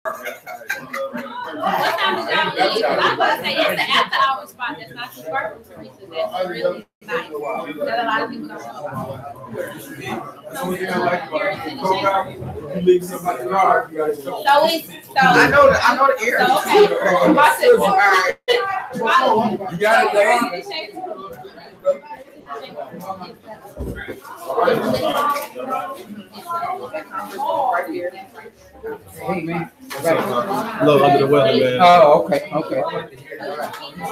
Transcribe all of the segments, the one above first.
What time is y'all leave? I was about to say it's the after hour spot that's not too far from Teresa. That's really nice. That a lot of people don't know about. So it's here in the I know the area. So, okay. All right. You got it there. Hey man. A little under the weather, man. Oh, okay. All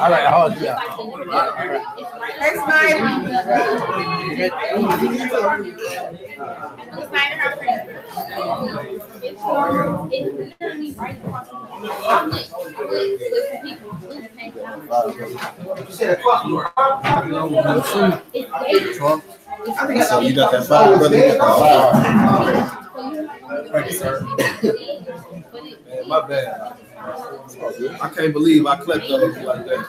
right, I'll hold you out. Hey, Snyder. Snyder, how are you? It's literally right across the So you got that fire, brother? Thank you, sir. Man, my bad. I can't believe I clipped up like that.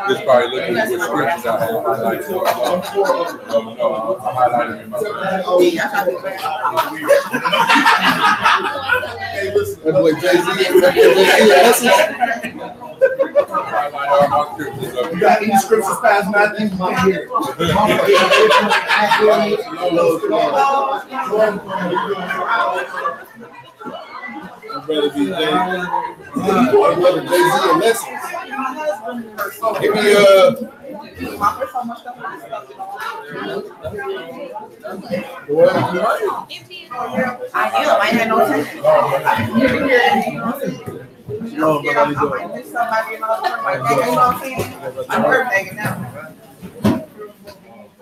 This probably looking at what scriptures I have highlighted. No, I highlighted in my that boy Jay-Z. You got any scriptures past Matthew? Brother B. Brother Jay-Z and lessons. Give me I had no time.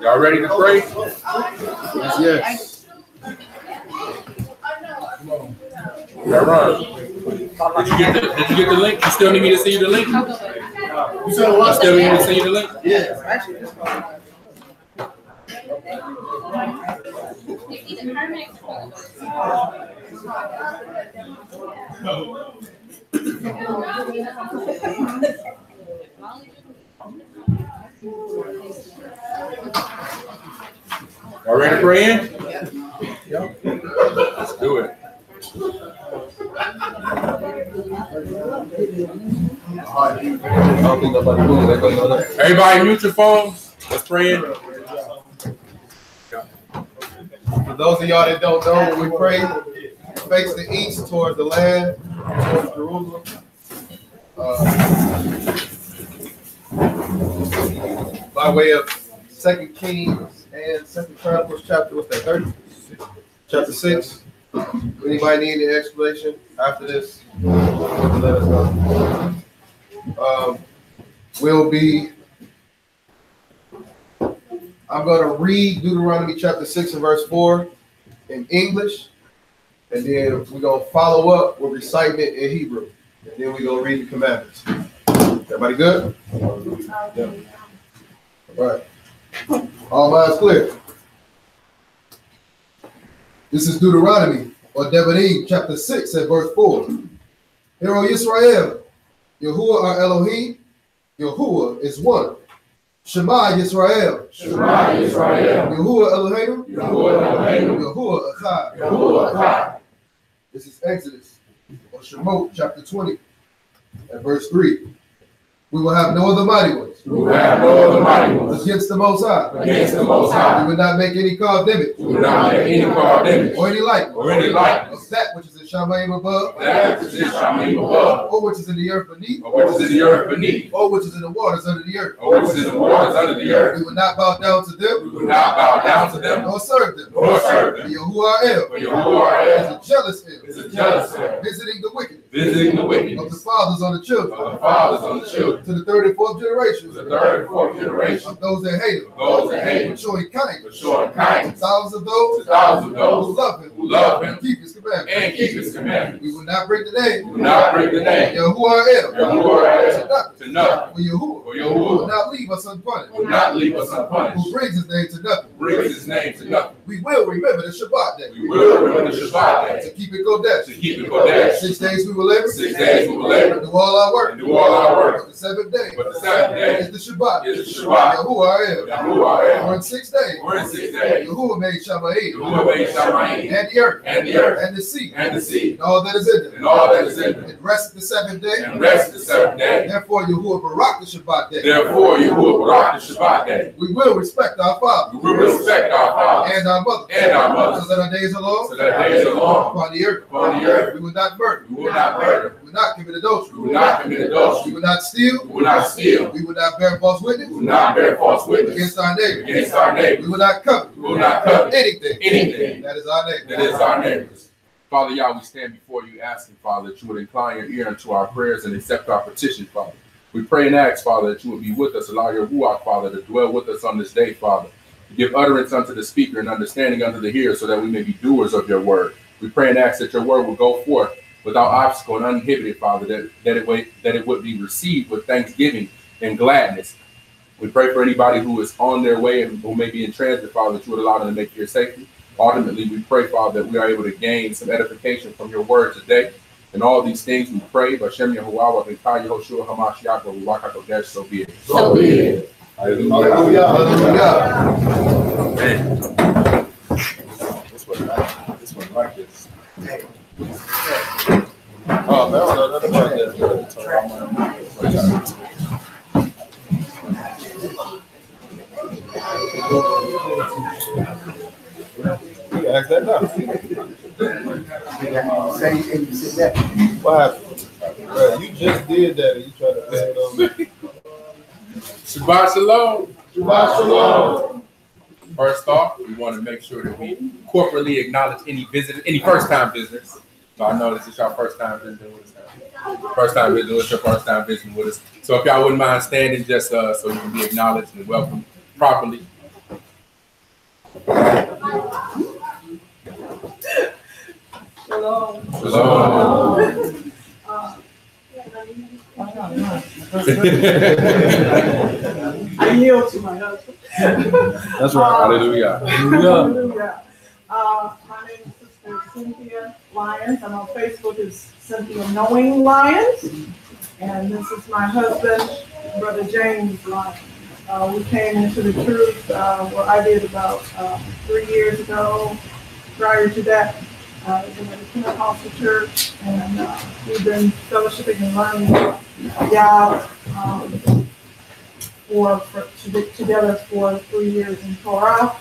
Y'all ready to pray? Yes. All right. Did you get the link? You still need me to send you the link? You still need me to send you the link? Yeah. All ready to pray in? Yeah. Let's do it. Everybody mute your phones. Let's pray in. For those of y'all that don't know, when we pray, face the east towards the land, towards Jerusalem. By way of 2 Kings and 2 Chronicles chapter, what's that, 30? Chapter 6. Anybody need any explanation after this? Let us know. I'm going to read Deuteronomy chapter 6 and verse 4 in English, and then we're going to follow up with reciting it in Hebrew, and then we're going to read the commandments. Everybody good? Yeah. All right. All minds clear. This is Deuteronomy, or Devarim, chapter 6 and verse 4. Hear, O Yisrael, Yahuwah our Elohim, Yahuwah is one. Shema Yisrael. Shema Yisrael. Yahuwah Eloheinu. Yahuwah Eloheinu. Yahuwah Echad. Yahuwah Echad. This is Exodus, or Shemot, chapter 20, and verse 3. We will have no other mighty ones. We will have no other mighty ones. Against the Most High. Against the Most High. We will not make any carved image. We will not make any carved image. Or any likeness. Or any likeness. Of that which is in Shamayim above. That which is in Shamayim above. Or which is in the earth beneath. Or which is in the earth beneath. Or which is in the waters under the earth. Or which is in the waters under the earth. We will not bow down to them. We will not bow down to them. Nor serve them. Nor serve them. For Yahuwah El. For Yahuwah is a jealous El. is a jealous El. Visiting the wicked. Visiting the wicked. Of the fathers on the children. Of the fathers on the children. To the third and fourth generation. To the third and fourth generation. Of those that hate him. Those that hate him. Showing kindness. Showing kindness. Thousands of those. Thousands of those who love him. Who love him. Keep his commandments. commandments. And keep his commandments. We will not break the name. We will not break the name. Yahuwah to nothing. For Yahuwah. For Who Yahuwah. will not leave us unpunished. Will not leave us unpunished. Who brings his name to nothing. Brings his name to nothing. We will remember the Shabbat day. We will remember the Shabbat day. To keep it Kodesh. To keep it Kodesh. 6 days we will labor. 6 days we will labor. And do all our work. And do all our work. But the seventh day. But the seventh day is the Shabbat. Is the Shabbat. Yahuwah. Yahuwah. For in 6 days. For in 6 days. Yahuwah made Shammai. Yahuwah made Shammai. And the earth. And the earth. And the sea. And the sea. And all that is in them. And all that is in them. And rest the seventh day. And rest the seventh day. Therefore Yahuwah barak the Shabbat day. Therefore Yahuwah barak the Shabbat day. We will respect our father. We will respect our fathers. And our mothers. And our mothers. So that our days are long. So that our days are long. Upon the earth. Upon the earth. We will not murder. We will not murder. We will not commit adultery. We will not commit adultery. We will not steal. We will not steal. We will not bear false witness. We will not bear false witness Against our neighbor. against our neighbor. We will not covet. We will not covet anything. That is our neighbor. That is our neighbors. Father, Yah, we stand before you asking, Father, that you would incline your ear unto our prayers and accept our petition, Father. We pray and ask, Father, that you would be with us, allow your Ruach, Father, to dwell with us on this day, Father. To give utterance unto the speaker and understanding unto the hearer, so that we may be doers of your word. We pray and ask that your word will go forth without obstacle and uninhibited, Father, that it would be received with thanksgiving and gladness. We pray for anybody who is on their way and who may be in transit, Father, that you would allow them to make it here safely. Ultimately, we pray, Father, that we are able to gain some edification from your word today. And all these things we pray, Bashem Yahuwah, V'Kai Yehoshua Hamashiach, Ruach HaKodesh, so be it. So be it. Hallelujah. Hallelujah. Man. This one like this. Oh, no, that's right there. You ask that now. What happened? Bro, you just did that and you tried to play it on me. Shabbat Shalom. Shabbat Shalom. First off, we want to make sure that we corporately acknowledge any visitors, any first-time visitors. So I know this is your first time visiting with us. First time visiting with us, your first time visiting with us. So if y'all wouldn't mind standing just so you can be acknowledged and welcomed properly. Shalom. Shalom. I yield to my husband. That's right. Hallelujah. Hallelujah. My name is Sister Cynthia Lyons. I'm on Facebook as Cynthia Knowing Lyons. And this is my husband, Brother James Lyons. We came into the truth, what I did about 3 years ago. Prior to that, I was in a Pentecostal church, and we've been fellowshipping and learning Yah together for 3 years in Torah.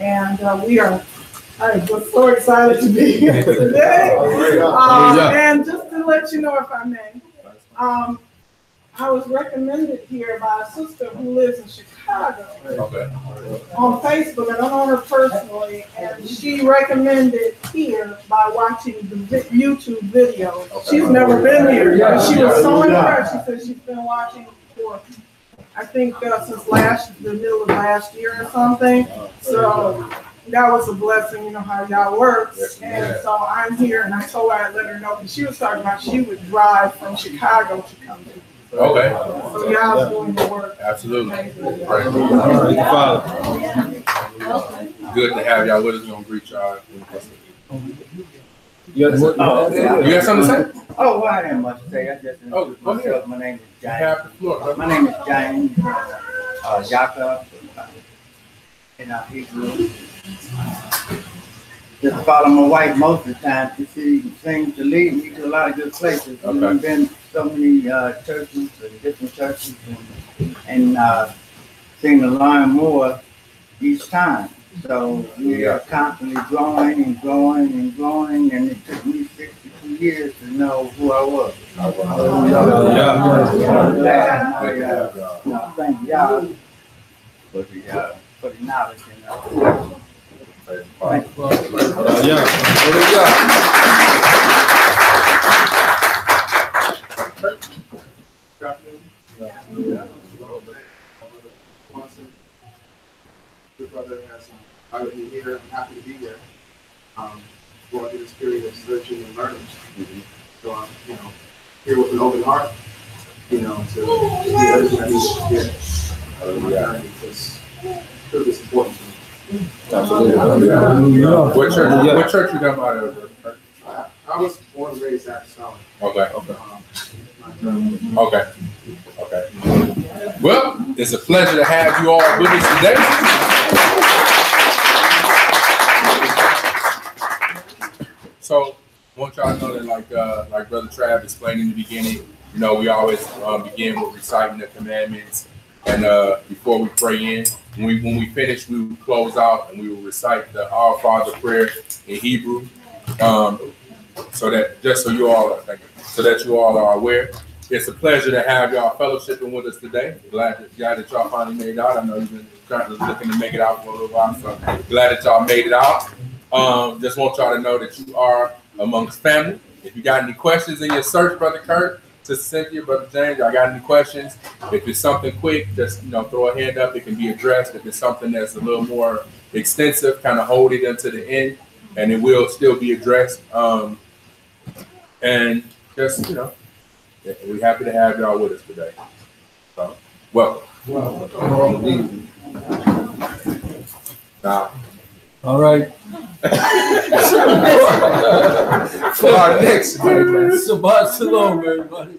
And I'm just so excited to be here today. And just to let you know, if I may, I was recommended here by a sister who lives in Chicago on Facebook. I don't know her personally, and she recommended here by watching the YouTube video. She's never been here, and she was so impressed. She said she's been watching for, I think, since the middle of last year or something. So that was a blessing, you know how y'all works. And so I'm here, and I told her I'd let her know, because she was talking about she would drive from Chicago to come to. Okay. So y'all doing the work. Absolutely. All right, Father. Good to have y'all with us. We're going to greet y'all. You got something to say? Oh, well, I didn't much to say. I just introduced myself. My name is James. My name is James Jacob. In Hebrew. Just follow my wife most of the time. She seems to lead me to a lot of good places. We've been so many churches, different churches, and seem to learn more each time. So we are constantly growing and growing and growing, and it took me 62 years to know who I was. Thank y'all for the knowledge. Good brother has I would be here. I'm happy to be here. going through this period of searching and learning. So I'm, here with an open heart, to do everything I need to get out of my journey, because it's important to me. Absolutely. What church you come out of? I was born and raised apostolic. Okay. Well, it's a pleasure to have you all with us today. So, I want y'all to know that, like Brother Trav explained in the beginning, we always begin with reciting the commandments, and before we pray in, when we finish, we will close out and we will recite the Our Father prayer in Hebrew. So that you all are aware. It's a pleasure to have y'all fellowshipping with us today. Glad that y'all finally made it out. I know you've been currently looking to make it out for a little while, so glad that y'all made it out. Just want y'all to know that you are amongst family. If you got any questions in your search, Brother Kurt, Sister Cynthia, Brother James, y'all got any questions? If it's something quick, just throw a hand up. It can be addressed. If it's something that's a little more extensive, kind of hold it until the end, and it will still be addressed. And just, we're happy to have y'all with us today. So, welcome. All right. For our next Shabbat Shalom, everybody.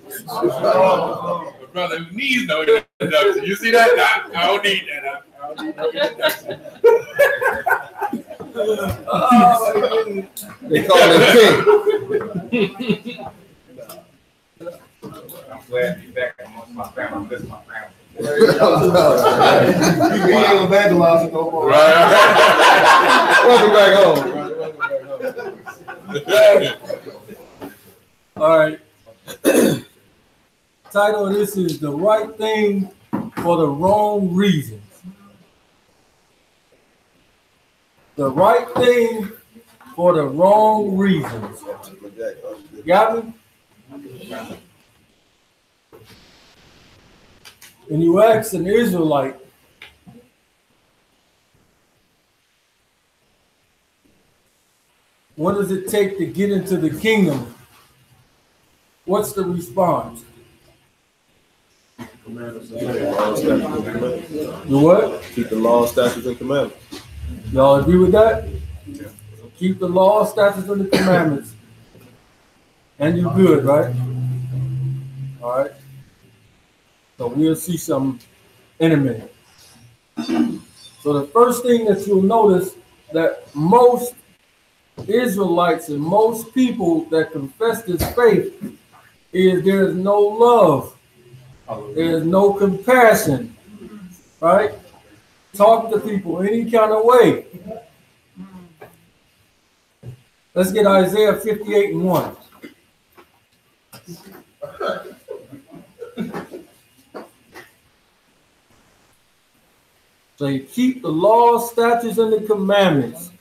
Brother needs no introduction. You see that? I don't need that. I don't need no introduction. They call it king. I'm glad to be back amongst my family. I miss my family. He ain't evangelizing no more. Right. Welcome back home. All right. Title of this is The Right Thing for the Wrong Reasons. The right thing for the wrong reasons. Got me? When you ask an Israelite, what does it take to get into the kingdom? What's the response? The what? Keep the law, statutes, and commandments. Y'all agree with that? Keep the law, statutes, and the commandments. And you're good, right? All right. So we'll see some in a minute. So the first thing that you'll notice that most Israelites and most people that confess this faith is there is no love. There is no compassion, right? Talk to people any kind of way. Let's get Isaiah 58:1. So you keep the law, statutes, and the commandments.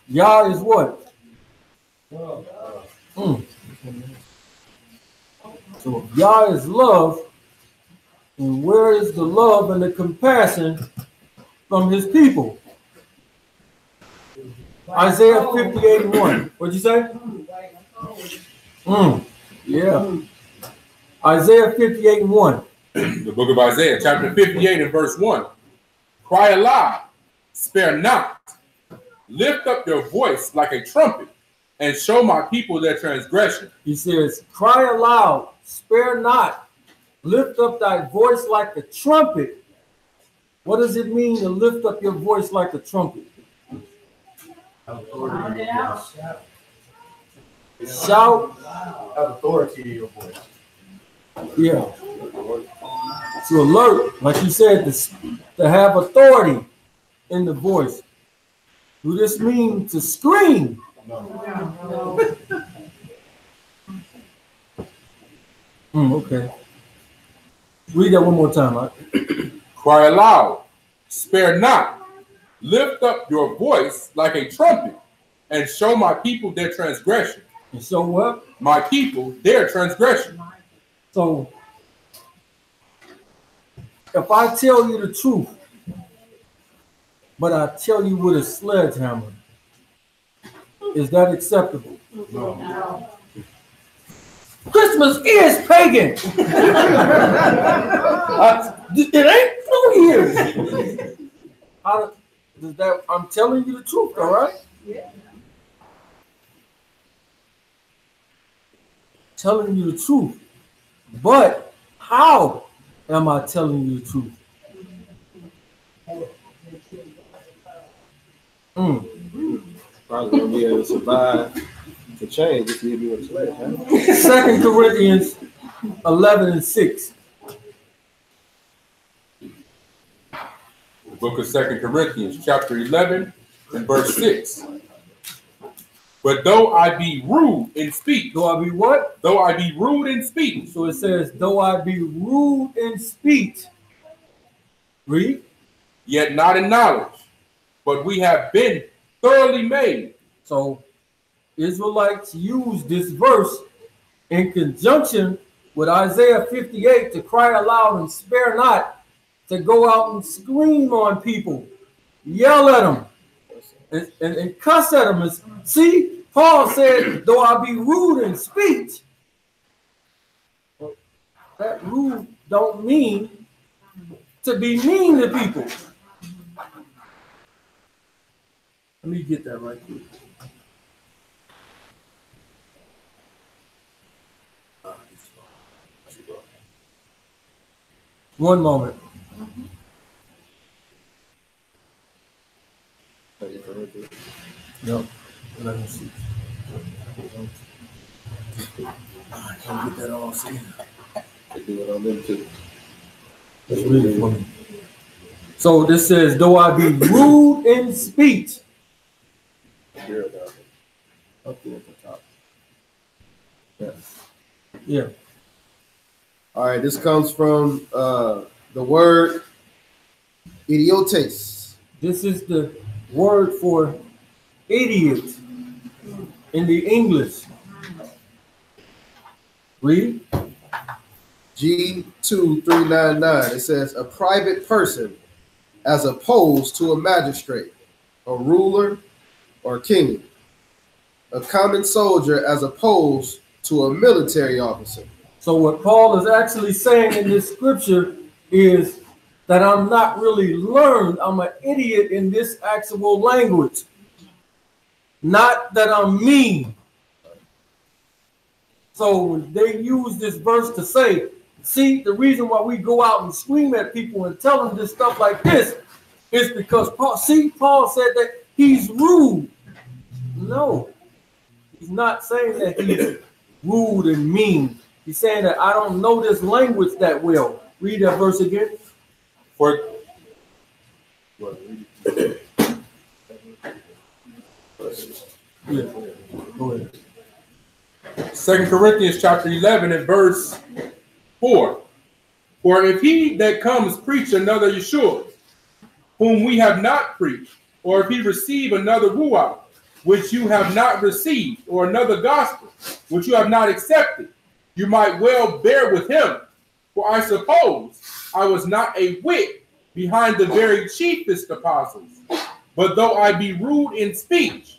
Yah is what? So if Yah is love, and where is the love and the compassion from his people? Isaiah 58:1. What'd you say? Yeah. Isaiah 58:1. The book of Isaiah, chapter 58 and verse 1. Cry aloud, spare not. Lift up your voice like a trumpet and show my people their transgression. He says, cry aloud, spare not. Lift up thy voice like a trumpet. What does it mean to lift up your voice like a trumpet? Shout. Have authority in your voice. Yeah. To alert, like you said, to have authority in the voice. Do this mean to scream? No. Okay. Read that one more time, right? Cry aloud, spare not. Lift up your voice like a trumpet and show my people their transgression. And show what? My people their transgression. So, if I tell you the truth, but I tell you with a sledgehammer, Is that acceptable? No. Christmas is pagan. It ain't New Year's. How does that? I'm telling you the truth, all right? Yeah. Telling you the truth. But how am I telling you the truth? Probably gonna be able to survive the change if you do it today. 2 Corinthians 11:6. Book of 2 Corinthians, chapter 11 and verse 6. But though I be rude in speech. Though I be what? Though I be rude in speech. So it says, though I be rude in speech. Read. Yet not in knowledge, but we have been thoroughly made. So Israelites use this verse in conjunction with Isaiah 58 to cry aloud and spare not, to go out and scream on people, yell at them, and cuss at them. See, Paul said, though I be rude in speech, that rude don't mean to be mean to people. Let me get that right quick. One moment. Yep. Let me see. I can't get that all seen. Do it on them too. Let's read it for me. So this says, though I be rude in speech. Up there at the top. Yeah. Yeah. All right, this comes from the word idiotes. This is the word for idiot in the English. Read. G2399. It says a private person as opposed to a magistrate, a ruler, or king. A common soldier as opposed to a military officer. So what Paul is actually saying in this scripture is that I'm not really learned. I'm an idiot in this actual language. Not that I'm mean. So when they use this verse to say, see, the reason why we go out and scream at people and tell them this stuff like this is because Paul said that he's rude. No, he's not saying that he's rude and mean. He's saying that I don't know this language that well. Read that verse again. Yeah. Go ahead. 2 Corinthians chapter 11 and verse 4. For if he that comes preach another Yeshua, whom we have not preached, or if he receive another Ruach, which you have not received, or another gospel, which you have not accepted, you might well bear with him. For I suppose I was not a whit behind the very chiefest apostles. But though I be rude in speech,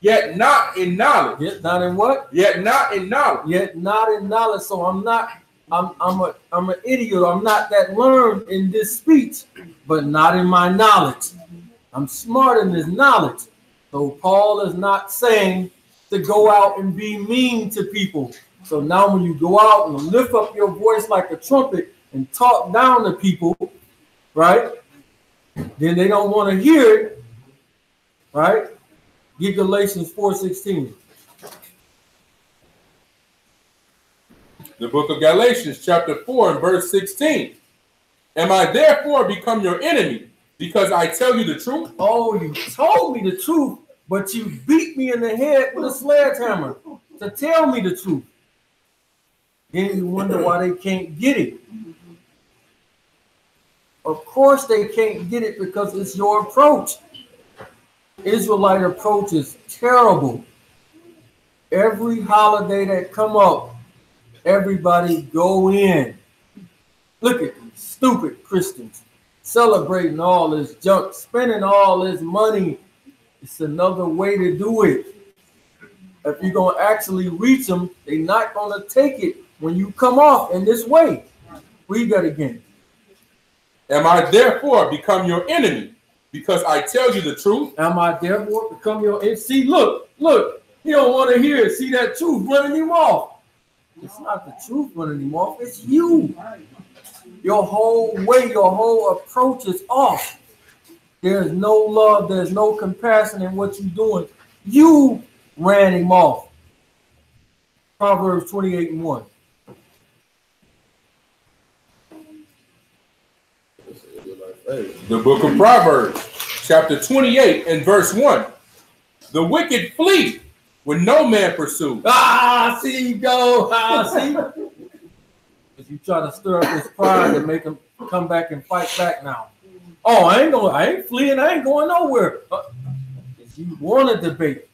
yet not in knowledge. Yet not in what? Yet not in knowledge. Yet not in knowledge. So I'm an idiot. I'm not that learned in this speech, but not in my knowledge. I'm smart in this knowledge. So Paul is not saying to go out and be mean to people. So now when you go out and lift up your voice like a trumpet and talk down to people, right? Then they don't want to hear it, right? Get Galatians 4:16. The book of Galatians chapter 4 and verse 16. Am I therefore become your enemy because I tell you the truth? Oh, you told me the truth, but you beat me in the head with a sledgehammer to tell me the truth. Then you wonder why they can't get it. Of course they can't get it because it's your approach. Israelite approach is terrible. Every holiday that come up, everybody go in. Look at these stupid Christians celebrating all this junk, spending all this money. It's another way to do it. if you're going to actually reach them, they're not going to take it when you come off in this way. Read that again. Am I therefore become your enemy because I tell you the truth? Am I therefore become your enemy? See, look, he don't want to hear it. See that truth running him off. It's not the truth running him off. It's you. Your whole way, your whole approach is off. There's no love. There's no compassion in what you're doing. You ran him off. Proverbs 28:1. The book of Proverbs, chapter 28 and verse 1. The wicked flee when no man pursues. See you go. See? If you try to stir up his pride and make him come back and fight back now. Oh, I ain't fleeing. I ain't going nowhere. If you want to debate,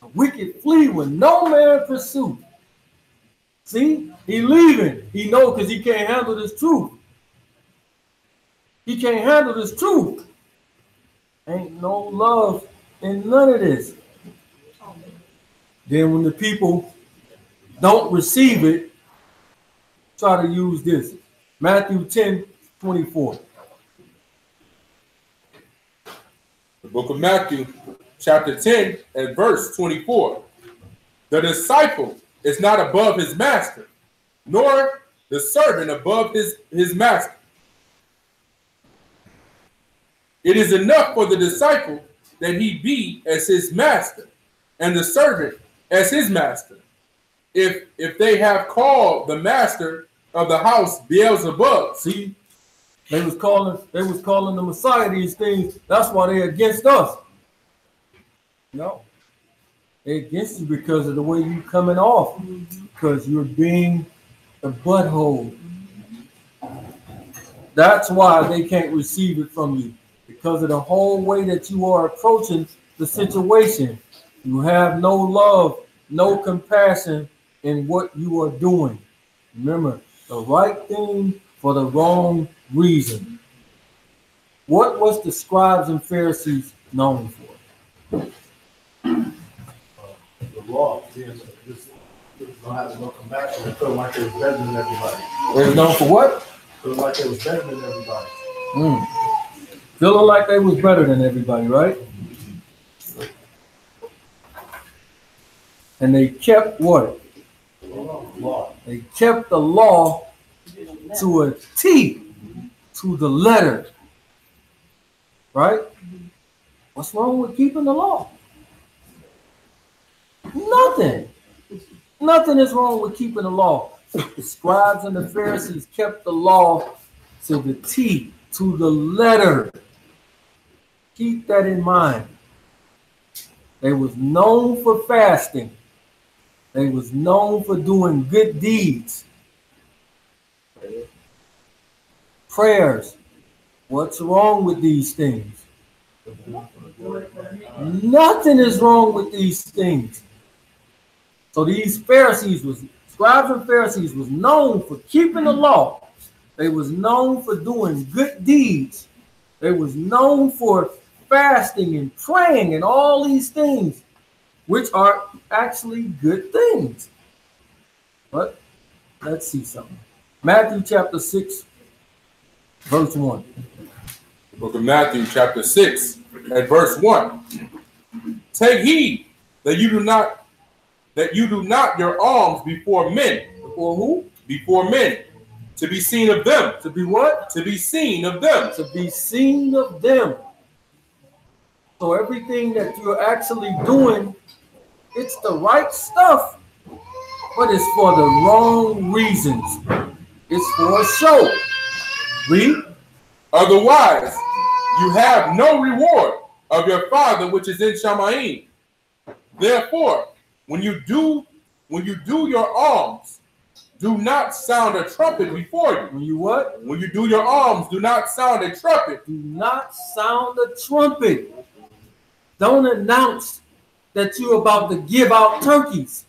the wicked flee when no man pursue. See, he leaving. He know because he can't handle this truth. He can't handle this truth. Ain't no love in none of this. Then when the people don't receive it, try to use this. Matthew 10:24. The book of Matthew, chapter 10 and verse 24. The disciple is not above his master, nor the servant above his master. It is enough for the disciple that he be as his master, and the servant as his master. If they have called the master of the house Beelzebub, see, they was calling the Messiah these things. That's why they're against us. No, they're against you because of the way you coming off, because you're being a butthole. That's why they can't receive it from you. Because of the whole way that you are approaching the situation. You have no love, no compassion in what you are doing. Remember, the right thing for the wrong reason. What was the scribes and Pharisees known for? The law. This don't have no compassion. They feel like they was better than everybody. They was known for what? Feel like they was better than everybody. Feeling like they was better than everybody, right? And they kept what? Law. They kept the law to a T, to the letter. Right? What's wrong with keeping the law? Nothing. Nothing is wrong with keeping the law. The scribes and the Pharisees kept the law to the T, to the letter. Keep that in mind. They was known for fasting. They was known for doing good deeds. Prayers. What's wrong with these things? Nothing is wrong with these things. So these scribes and Pharisees was known for keeping the law. They was known for doing good deeds. They was known for fasting and praying and all these things, which are actually good things. But let's see something. Matthew chapter 6, verse 1. The book of Matthew, chapter 6, and verse 1. Take heed that you do not your alms before men. Before who? Before men. To be seen of them. To be what? To be seen of them. To be seen of them. So everything that you're actually doing, it's the right stuff, but it's for the wrong reasons. It's for a show. Read. Otherwise, you have no reward of your Father which is in Shamayim. Therefore, when you do your alms, do not sound a trumpet before you. When you what? When you do your alms, do not sound a trumpet. Do not sound a trumpet. Don't announce that you're about to give out turkeys.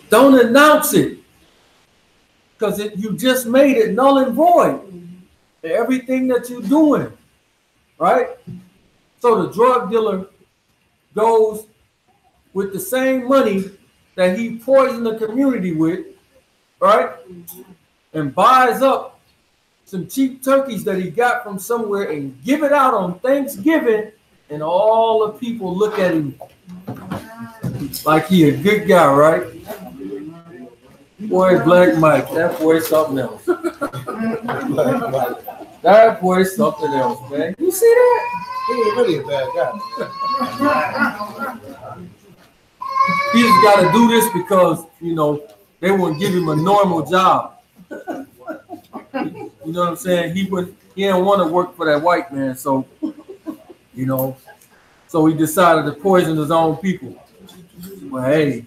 Don't announce it. Because you just made it null and void. Everything that you're doing. Right? So the drug dealer goes with the same money that he poisoned the community with, right? And buys up some cheap turkeys that he got from somewhere and give it out on Thanksgiving, and all the people look at him like he a good guy, right? Boy, Black Mike, that boy's something else. That boy's something else, man. You see that? He ain't really a bad guy. He just got to do this because, you know, they wouldn't give him a normal job. You know what I'm saying? He didn't want to work for that white man, so, you know, so he decided to poison his own people. Well, hey,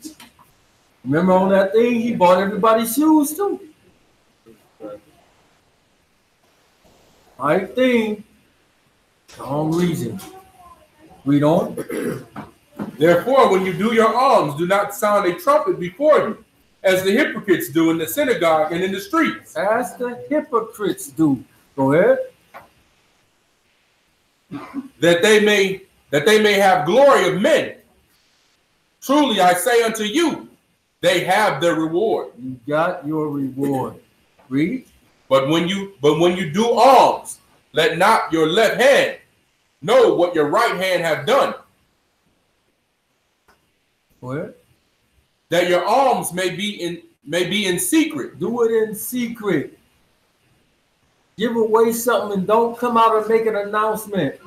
remember on that thing, he bought everybody shoes too. Right thing, wrong reason. Read on. Therefore, when you do your alms, do not sound a trumpet before you, as the hypocrites do in the synagogue and in the streets. As the hypocrites do. Go ahead. That they may have glory of men. Truly, I say unto you, they have their reward. You got your reward. Read. But when you do alms, let not your left hand know what your right hand have done. What? That your alms may be in secret. Do it in secret. Give away something and don't come out and make an announcement.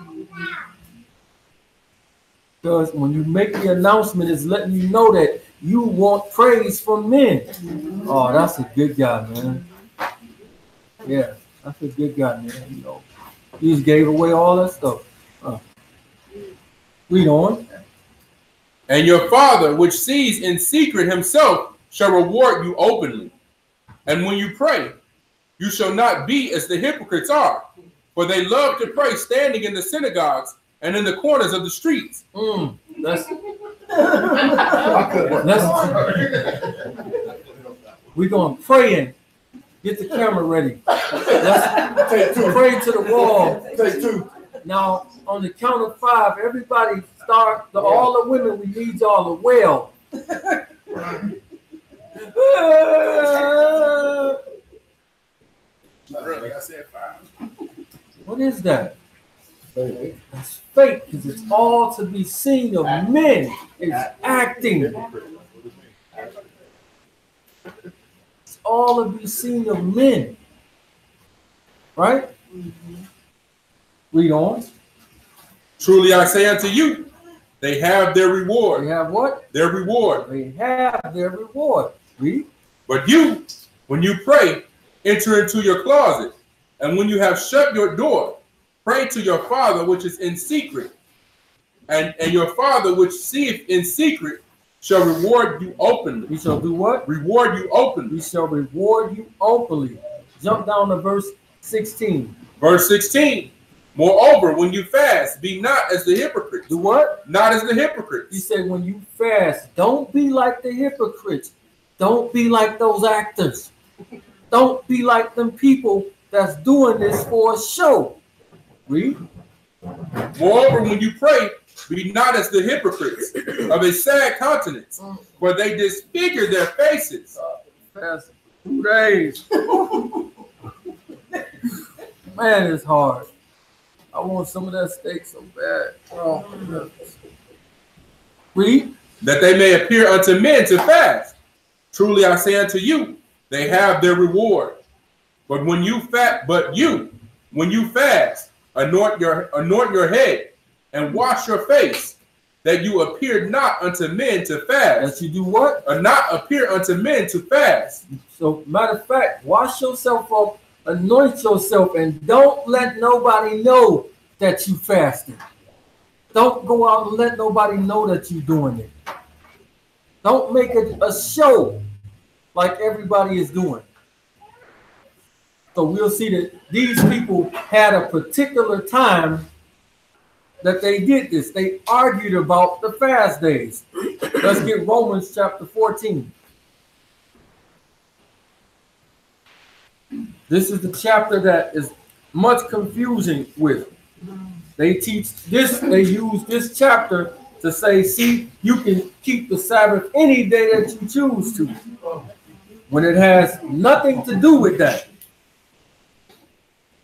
Because when you make the announcement, it's letting you know that you want praise from men. Oh, that's a good guy, man. Yeah, that's a good guy, man. You know, he just gave away all that stuff. Read on. And your Father, which sees in secret himself, shall reward you openly. And when you pray, you shall not be as the hypocrites are, for they love to pray standing in the synagogues and in the corners of the streets. We're going to pray and get the camera ready. Let's pray to the wall. Take two. Now, on the count of 5, everybody start, all the women, we need y'all to wail. I said 5. What is that? It's fake because it's all to be seen of men. It's acting. It's all to be seen of men. Right? Read on. Truly I say unto you, they have their reward. They have what? Their reward. They have their reward. Read. But you, when you pray, enter into your closet, and when you have shut your door, pray to your Father which is in secret, and your Father which seeth in secret shall reward you openly. He shall do what? Reward you openly. He shall reward you openly. Jump down to verse 16. Verse 16. Moreover, when you fast, be not as the hypocrites. Do what? Not as the hypocrites. He said, when you fast, don't be like the hypocrites. Don't be like those actors. Don't be like them people that's doing this for a show. Read. Moreover, when you pray, be not as the hypocrites of a sad countenance, for they disfigure their faces. Fast 2 days. Man, it's hard. I want some of that steak so bad. Oh, read. That they may appear unto men to fast. Truly I say unto you, they have their reward. But when you fast, anoint your head and wash your face, that you appear not unto men to fast. That you do what? Or not appear unto men to fast. So, matter of fact, wash yourself up, anoint yourself, and don't let nobody know that you fasting. Don't go out and let nobody know that you're doing it. Don't make it a show like everybody is doing. So we'll see that these people had a particular time that they did this. They argued about the fast days. Let's get Romans chapter 14. This is the chapter that is much confusing with. They teach this, they use this chapter to say, see, you can keep the Sabbath any day that you choose to, when it has nothing to do with that.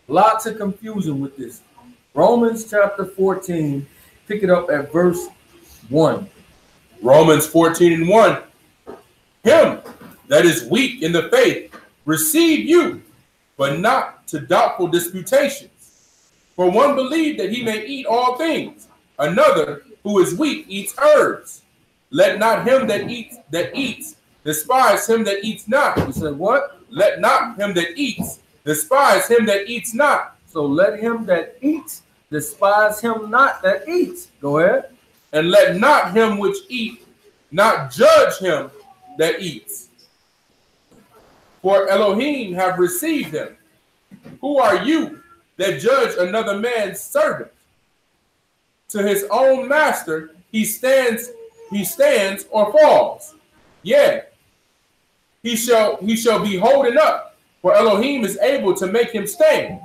Lots of confusion with this. Romans chapter 14, pick it up at verse 1. Romans 14:1. Him that is weak in the faith receive you, but not to doubtful disputations. For one believed that he may eat all things, another who is weak eats herbs. Let not him that eats despise him that eats not. He said what? Let not him that eats despise him that eats not. So let him that eats despise him not that eats. Go ahead. And let not him which eat not judge him that eats. For Elohim have received him. Who are you that judge another man's servant? To his own master he stands or falls. Yea, he shall be holding up, for Elohim is able to make him stand.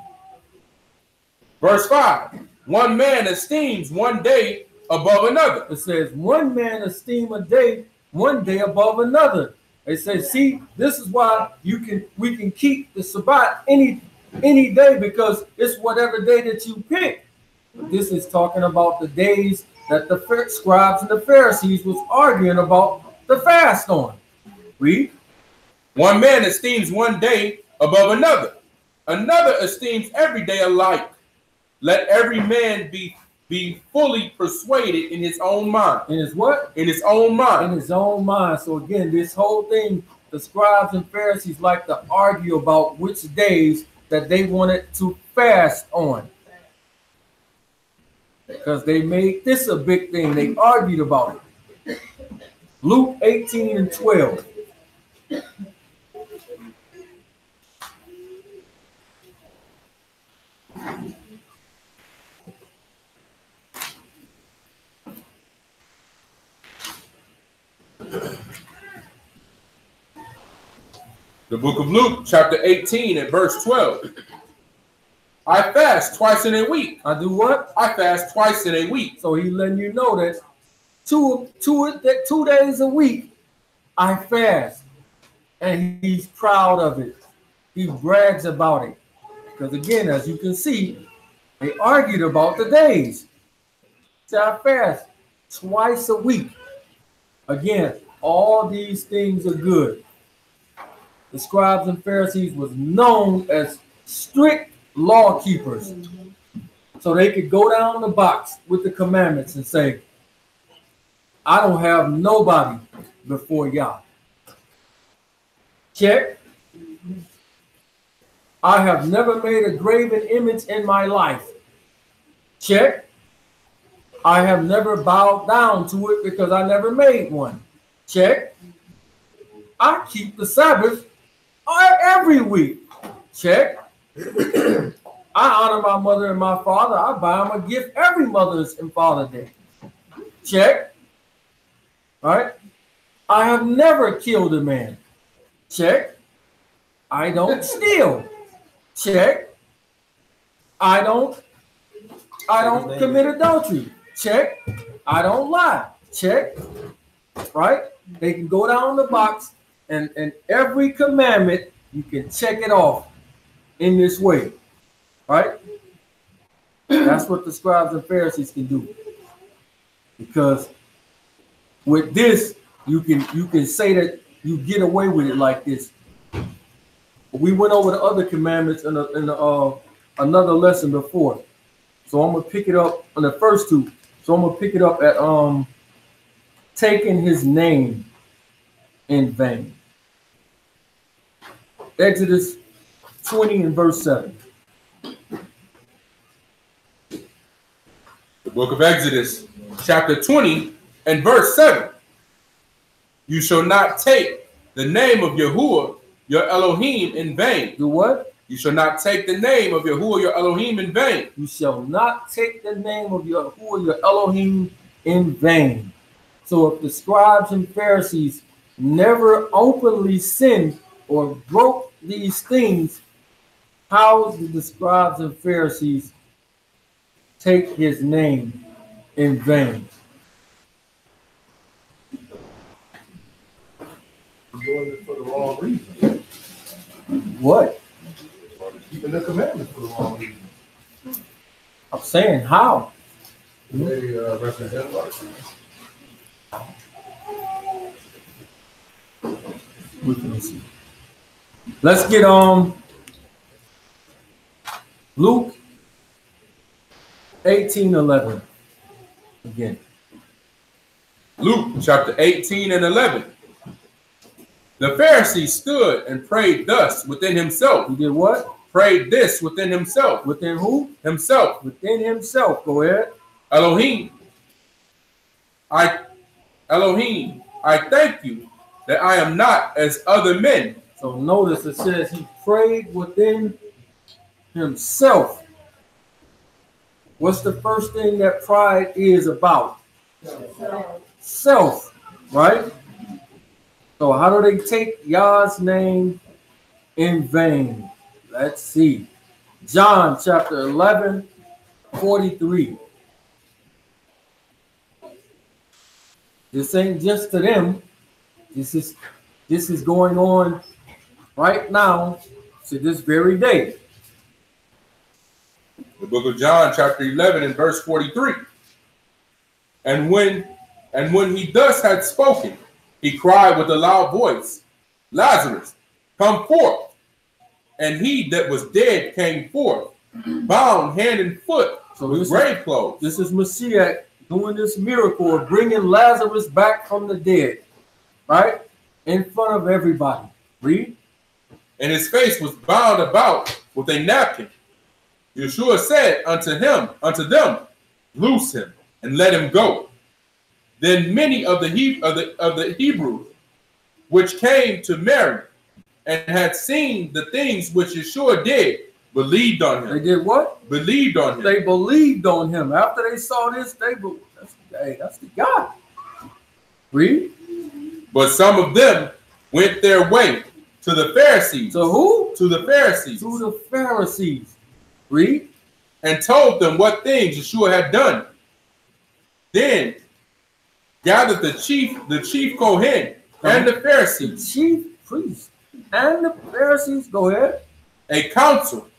Verse 5. One man esteems one day above another. It says one man esteem a day, one day above another. They say, see, this is why we can keep the Sabbath any day, because it's whatever day that you pick. This is talking about the days that the scribes and the Pharisees was arguing about the fast on. Read. One man esteems one day above another. Another esteems every day alike. Let every man be fully persuaded in his own mind. In his what? In his own mind. In his own mind. So again, this whole thing, the scribes and Pharisees like to argue about which days that they wanted to fast on, because they made this a big thing. They argued about it. Luke 18:12. The book of Luke, chapter 18 and verse 12. I fast twice in a week. I do what? I fast twice in a week. So he's letting you know that two days a week I fast. And he's proud of it. He brags about it. Because again, as you can see, they argued about the days. So I fast twice a week. Again, all these things are good. The scribes and Pharisees was known as strict law keepers. So they could go down the box with the commandments and say, I don't have nobody before Yah. Check. I have never made a graven image in my life. Check. I have never bowed down to it because I never made one. Check. I keep the Sabbath every week. Check. I honor my mother and my father. I buy them a gift every Mother's and Father's Day. Check. All right. I have never killed a man. Check. I don't steal. Check. I don't commit adultery. Check. I don't lie. Check. Right? They can go down the box and every commandment, you can check it off in this way. Right? That's what the scribes and Pharisees can do. Because with this, you can say that you get away with it like this. We went over the other commandments in another lesson before. So I'm going to pick it up on the first two. So I'm going to pick it up at taking his name in vain. Exodus 20 and verse 7. The book of Exodus, chapter 20 and verse 7. You shall not take the name of Yahuwah, your Elohim, in vain. Do what? You shall not take the name of Yahuwah, your Elohim, in vain. You shall not take the name of Yahuwah, your Elohim, in vain. So if the scribes and Pharisees never openly sinned or broke these things, how did the scribes and Pharisees take his name in vain. You're doing it for the wrong reason. What? Keeping the commandments for the wrong reason. I'm saying how? They represent us. We can see. Let's get Luke 18:11 again. Luke chapter 18 and 11. The Pharisee stood and prayed thus within himself. He did what? Prayed this within himself. Within who? Himself. Within himself. Go ahead. Elohim, I thank you that I am not as other men. So notice it says he prayed within himself. What's the first thing that pride is about? Self, right? So how do they take Yah's name in vain? Let's see. John chapter 11, 43. This ain't just to them. This is going on right now to this very day. The book of John, chapter 11 and verse 43. And when he thus had spoken, he cried with a loud voice, Lazarus, come forth. And he that was dead came forth, bound hand and foot with grave clothes. This is Messiah doing this miracle of bringing Lazarus back from the dead, right? In front of everybody. Read. And his face was bound about with a napkin. Yeshua said unto them, loose him and let him go. Then many of the Hebrews which came to Mary and had seen the things which Yeshua did, believed on him. They did what? Believed on him. They believed on him. After they saw this, that's the God. Read. But some of them went their way to the Pharisees. To who? To the Pharisees. To the Pharisees. Read. And told them what things Yeshua had done. Then gathered the chief Kohen and the Pharisees. The chief priest and the Pharisees, go ahead. A council,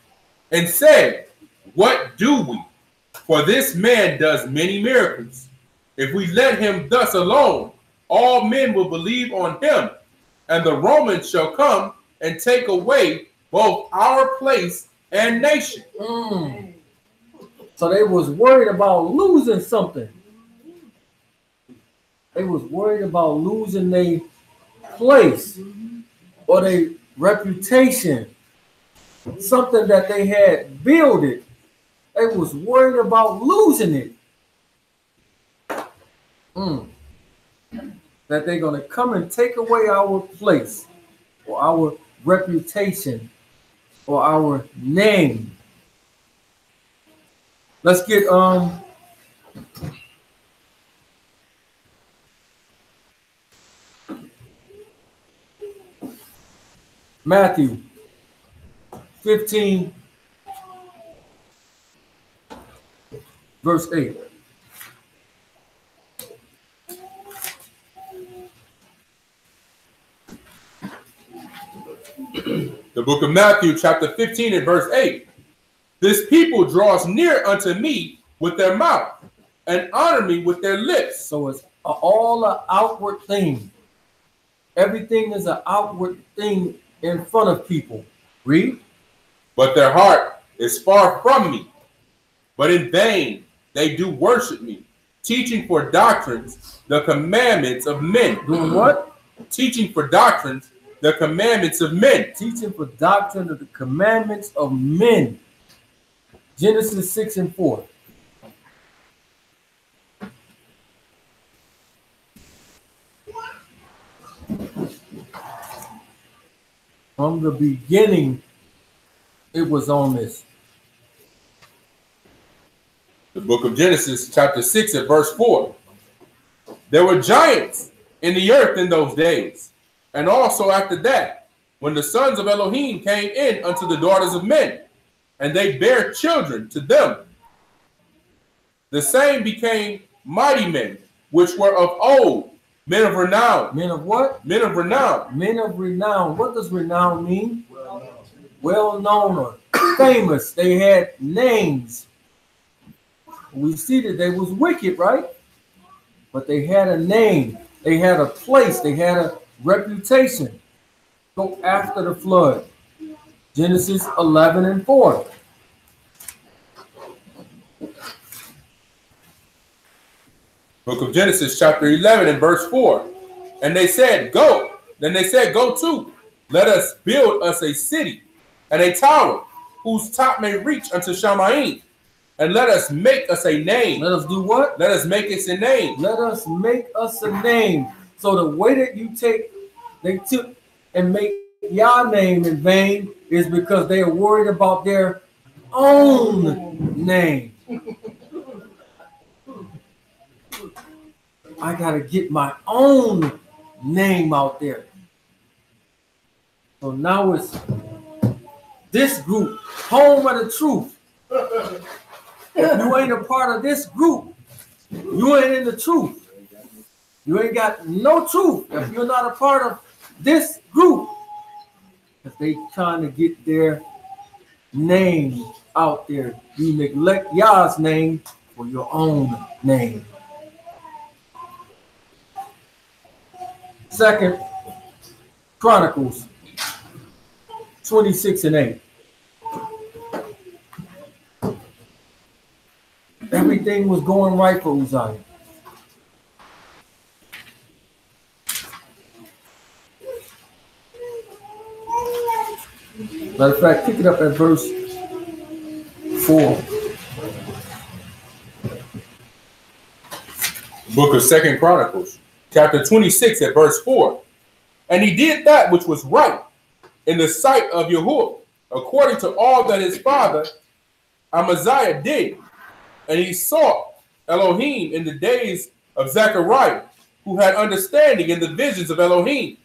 and said, what do we? For this man does many miracles. If we let him thus alone, all men will believe on him, and the Romans shall come and take away both our place and nation. So they was worried about losing something. They was worried about losing their place or their reputation, something that they had builded. They was worried about losing it. That they're going to come and take away our place or our reputation or our name. Let's get Matthew 15 verse 8. The book of Matthew, chapter 15 and verse 8. This people draws near unto me with their mouth and honor me with their lips. So it's all an outward thing. Everything is an outward thing in front of people. Read. But their heart is far from me. But in vain they do worship me, teaching for doctrines the commandments of men. Doing what? Teaching for doctrines the commandments of men. Teaching for doctrine of the commandments of men. Genesis 6 and 4. From the beginning, it was on this. The book of Genesis, chapter 6 and verse 4. There were giants in the earth in those days, and also after that, when the sons of Elohim came in unto the daughters of men, and they bare children to them. The same became mighty men, which were of old, men of renown. Men of what? Men of renown. Men of renown. What does renown mean? Well known or famous. They had names. We see that they was wicked, right? But they had a name. They had a place. They had a reputation. Go after the flood. Genesis 11:4. Book of Genesis, chapter 11 and verse 4. And they said, go. Then they said, go to. Let us build us a city and a tower whose top may reach unto Shamayim. And let us make us a name. Let us do what? Let us make us a name. Let us make us a name. So the way that you take, they took and make your name in vain is because they are worried about their own name. I got to get my own name out there. So now it's this group, home of the truth. If you ain't a part of this group, you ain't in the truth. You ain't got no truth if you're not a part of this group. If they trying to get their name out there, you neglect Yah's name for your own name. Second Chronicles 26:8. Everything was going right for Uzziah. Matter of fact, pick it up at verse 4. Book of 2 Chronicles, chapter 26 at verse 4. And he did that which was right in the sight of Yahuwah, according to all that his father Amaziah did. And he sought Elohim in the days of Zechariah, who had understanding in the visions of Elohim.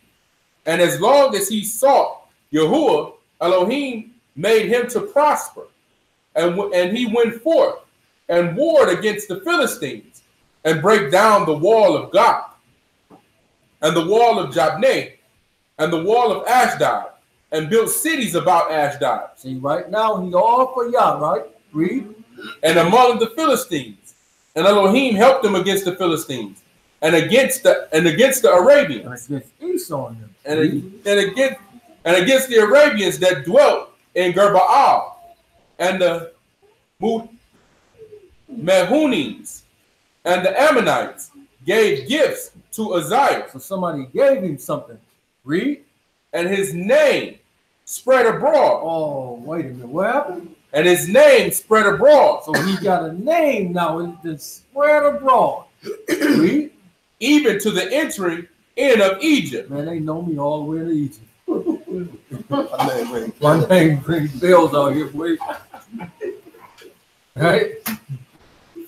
And as long as he sought Yahuwah, Elohim made him to prosper. And he went forth and warred against the Philistines and break down the wall of God and the wall of Jabneh and the wall of Ashdod and built cities about Ashdod. See, right now he all for Yah, right? Read. And among the Philistines, and Elohim helped them against the Philistines and against the Arabians, and against Esau and against the Arabians that dwelt in Gerbaal, and the Mehunims and the Ammonites gave gifts to Uzziah. So somebody gave him something. Read. And his name spread abroad. Oh, wait a minute. What happened? And his name spread abroad. So he got a name now. It's been spread abroad. Read. Even to the entering in of Egypt. Man, they know me all the way to Egypt. My name brings bells out here, boy. Right?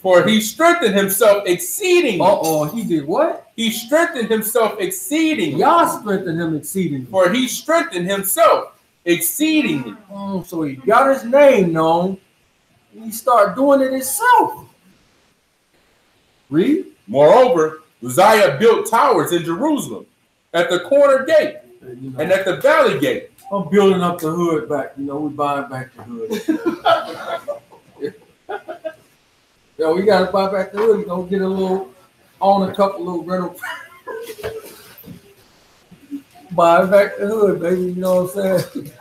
For he strengthened himself exceedingly. He did what? He strengthened himself exceedingly. Y'all strengthened him exceedingly. For he strengthened himself exceedingly. So he got his name known. He started doing it himself. Read. Moreover, Uzziah built towers in Jerusalem at the corner gate and at the valley gate. I'm building up the hood back. We buying back the hood. Yo, we gotta buy back the hood. Get a couple little rental. Buy back the hood, baby. You know what I'm saying?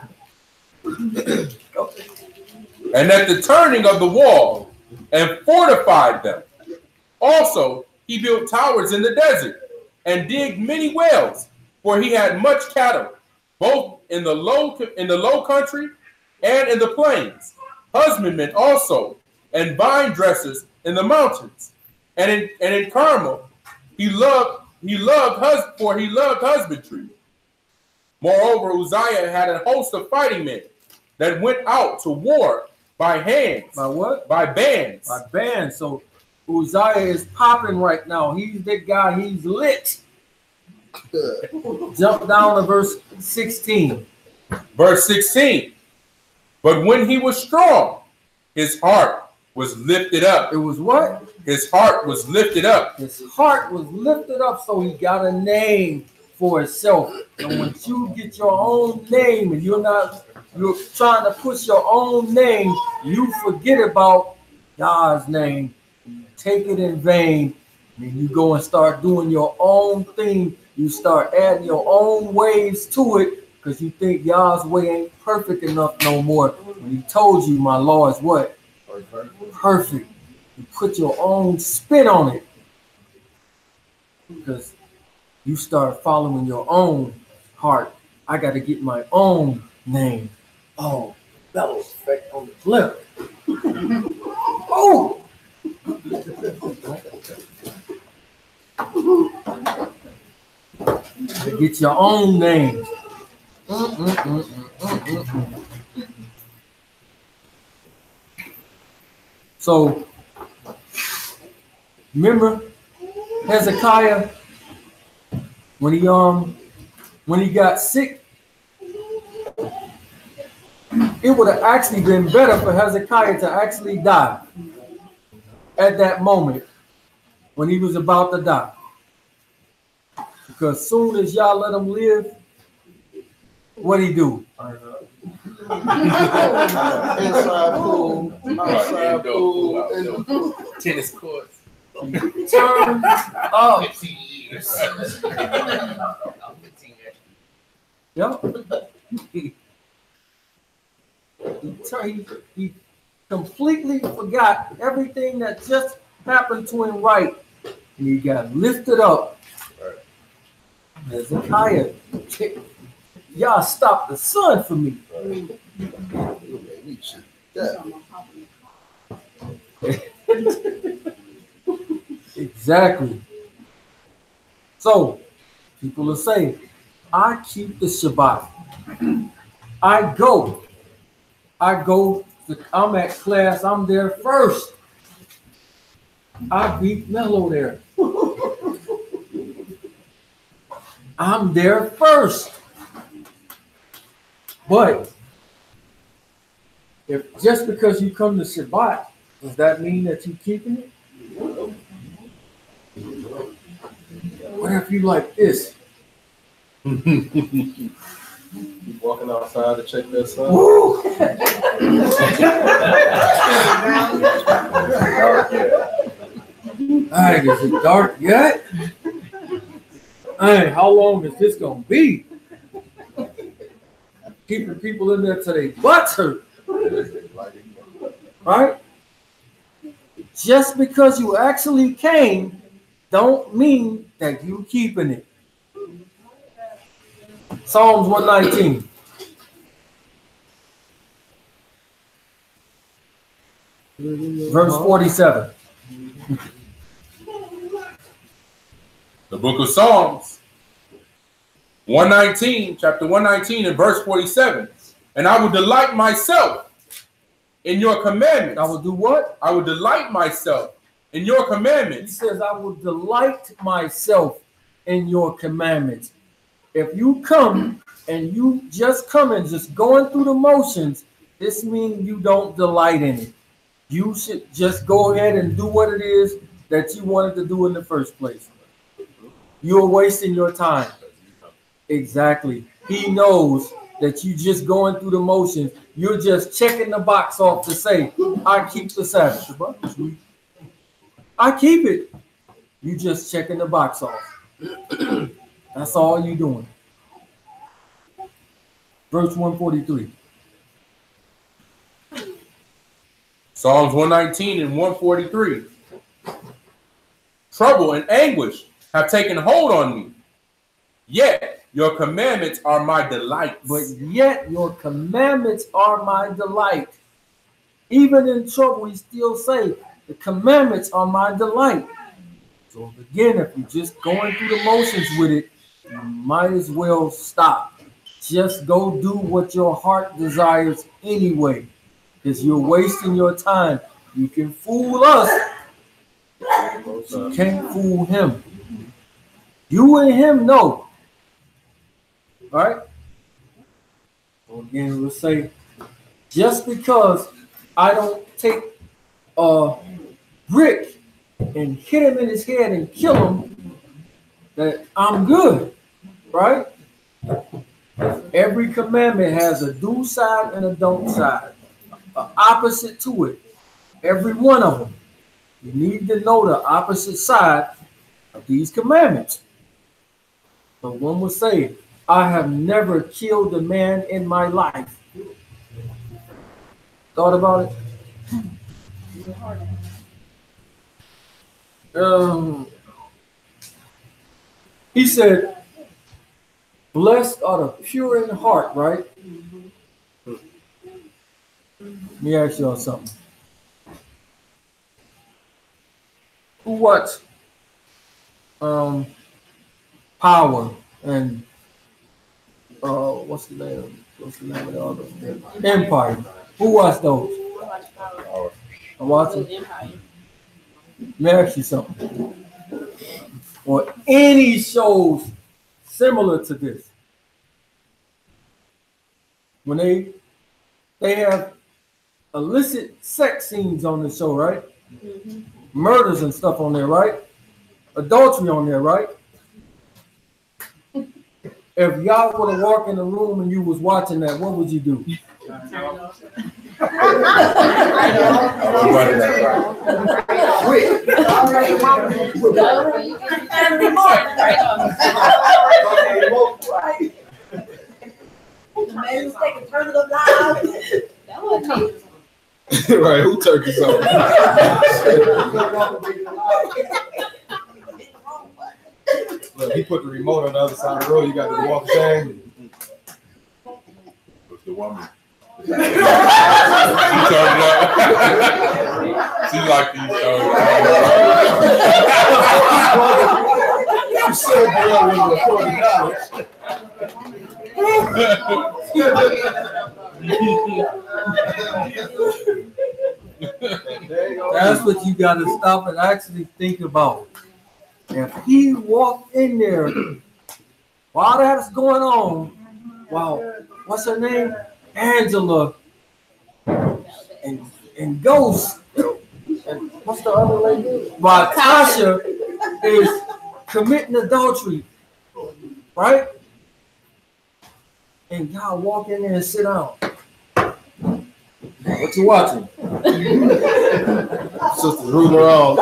And at the turning of the wall, and fortified them. Also, he built towers in the desert, and digged many wells, for he had much cattle, both in the low country and in the plains. Husbandmen also, and vine dressers in the mountains, and in Carmel, he loved husbandry. Moreover, Uzziah had a host of fighting men that went out to war by hands. By what? By bands. By bands. So Uzziah is popping right now. He's the guy. He's lit. Jump down to verse 16. Verse 16. But when he was strong, his heart was lifted up. It was what? His heart was lifted up. His heart was lifted up, so he got a name for himself. And once you get your own name and you're trying to push your own name, you forget about God's name. You take it in vain. And you go and start doing your own thing. You start adding your own ways to it because you think God's way ain't perfect enough no more. When he told you my law is what? Perfect. You put your own spin on it because you start following your own heart. I got to get my own name. Oh, bellows effect on the clip. Oh! Get your own name. So, remember Hezekiah when he got sick? It would have actually been better for Hezekiah to actually die at that moment when he was about to die. Because soon as y'all let him live, what'd he do? Inside pool, outside pool, tennis courts. Turn up. 15 years. Yep. He completely forgot everything that just happened to him, right? And he got lifted up. Hezekiah, y'all stop the sun for me. Exactly. So people will say, I keep the Shabbat. I'm at class, I'm there first. I beat Mello there. I'm there first. But if just because you come to Shabbat, does that mean that you're keeping it? What if you like this? You walking outside to check that sun? Hey, is it dark yet? Hey, how long is this gonna be? Keeping people in there till they butts hurt. Right? Just because you actually came, don't mean that you keeping it. Psalms 119. Verse 47. The book of Psalms, 119, chapter 119 and verse 47. And I will delight myself in your commandments. I will do what? I will delight myself in your commandments. He says, I will delight myself in your commandments. If you come and you just come and just going through the motions, this means you don't delight in it. You should just go ahead and do what it is that you wanted to do in the first place. You're wasting your time. Exactly. He knows that you just going through the motions. You're just checking the box off to say, I keep the Sabbath. I keep it. You just checking the box off. That's all you're doing. Verse 143. Psalms 119 and 143. Trouble and anguish have taken hold on me. Yet your commandments are my delight. But yet your commandments are my delight. Even in trouble, he still say, the commandments are my delight. So again, if you're just going through the motions with it, you might as well stop. Just go do what your heart desires anyway, because you're wasting your time. You can fool us, you can't fool him. You and him know. All right? So again, we'll say, just because I don't take a brick and hit him in his head and kill him, that I'm good, right? Every commandment has a do side and a don't side, an opposite to it. Every one of them. You need to know the opposite side of these commandments. So one will say, I have never killed a man in my life. Thought about it? He said, blessed are the pure in heart, right? Let me ask y'all something. Who watched Power and what's the name of the other? Empire. Who watched those? I watched it. Let me ask you something. Or any shows similar to this. When they have illicit sex scenes on the show, right? Mm-hmm. Murders and stuff on there, right? Adultery on there, right? If y'all were to walk in the room and you was watching that, what would you do? Right, who turned this on? Look, he put the remote on the other side of the road. You got to walk down. The woman. She turned it up. She like these shows. You said girl with That's what you got to stop and actually think about. If he walked in there while that's going on, wow, what's her name? Angela and Ghost. And what's the other lady? While Tasha is committing adultery, right? And y'all walk in there and sit down. What you watching? Sister's rooting around.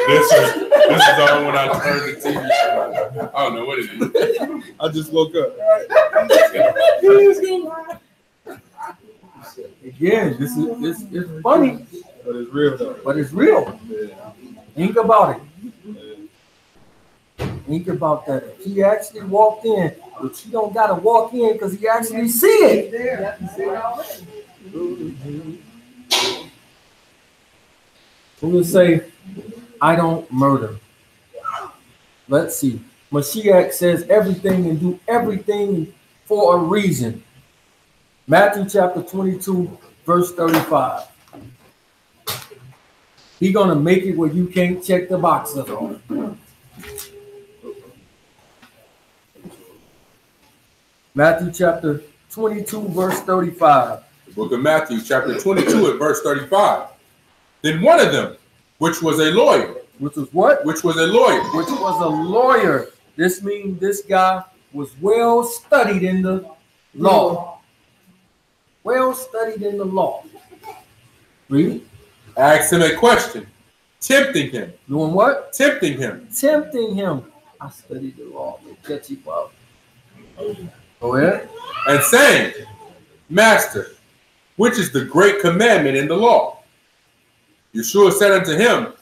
This is on when I turned the TV. I don't know what it is. I just woke up. Again, this is funny, But it's real though. but it's real. Think about it. Think about that. If he actually walked in, but he don't gotta walk in because he actually see it. Who will say, I don't murder? Let's see. Mashiach says everything and do everything for a reason. Matthew chapter 22, verse 35. He's going to make it where you can't check the boxes on. Matthew chapter 22, verse 35. The book of Matthew, chapter 22, and verse 35. Then one of them, which was a lawyer. Which was what? Which was a lawyer. Which was a lawyer. This means this guy was well studied in the law. Well studied in the law. Read. Asked him a question, tempting him. Doing what? Tempting him. Tempting him. I studied the law. Catch you up. Go ahead. And saying, Master, which is the great commandment in the law? Yeshua said unto him,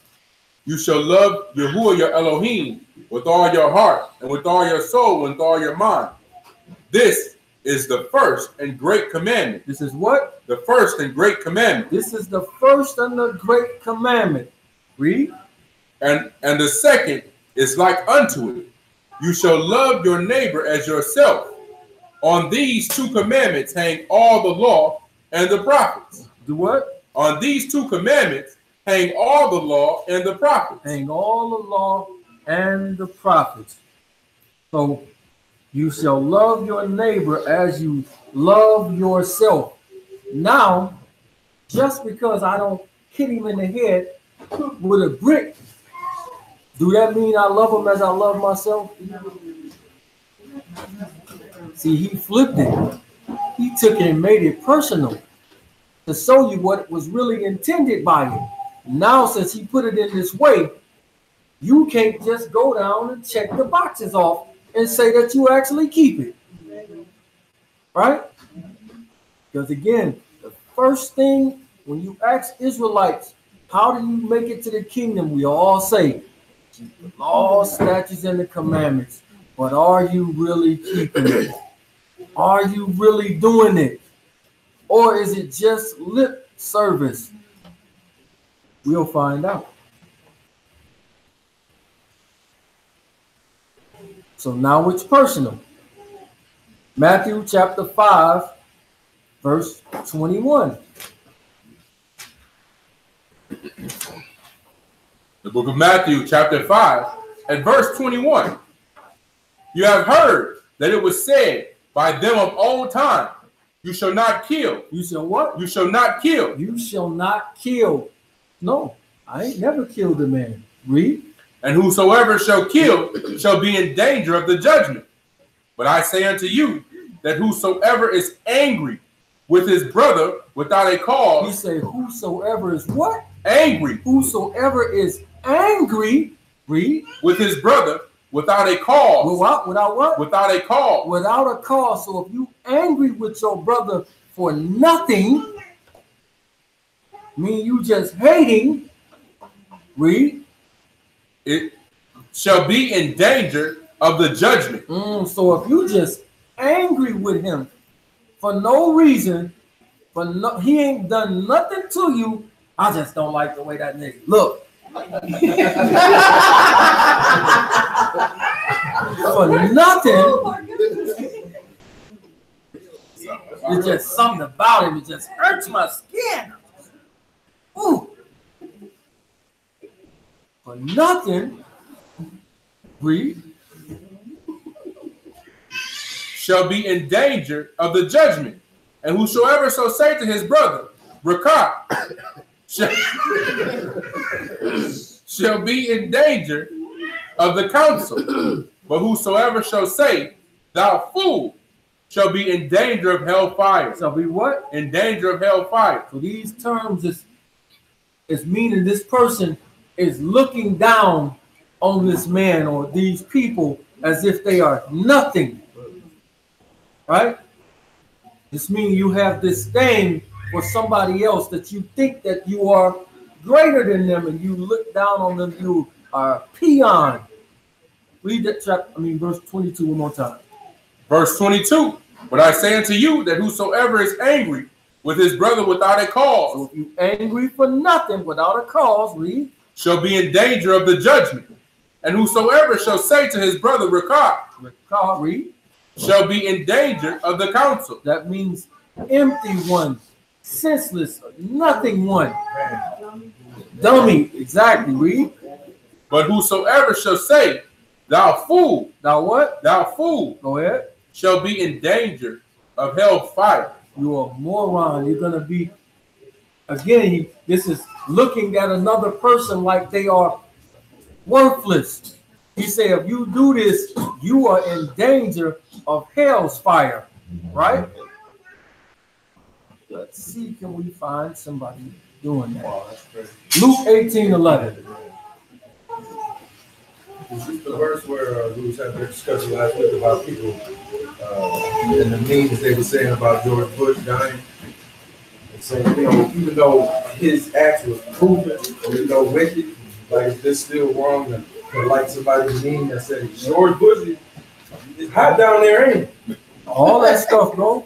you shall love Yahuwah your Elohim with all your heart, and with all your soul, and with all your mind. This is the first and great commandment. This is what? The first and great commandment. This is the first and the great commandment. Read. And the second is like unto it. You shall love your neighbor as yourself. On these two commandments hang all the law and the prophets. Do what? On these two commandments hang all the law and the prophets. Hang all the law and the prophets. So you shall love your neighbor as you love yourself. Now, just because I don't hit him in the head with a brick, do that mean I love him as I love myself? See, he flipped it. He took it and made it personal to show you what was really intended by it. Now, since he put it in this way, you can't just go down and check the boxes off and say that you actually keep it. Right? Because again, the first thing when you ask Israelites, how do you make it to the kingdom? We all say, keep the laws, statutes, and the commandments. But are you really keeping it? Are you really doing it? Or is it just lip service? We'll find out. So now it's personal. Matthew chapter 5, verse 21. The book of Matthew chapter 5 and verse 21. You have heard that it was said by them of old time, you shall not kill. You shall what? You shall not kill. You shall not kill. No, I ain't never killed a man. Read. And whosoever shall kill shall be in danger of the judgment. But I say unto you that whosoever is angry with his brother without a cause. He said, whosoever is what? Angry. Whosoever is angry, read. With his brother without a cause. Without what? Without a cause. Without a cause. So if you angry with your brother for nothing, mean you just hating, read. It shall be in danger of the judgment. So if you just angry with him for no reason, he ain't done nothing to you, I just don't like the way that nigga look. For nothing. It's just something about him. It just hurts my skin. Ooh. For nothing, read. Shall be in danger of the judgment. And whosoever shall say to his brother, Rakah, shall be in danger of the council. But whosoever shall say, thou fool, shall be in danger of hellfire. Shall be what? In danger of hellfire. So these terms is meaning this person is looking down on this man or these people as if they are nothing. Right? This means you have disdain for somebody else, that you think that you are greater than them and you look down on them, you are a peon. Read that chapter, verse 22 one more time. Verse 22. But I say unto you that whosoever is angry with his brother without a cause. So if you angry for nothing without a cause, read. Shall be in danger of the judgment. And whosoever shall say to his brother, Rakah, read. Shall be in danger of the council. That means empty one, senseless, nothing one. Dummy, exactly, read. But whosoever shall say, thou fool. Thou what? Thou fool. Go ahead. Shall be in danger of hellfire. You are a moron. You're going to be, again, this is looking at another person like they are worthless. He said, if you do this, you are in danger of hell's fire, right? Let's see, can we find somebody doing that? Luke 18:11. Is this the verse where we was having a discussion last week about people and the memes they were saying about George Bush dying? And saying, even though his acts was proven, or wicked, like is this still wrong to like somebody meme that said George Bush is hot down there, ain't it? All that stuff, bro.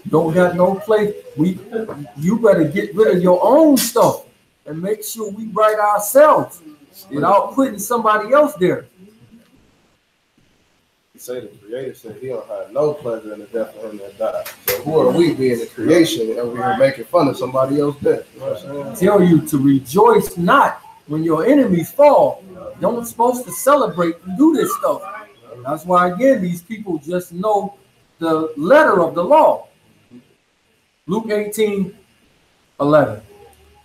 Don't got no place. You better get rid of your own stuff and make sure we right ourselves without putting somebody else there. He said the Creator said he don't have no pleasure in the death of him that died. So who are we being the creation and we're making fun of somebody else's death? You know what I'm saying? Tell you to rejoice not when your enemies fall. Don't supposed to celebrate and do this stuff. That's why, again, these people just know the letter of the law. Luke 18:11.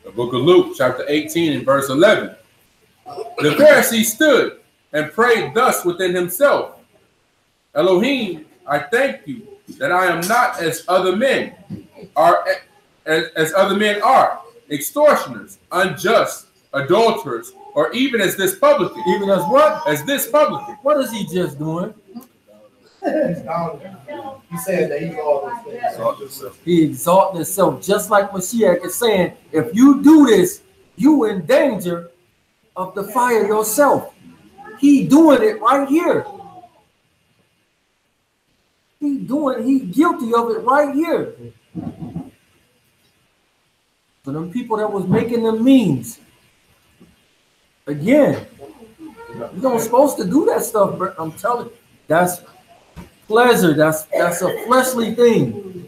The book of Luke, chapter 18 and verse 11. The Pharisee stood and prayed thus within himself. Elohim, I thank you that I am not as other men are, as other men are, extortioners, unjust, adulterers, or even as this publican. Even as what? As this publican. What is he just doing? He said that he's all those things. He exalted himself, just like Mashiach is saying, if you do this, you in danger of the fire yourself. He doing it right here. He guilty of it right here. So them people that was making them memes, again, you don't supposed to do that stuff, but I'm telling you, that's pleasure. That's a fleshly thing.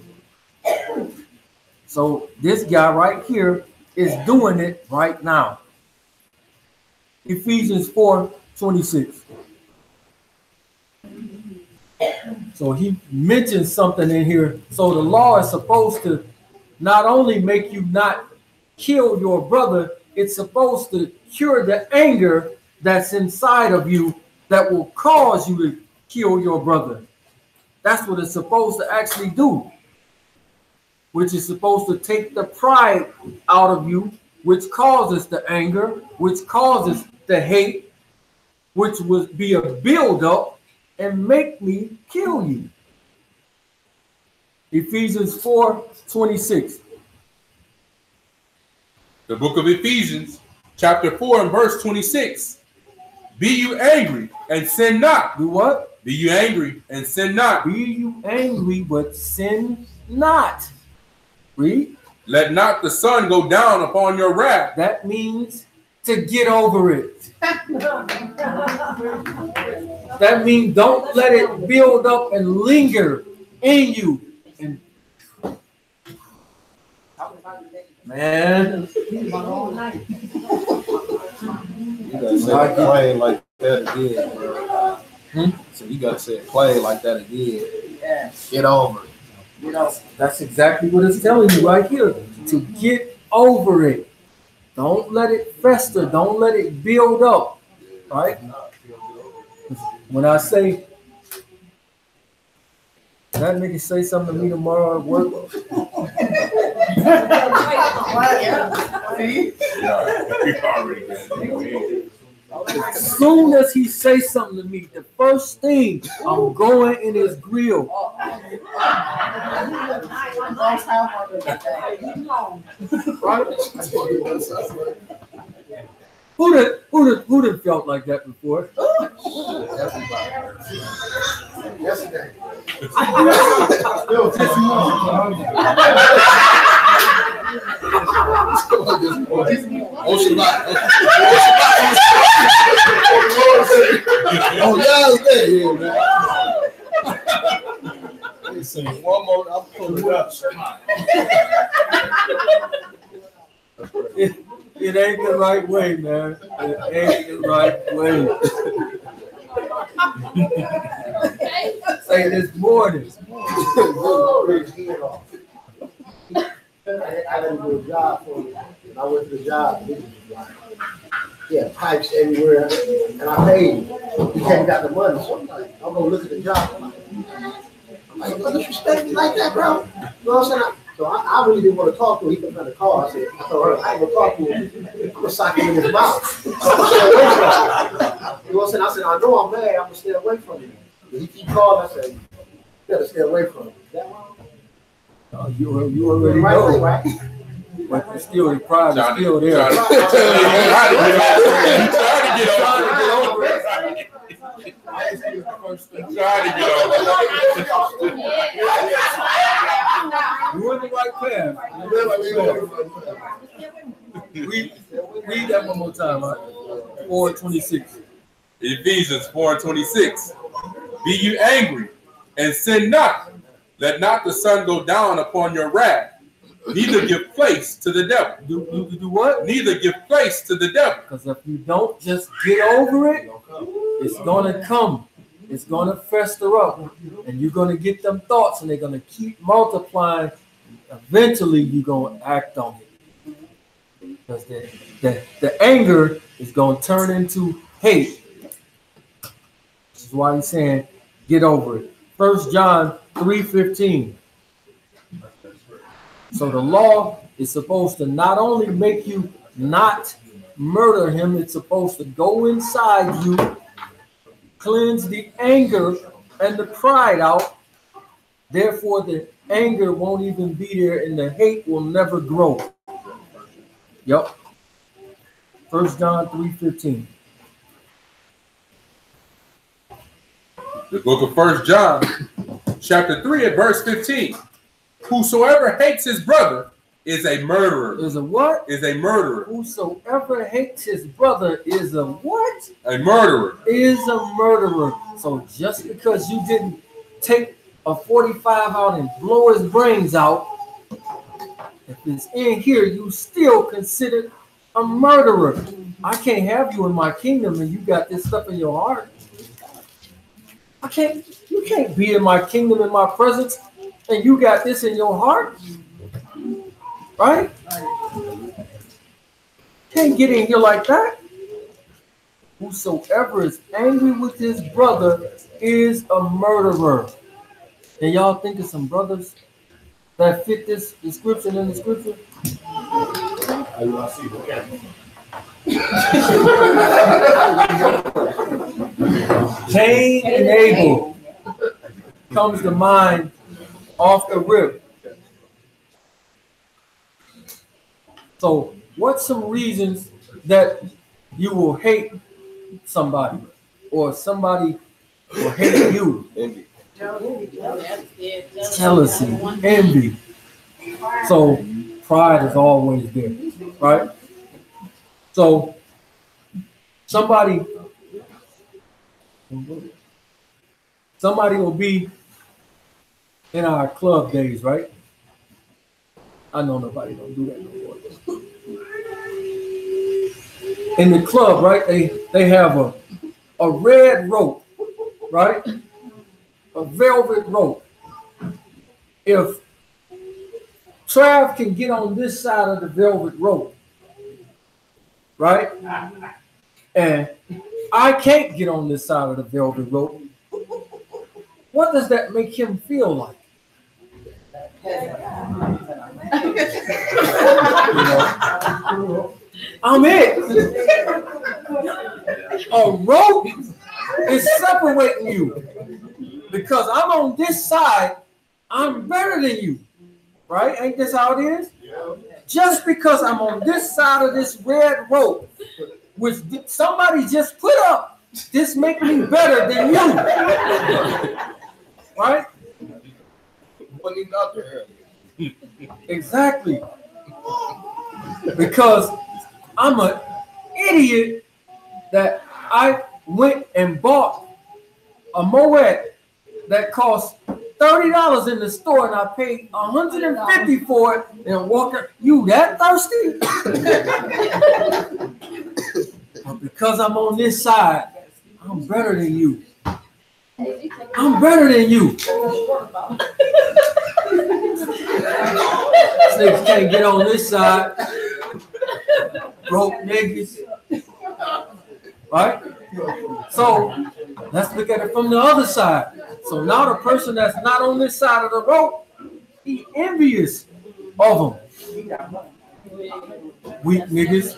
So this guy right here is doing it right now. Ephesians 4:26. So he mentioned something in here. So the law is supposed to not only make you not kill your brother, it's supposed to cure the anger that's inside of you that will cause you to kill your brother. That's what it's supposed to actually do, which is supposed to take the pride out of you, which causes the anger, which causes the hate, which would be a buildup and make me kill you. Ephesians 4:26. The book of Ephesians, chapter 4 and verse 26. Be you angry and sin not. Do what? Be you angry and sin not. Be you angry, but sin not. Read. Let not the sun go down upon your wrath. That means to get over it. That means don't let it build up and linger in you. And man, You gotta say it plain like that again, bro. So you gotta say it plain like that again. Yes. Get over it. You know, that's exactly what it's telling you right here. To get over it. Don't let it fester. Don't let it build up. Right? When I say, that nigga say something to me tomorrow at work. As soon as he say something to me, the first thing I'm going in his grill. Right? Who done felt like that before? Yesterday. Oh, yeah, man. Let me see. One more. I'll pull it up. It ain't the right way, man. It ain't the right way. Say this morning. I got to do a job for him. I went to the job. He had pipes everywhere, and I paid him. He hadn't got the money, so I'm like, I'm gonna look at the job. I'm like, you disrespect me like that, bro? You know what I'm saying? So I really didn't want to talk to him. He put me on the call. I told her, I ain't gonna talk to him. I'm gonna sock him in his mouth. So I'm gonna stay away from him. You know what I'm saying? I said, I know I'm mad. I'm gonna stay away from him. But he keep calling. I said, you gotta stay away from him. Is that wrong? Oh, you already know, right? But still, the pride is still there. Trying to get over it. You in the right path. Read that one more time, right? 4:26. Ephesians 4:26. Be you angry and sin not. Let not the sun go down upon your wrath. Neither give place to the devil. Do what? Neither give place to the devil. Because if you don't just get over it, it's going to come. It's going to fester up. And you're going to get them thoughts, and they're going to keep multiplying. Eventually, you're going to act on it. Because the anger is going to turn into hate. This is why he's saying, get over it. 1 John 3:15. So the law is supposed to not only make you not murder him, it's supposed to go inside you, cleanse the anger and the pride out. Therefore, the anger won't even be there and the hate will never grow. Yep. 1 John 3:15. The book of 1 John, chapter 3 and verse 15. Whosoever hates his brother is a murderer. Is a what? Is a murderer. Whosoever hates his brother is a what? A murderer. Is a murderer. So just because you didn't take a 45 out and blow his brains out, if it's in here, you still considered a murderer. I can't have you in my kingdom and you got this stuff in your heart. You can't be in my kingdom, in my presence, and you got this in your heart. Right? Can't get in here like that. Whosoever is angry with his brother is a murderer. And y'all think of some brothers that fit this description in the scripture? Cain and Abel comes to mind off the rip. So, what's some reasons that you will hate somebody or somebody will hate you? Envy. Jealousy, envy. So, pride is always there, right? So, somebody will be in our club days, right? I know nobody don't do that no more. In the club, right? They have a red rope, right? A velvet rope. If Trav can get on this side of the velvet rope, right? And I can't get on this side of the velvet rope. What does that make him feel like? I'm it. A rope is separating you because I'm on this side. I'm better than you, right? Ain't this how it is? Just because I'm on this side of this red rope, which somebody just put up, this makes me better than you, right? Exactly. Because I'm an idiot that I went and bought a Moet that cost $30 in the store and I paid $150 for it and walker. You that thirsty? But because I'm on this side, I'm better than you. I'm better than you. Niggas can't get on this side. Broke niggas. Right? So let's look at it from the other side. So now the person that's not on this side of the rope, he envious of them. Weak niggas.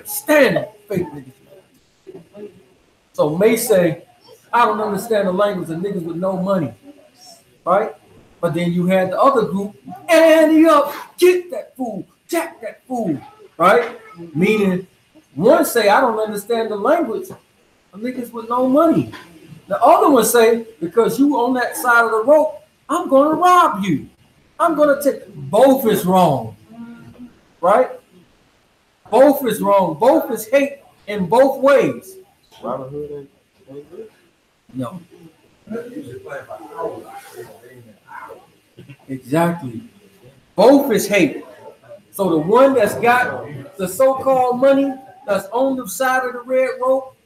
Standing fake niggas. So May say, I don't understand the language of niggas with no money. Right? But then you had the other group, ante up, get that fool, jack that fool. Right? Meaning, one say, I don't understand the language of niggas with no money. The other one say, because you on that side of the rope, I'm going to rob you. I'm going to take, both is wrong. Right? Both is wrong. Both is hate in both ways. Robin Hood ain't good. No. Exactly. Both is hate. So the one that's got the so-called money that's on the side of the red rope,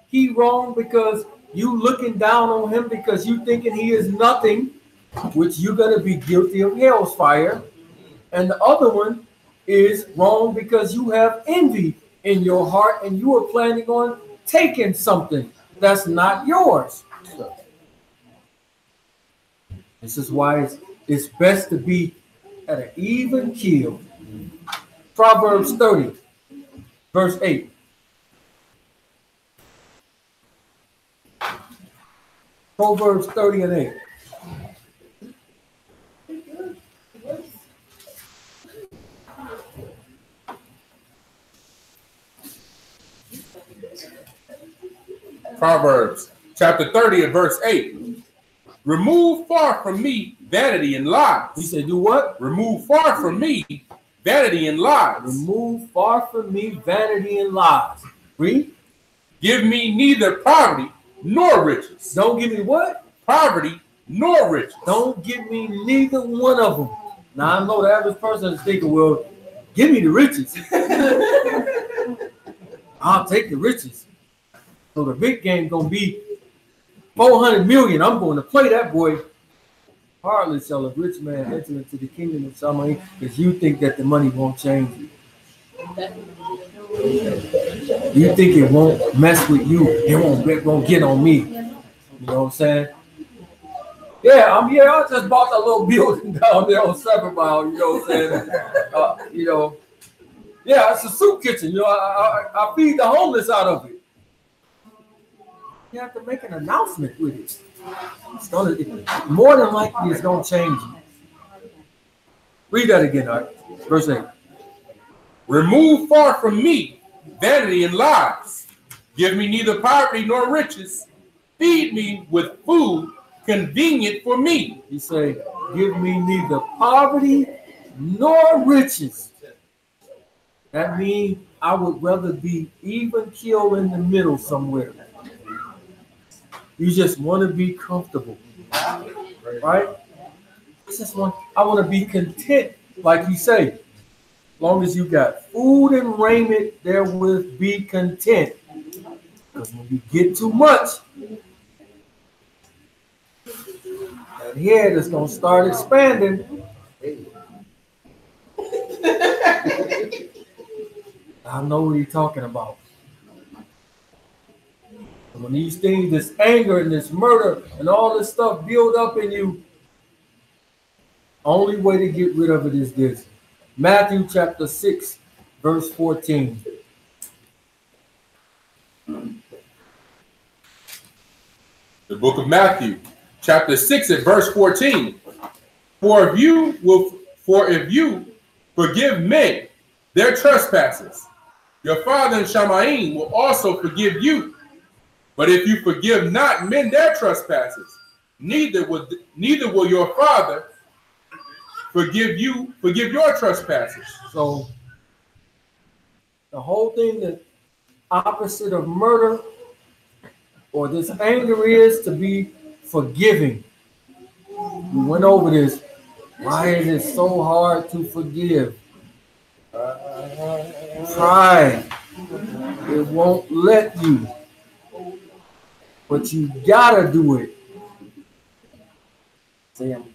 he wrong because you looking down on him because you thinking he is nothing, which you're going to be guilty of hell's fire. And the other one is wrong because you have envy in your heart and you are planning on taking something that's not yours. This is why it's best to be at an even keel. Proverbs 30, verse 8. Proverbs 30 and 8. Proverbs chapter 30 and verse 8. Remove far from me vanity and lies. He said, do what? Remove far from me vanity and lies. Remove far from me vanity and lies. Read. Give me neither poverty nor riches. Don't give me what? Poverty nor riches. Don't give me neither one of them. Now I know the average person is thinking, well, give me the riches. I'll take the riches. So the big game gonna be 400 million. I'm going to play that boy. Hardly shall a rich man enter into the kingdom of somebody because you think that the money won't change you. You think it won't mess with you. It won't get on me. You know what I'm saying? Yeah, I just bought a little building down there on 7 Mile, you know what I'm saying? Yeah, it's a soup kitchen. I feed the homeless out of it. You have to make an announcement with it. More than likely, it's going to change you. Read that again, all right? Verse 8. Remove far from me vanity and lies. Give me neither poverty nor riches. Feed me with food convenient for me. He say, give me neither poverty nor riches. That means I would rather be even keel in the middle somewhere. You just want to be comfortable, right? I want to be content, like you say. As long as you got food and raiment, therewith be content. Because when you get too much, that head is going to start expanding. I know what he's talking about. When these things, this anger and this murder and all this stuff build up in you, only way to get rid of it is this. Matthew chapter 6, verse 14. The book of Matthew, chapter 6 and verse 14. For if you forgive men their trespasses, your Father in Shamayim will also forgive you. But if you forgive not men their trespasses, neither will your Father forgive your trespasses. So the whole thing, the opposite of murder or this anger is to be forgiving. We went over this. Why is it so hard to forgive? Pride. It won't let you. But you gotta do it. Sam,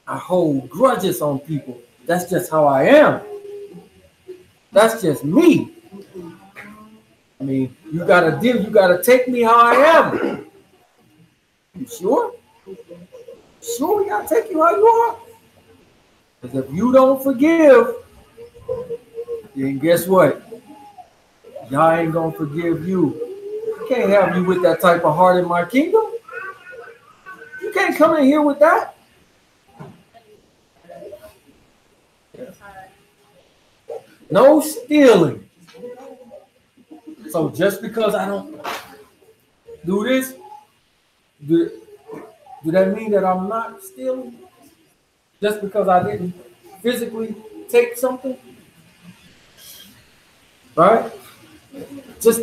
I hold grudges on people. That's just how I am. That's just me. I mean, you gotta take me how I am. You sure? Sure, we gotta take you how you are. Because if you don't forgive, then guess what? Y'all ain't gonna forgive you. I can't have you with that type of heart in my kingdom. You can't come in here with that. No stealing. So just because I don't do this, do that mean that I'm not stealing? Just because I didn't physically take something? Right? Just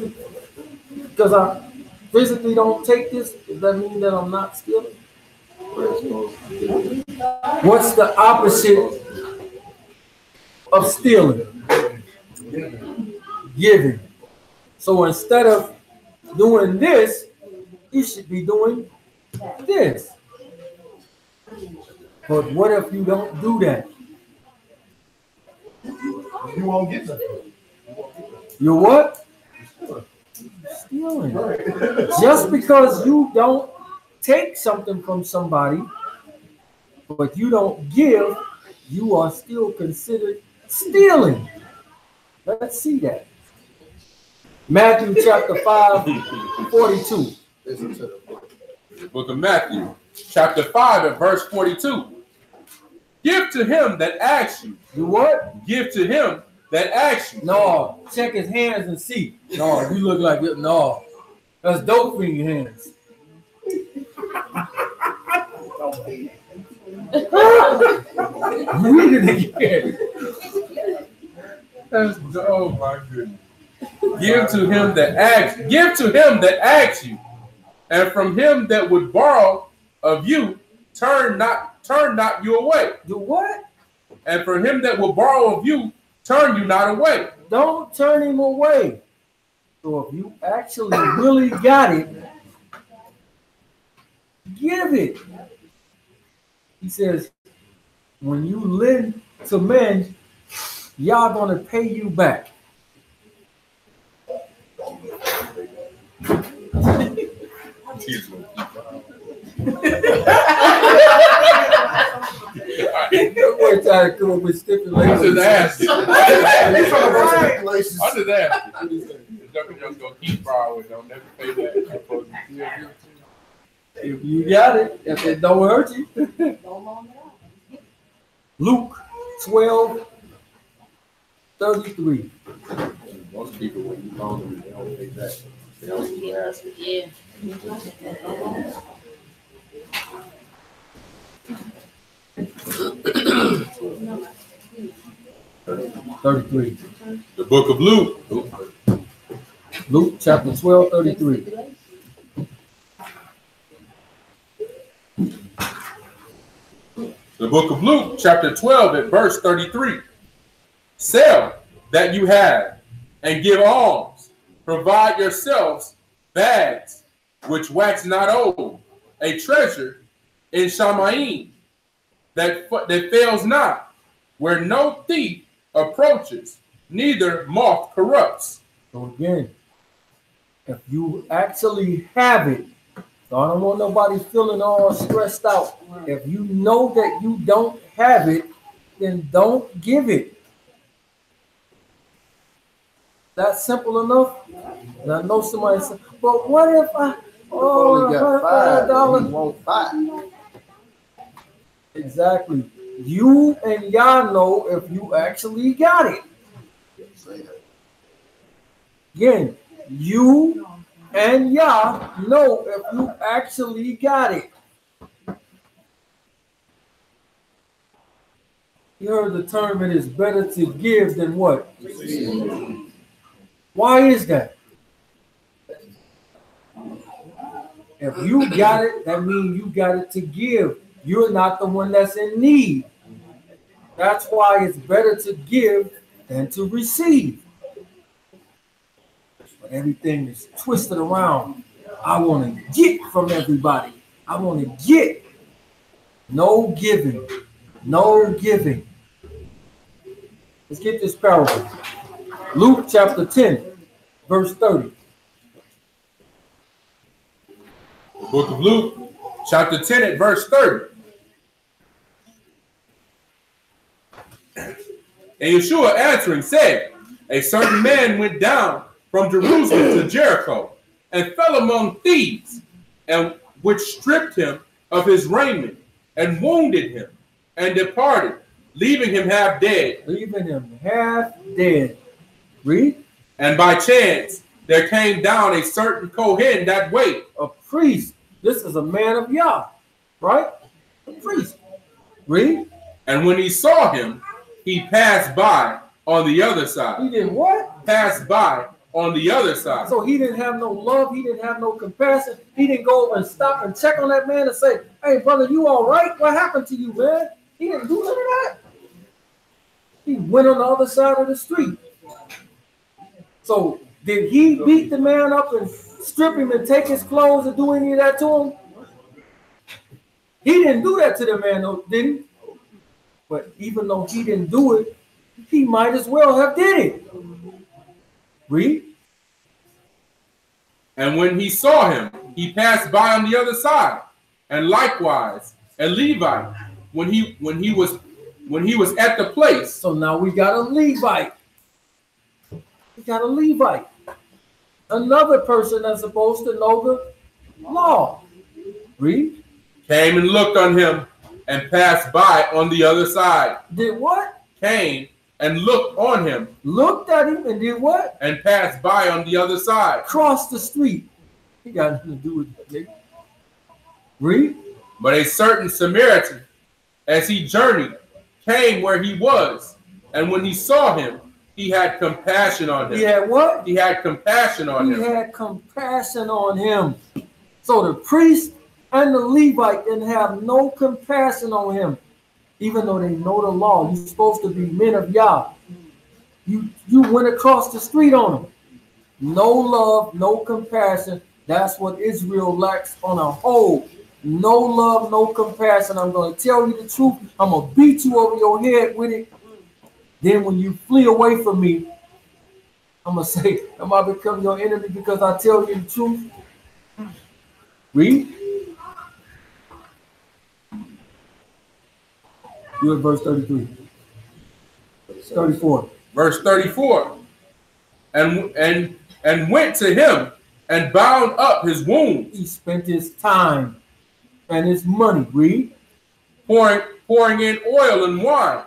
because I physically don't take this, does that mean that I'm not stealing? What's the opposite of stealing? Giving. So instead of doing this, you should be doing this. But what if you don't do that? You won't get nothing. You're what? Stealing. Just because you don't take something from somebody, but you don't give, you are still considered stealing. Let's see that. Matthew chapter 5, 42. Listen to the Book of Matthew, chapter 5 and verse 42. Give to him that asks you. You what? Give to him that asks you. No, check his hands and see. No, you look like it. No, that's dope in your hands. Read it again. That's, oh my goodness. Give to him that asks. Give to him that asks you, and from him that would borrow of you, turn not you away. Do what? And for him that will borrow of you, turn you not away. Don't turn him away. So if you actually really got it, give it. He says, when you lend to men, y'all gonna pay you back. We're trying to come up with stipulations. I just asked. I just asked. Just gonna keep borrowing, don't never pay back. If you got it, if it don't hurt you. Luke 12:33. Most people, when you loan them, they don't pay back. They don't even ask it. Yeah. 33. The book of Luke. Luke chapter 12:33. The book of Luke, chapter 12, at verse 33. Sell that you have and give alms. Provide yourselves bags which wax not old, a treasure in Shamaim that fails not, where no thief approaches, neither moth corrupts. So again, if you actually have it, so I don't want nobody feeling all stressed out. If you know that you don't have it, then don't give it. That's simple enough. And I know somebody said, but what if I only got $5? You want $5. Exactly. You and y'all know if you actually got it. Again, you and y'all know if you actually got it. You heard the term, it is better to give than what? Receive. Why is that? If you got it, that means you got it to give. You're not the one that's in need. That's why it's better to give than to receive. But everything is twisted around. I want to get from everybody. I want to get. No giving. No giving. Let's get this parable. Luke chapter 10, verse 30. The book of Luke, chapter 10 at verse 30. And Yeshua answering said, a certain man went down from Jerusalem to Jericho and fell among thieves, and which stripped him of his raiment and wounded him and departed, leaving him half dead. Leaving him half dead. Read. And by chance there came down a certain Kohen that way. A priest. This is a man of Yah, right? A priest. Read. And when he saw him, he passed by on the other side. He did what? Passed by on the other side. So he didn't have no love. He didn't have no compassion. He didn't go over and stop and check on that man and say, hey, brother, you all right? What happened to you, man? He didn't do none of that. He went on the other side of the street. So did he beat the man up and strip him and take his clothes and do any of that to him? He didn't do that to the man, though, did he? But even though he didn't do it, he might as well have did it. Read. And when he saw him, he passed by on the other side. And likewise, a Levite, when he was at the place. So now we got a Levite. We got a Levite. Another person that's supposed to know the law. Read. Came and looked on him and passed by on the other side. Did what? Came and looked on him. Looked at him and did what? And passed by on the other side. Crossed the street. He got nothing to do with it. Read. But a certain Samaritan, as he journeyed, came where he was. And when he saw him, he had compassion on him. He had what? He had compassion on him. He had compassion on him. So the priest and the Levite didn't have no compassion on him. Even though they know the law, you're supposed to be men of Yah. You went across the street on them. No love, no compassion. That's what Israel lacks on a whole. No love, no compassion. I'm going to tell you the truth. I'm going to beat you over your head with it. Then when you flee away from me, I'm going to say, am I become your enemy because I tell you the truth? Read. You're at verse 33. 34. Verse 34. And went to him and bound up his wounds. He spent his time and his money. Read. Pouring in oil and wine,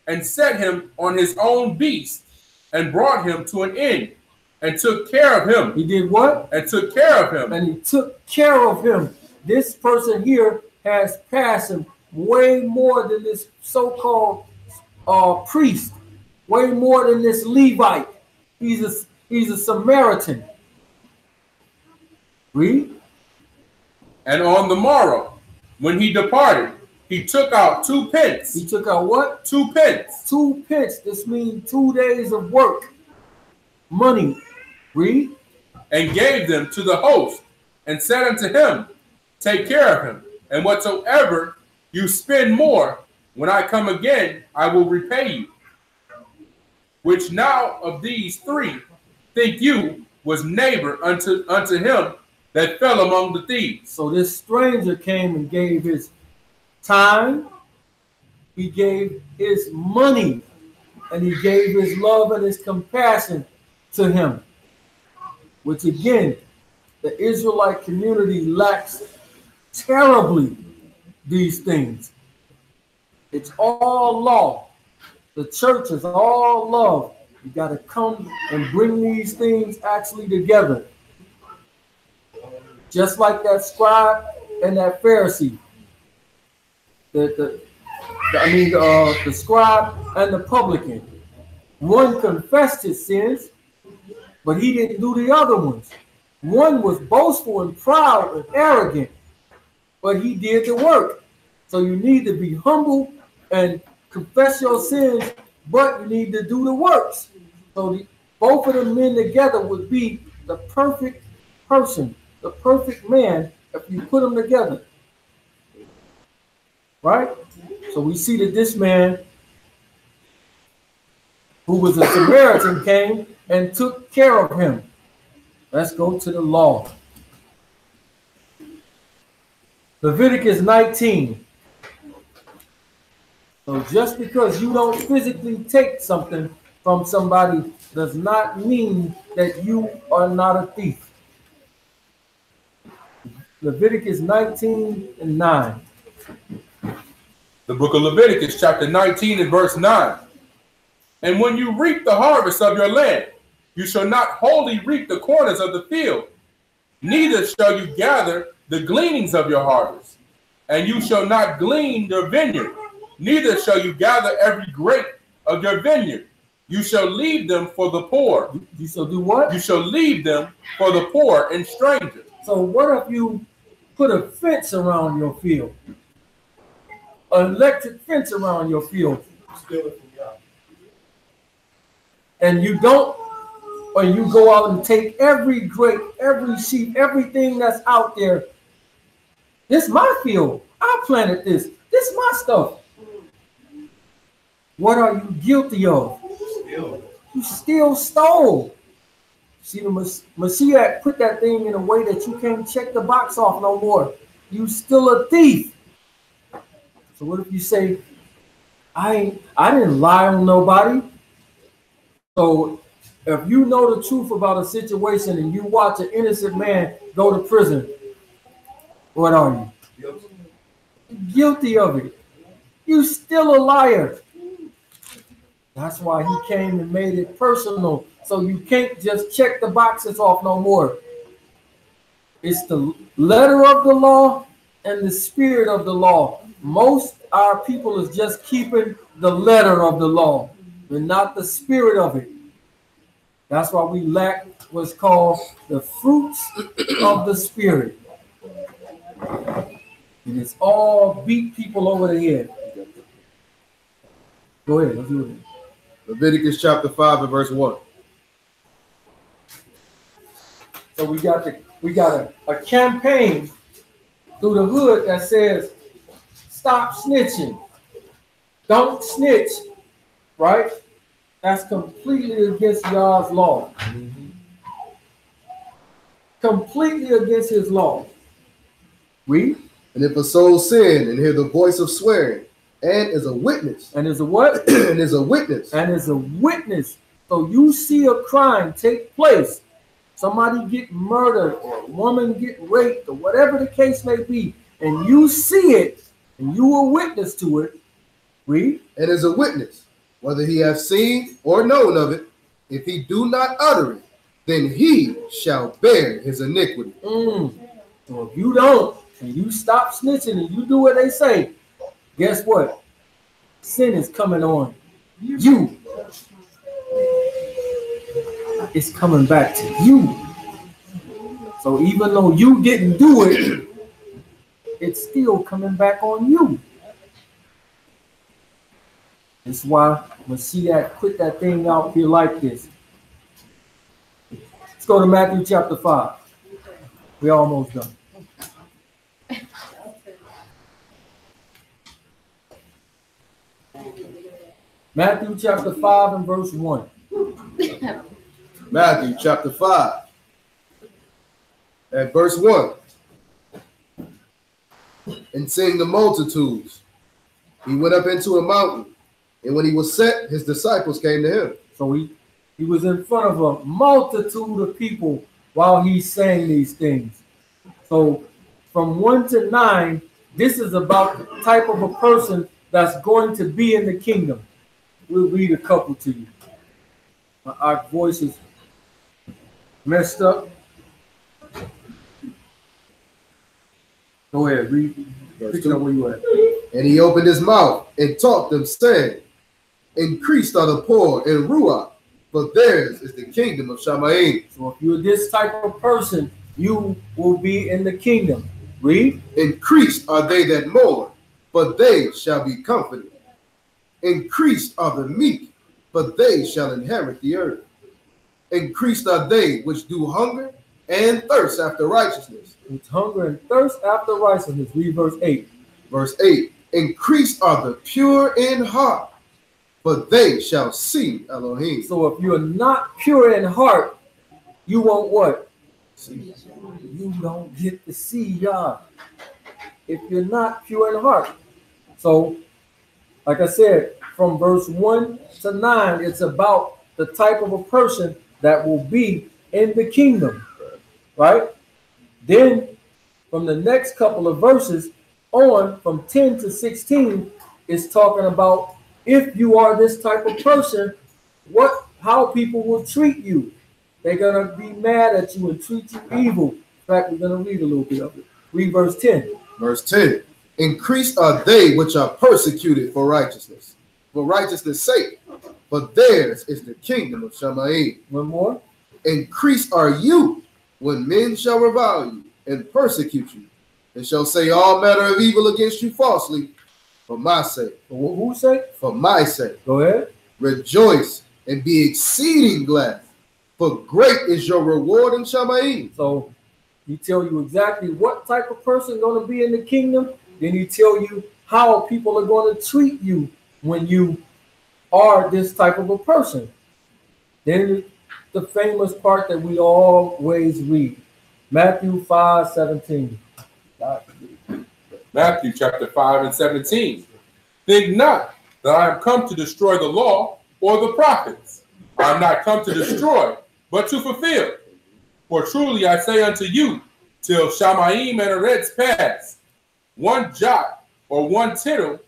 and set him on his own beast, and brought him to an inn, and took care of him. He did what? And took care of him. And he took care of him. This person here has passion way more than this so-called priest, way more than this Levite. He's a Samaritan. Read. And on the morrow, when he departed, he took out 2 pence. He took out what? 2 pence. 2 pence. This means 2 days of work. Money. Read. And gave them to the host, and said unto him, take care of him, and whatsoever you spend more, when I come again, I will repay you. Which now of these 3 think you was neighbor unto him that fell among the thieves? So this stranger came and gave his time, he gave his money, and he gave his love and his compassion to him. Which again, the Israelite community lacks terribly these things. It's all law. The church is all love. You got to come and bring these things actually together. Just like that scribe and that Pharisee. The scribe and the publican. One confessed his sins, but he didn't do the other ones. One was boastful and proud and arrogant, but he did the work. So you need to be humble and confess your sins, but you need to do the works. So both of the men together would be the perfect person, the perfect man, if you put them together. Right? So we see that this man, who was a Samaritan, came and took care of him. Let's go to the law. Leviticus 19. So just because you don't physically take something from somebody does not mean that you are not a thief. Leviticus 19:9. The book of Leviticus, chapter 19 and verse 9. And when you reap the harvest of your land, you shall not wholly reap the corners of the field, neither shall you gather the gleanings of your harvest. And you shall not glean your vineyard, neither shall you gather every grape of your vineyard. You shall leave them for the poor. You shall do what? You shall leave them for the poor and strangers. So what if you put a fence around your field? An electric fence around your field. And you don't, or you go out and take every grape, every sheep, everything that's out there. This is my field. I planted this. This is my stuff. What are you guilty of? You still stole. See, the Mashiach put that thing in a way that you can't check the box off no more. You still a thief. So what if you say, I didn't lie on nobody. So if you know the truth about a situation and you watch an innocent man go to prison, what are you? Guilty of it. You still a liar. That's why he came and made it personal. So you can't just check the boxes off no more. It's the letter of the law and the spirit of the law. Most our people is just keeping the letter of the law, but not the spirit of it. That's why we lack what's called the fruits of the spirit. And it's all beat people over the head. Go ahead, let's do it. Leviticus chapter 5 and verse 1. So we got a campaign through the hood that says, stop snitching. Don't snitch, right? That's completely against God's law. Completely against his law. Read. And if a soul sin and hear the voice of swearing, and is a witness. And is a what? And is a witness. And is a witness. So you see a crime take place. Somebody get murdered or a woman get raped or whatever the case may be. And you see it and you a witness to it. Read. And is a witness, whether he have seen or known of it. If he do not utter it, then he shall bear his iniquity. So if you don't, and you stop snitching and you do what they say, guess what? Sin is coming on you. It's coming back to you. So even though you didn't do it, it's still coming back on you. That's why Mashiach put that thing out here like this. Let's go to Matthew chapter 5. We're almost done. Matthew chapter 5 and verse 1. Matthew chapter 5 and verse 1. And seeing the multitudes, he went up into a mountain, and when he was set, his disciples came to him. So he was in front of a multitude of people while he's saying these things. So from 1 to 9, this is about the type of a person that's going to be in the kingdom. We'll read a couple to you. Our voice is messed up. Go ahead, read. Pick it up where you at. And he opened his mouth and taught them, saying, increased are the poor in Ruach, but theirs is the kingdom of Shamayim. So if you're this type of person, you will be in the kingdom. Read. Increased are they that mourn, but they shall be comforted. Increased are the meek, but they shall inherit the earth. Increased are they which do hunger and thirst after righteousness. Which hunger and thirst after righteousness. Read verse 8. Verse 8. Increased are the pure in heart, but they shall see Elohim. So if you're not pure in heart, you won't what? See. You don't get to see God. If you're not pure in heart. So, like I said, from verse 1 to 9, it's about the type of a person that will be in the kingdom, right? Then, from the next couple of verses on, from 10 to 16, it's talking about if you are this type of person, how people will treat you. They're going to be mad at you and treat you evil. In fact, we're going to read a little bit of it. Read verse 10. Verse 10. Increased are they which are persecuted for righteousness' sake, but theirs is the kingdom of Shamayim. One more. Increased are you when men shall revile you and persecute you, and shall say all manner of evil against you falsely, for my sake. For whose sake? For my sake. Go ahead. Rejoice and be exceeding glad, for great is your reward in Shamayim. So he tell you exactly what type of person going to be in the kingdom. Then he tell you how people are going to treat you when you are this type of a person. Then the famous part that we always read, Matthew 5:17. Matthew chapter 5 and 17. Think not that I am come to destroy the law or the prophets. I am not come to destroy, but to fulfill. For truly I say unto you, till Shamayim and Eretz pass, one jot or one tittle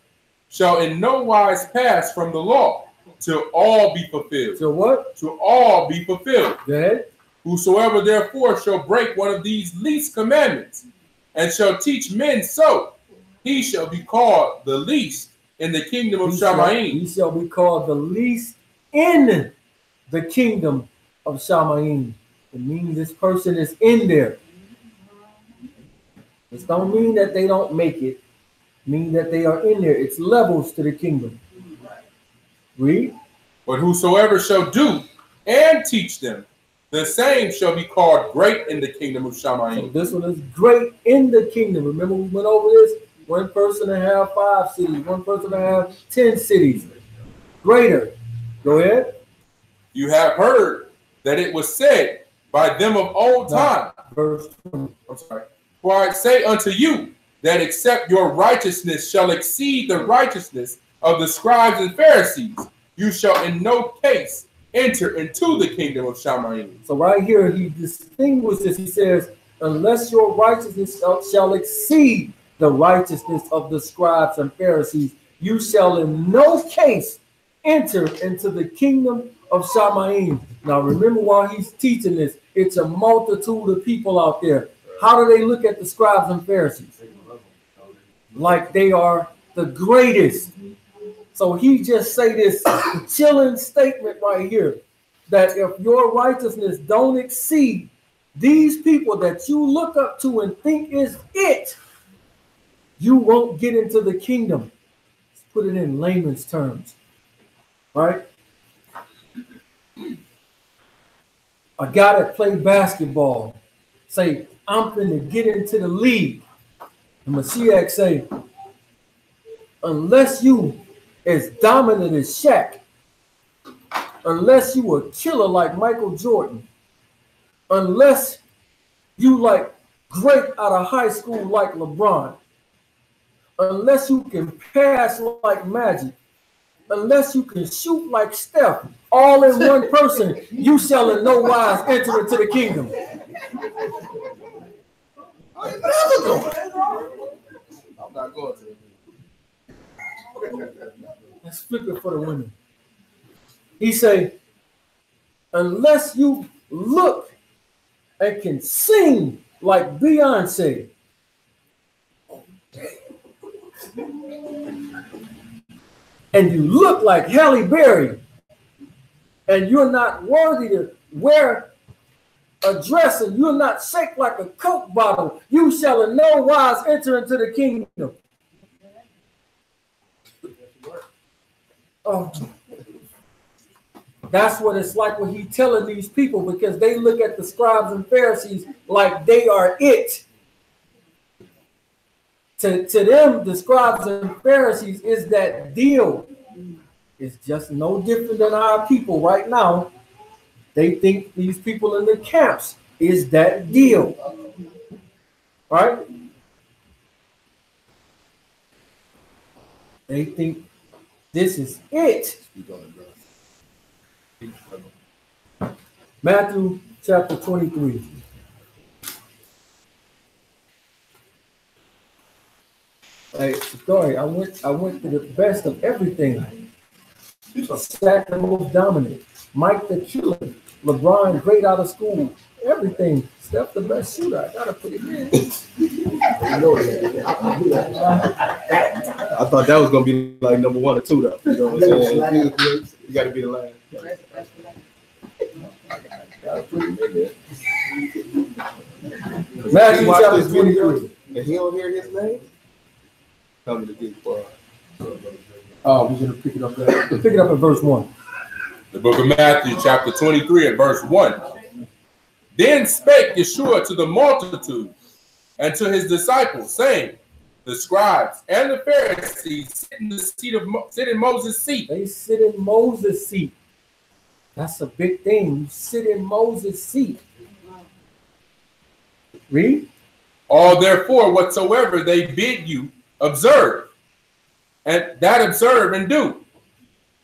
shall in no wise pass from the law, till all be fulfilled. So what? To all be fulfilled. Go ahead. Whosoever therefore shall break one of these least commandments, and shall teach men so, he shall be called the least in the kingdom of Shamayim. He shall be called the least in the kingdom of Shamayim. It means this person is in there. This don't mean that they don't make it. It means that they are in there. It's levels to the kingdom. Read. But whosoever shall do and teach them, the same shall be called great in the kingdom of Shamayim. So this one is great in the kingdom. Remember we went over this? One person to have 5 cities. One person to have 10 cities. Greater. Go ahead. You have heard that it was said by them of old time. Verse 20. I'm sorry. For I say unto you that except your righteousness shall exceed the righteousness of the scribes and Pharisees, you shall in no case enter into the kingdom of Shamayim. So right here he distinguishes. He says, unless your righteousness shall exceed the righteousness of the scribes and Pharisees, you shall in no case enter into the kingdom of Shamayim. Now remember, while he's teaching this, it's a multitude of people out there. How do they look at the scribes and Pharisees? Like they are the greatest. So he just say this chilling statement right here, that if your righteousness don't exceed these people that you look up to and think is it, you won't get into the kingdom. Let's put it in layman's terms, right? A guy that played basketball say, I'm finna get into the league. And Mashiach say, unless you as dominant as Shaq, unless you a killer like Michael Jordan, unless you like great out of high school like LeBron, unless you can pass like Magic, unless you can shoot like Steph, all in one person, you shall in no wise enter into the kingdom. I'm not going to. Let's flip it for the women. He say, unless you look and can sing like Beyonce, and you look like Halle Berry, and you're not worthy to wear a dress, and you're not shaped like a Coke bottle, you shall in no wise enter into the kingdom. Oh, that's what it's like when he's telling these people, because they look at the scribes and Pharisees like they are it. To them, the scribes and Pharisees is that deal. It's just no different than our people right now. They think these people in the camps is that deal. Right? They think this is it. Matthew chapter 23. Hey, sorry, I went to the best of everything. Shaq the most dominant. Mike the killer. LeBron great out of school. Everything. Steph the best shooter. I gotta put it in. I thought that was gonna be like number 1 or 2 though. You know what I'm saying? You gotta be the last. Gotta put it in there. Matthew chapter 23. And he don't hear his name? Come to get for. Oh, we're gonna pick it up there. Pick it up at verse 1. The book of Matthew, chapter 23, and verse 1. Then spake Yeshua to the multitude and to his disciples, saying, the scribes and the Pharisees sit in Moses' seat. They sit in Moses' seat. That's a big thing. You sit in Moses' seat. Read. All therefore whatsoever they bid you, observe, and that observe and do.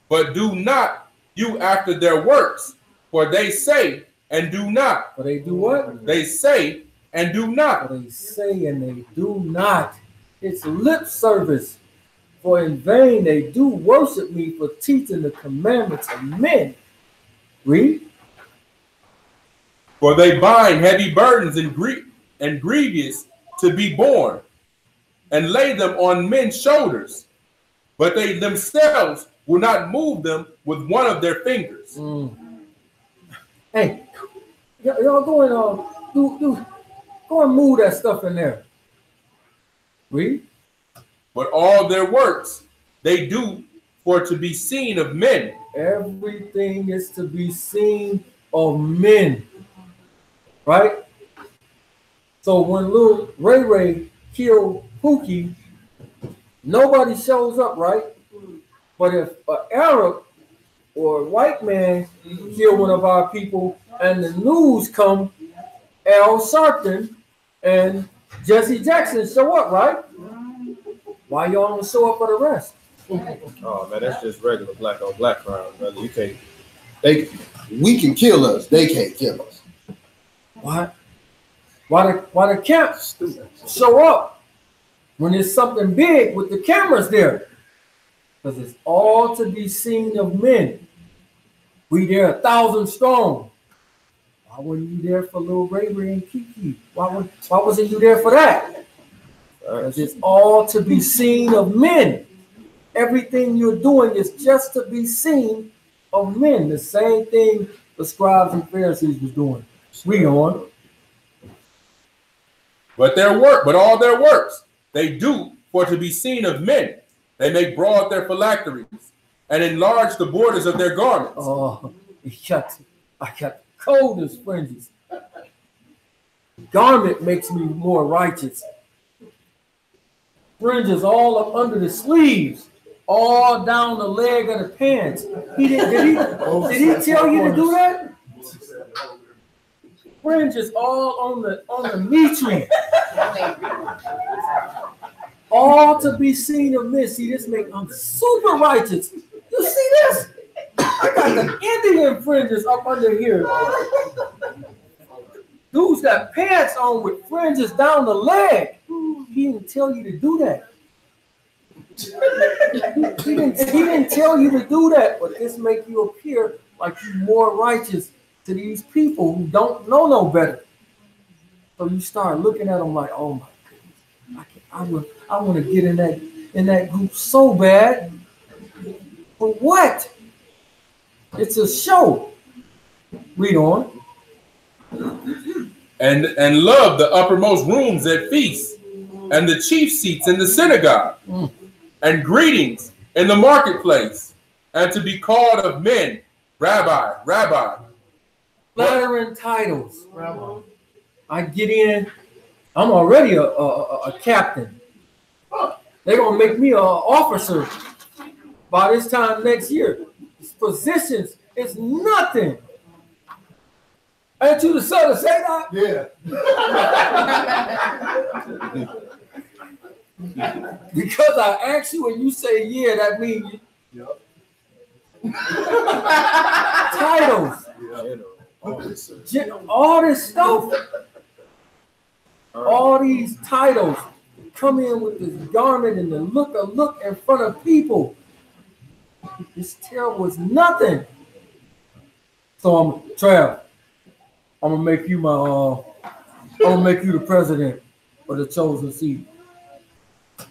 But do not you after their works, for they say and do not. For they do what? They say and do not. For they say and they do not. It's lip service. For in vain they do worship me for teaching the commandments of men. Read. For they bind heavy burdens and grievous to be borne, and lay them on men's shoulders, but they themselves will not move them with one of their fingers. Hey, y'all go and go and move that stuff in there. Read. But all their works they do for to be seen of men. Everything is to be seen of men. Right? So when little Ray killed Pookie, nobody shows up, right? But if an Arab or a white man kill one of our people and the news come, Al Sharpton and Jesse Jackson show up, right? Why y'all don't show up for the rest? Oh man, that's just regular black on black crime, brother. You can't. We can kill us. They can't kill us. Why the camps show up when there's something big with the cameras there? Because it's all to be seen of men. We there 1,000 strong. Why weren't you there for little Ray and Kiki? Why wasn't you there for that? Because it's all to be seen of men. Everything you're doing is just to be seen of men. The same thing the scribes and Pharisees was doing. Read on. But all their works they do for to be seen of men. They make broad their phylacteries and enlarge the borders of their garments. Oh, I got cold as fringes. Garment makes me more righteous. Fringes all up under the sleeves, all down the leg of the pants. Did he tell you to do that? Fringes all on the knee tree. All to be seen of men. See, I'm super righteous. You see this? I got the Indian fringes up under here. Dude's got pants on with fringes down the leg. He didn't tell you to do that. He didn't tell you to do that, but this make you appear like you're more righteous to these people who don't know no better. So you start looking at them like, oh my goodness, I want to get in that group so bad. But what? It's a show. Read on. And love the uppermost rooms at feasts, and the chief seats in the synagogue, and greetings in the marketplace, and to be called of men, Rabbi, Rabbi. Flattering titles. I get in. I'm already a captain. They're gonna make me an officer by this time next year. These positions is nothing. Ain't you the son of say that? Yeah. Because I asked you and you say yeah, that means titles. All this stuff. All these titles come in with this garment and the look in front of people. It's terrible. It's nothing. So I'm gonna make you the president of the chosen seed.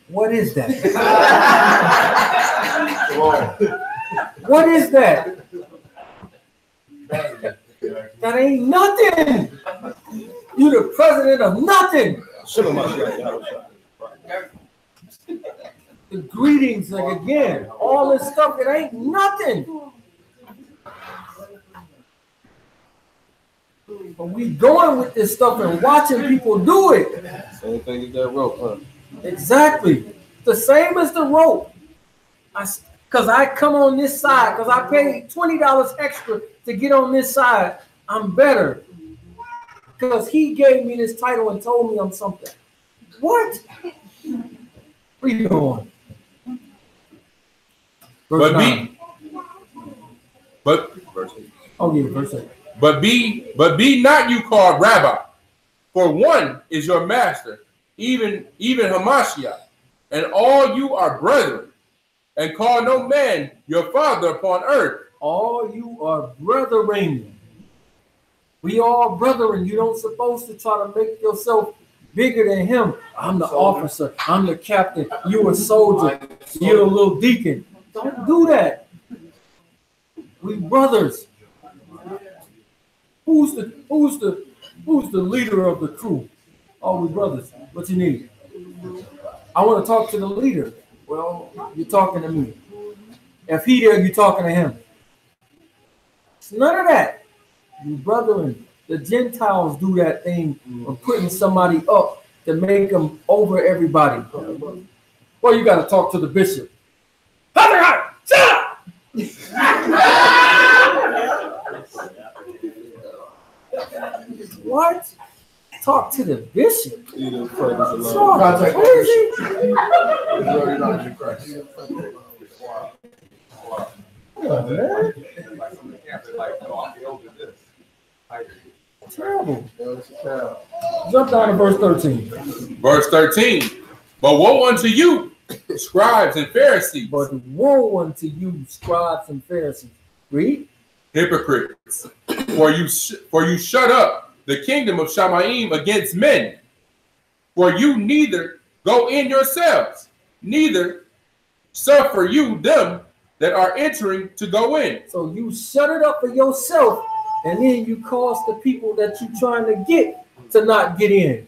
What is that? What is that? That ain't nothing. You the president of nothing. The greetings, like again, all this stuff, it ain't nothing. But we going with this stuff and watching people do it. Same thing as that rope, huh? Exactly. The same as the rope. Because I come on this side, because I paid $20 extra to get on this side, I'm better. Because he gave me this title and told me I'm something. What? Read on. Verse 9. Verse 8. But be not you called rabbi, for one is your master, even Hamashiach, and all you are brethren, and call no man your father upon earth. All you are brethren. We all brethren. You don't supposed to try to make yourself bigger than him. I'm the officer. I'm the captain. You a soldier. You're a little deacon. Don't do that. We brothers. Who's the leader of the crew? Oh, we brothers. What you need? I want to talk to the leader. Well, you're talking to me. If he there, you're talking to him. It's none of that. You brethren, the Gentiles do that thing of putting somebody up to make them over everybody. Well, you got to talk to the bishop. Shut up! What? Talk to the bishop? Terrible. Jump down to verse 13. Verse 13. But woe unto you, scribes and Pharisees. But woe unto you, scribes and Pharisees. Read. Hypocrites. For you shut up the kingdom of Shamaim against men. For you neither go in yourselves, neither suffer you them that are entering to go in. So you shut it up for yourself, and then you cause the people that you're trying to get to not get in.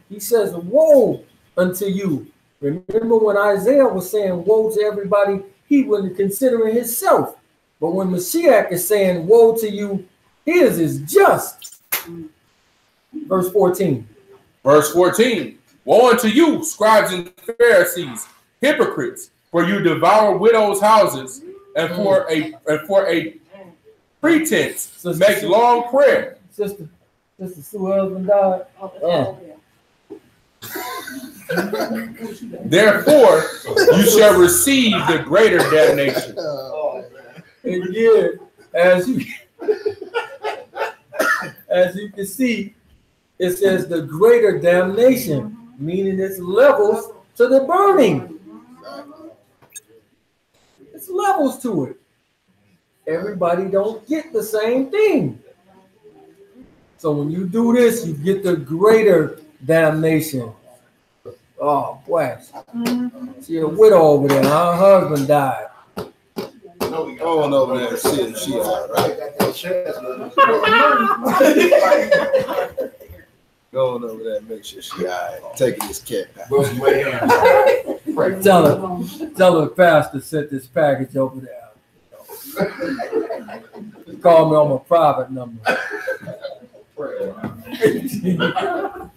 He says, woe unto you. Remember when Isaiah was saying woe to everybody, he wasn't considering himself. But when Mashiach is saying woe to you, his is just. Verse 14. Verse 14. Woe unto you, scribes and Pharisees, hypocrites, for you devour widows' houses, and for a pretense make long prayer. Sister Sue's husband died. Therefore, you shall receive the greater damnation. And yet, as you can see, it says the greater damnation, meaning it's levels to the burning. It's levels to it. Everybody don't get the same thing. So when you do this, you get the greater damnation. Oh, boy. She a widow over there. Her husband died. Going over there and see if she all right. Going over there and make sure she all right. Taking this cat back. Tell her pastor sent this package over there. Call me on my private number.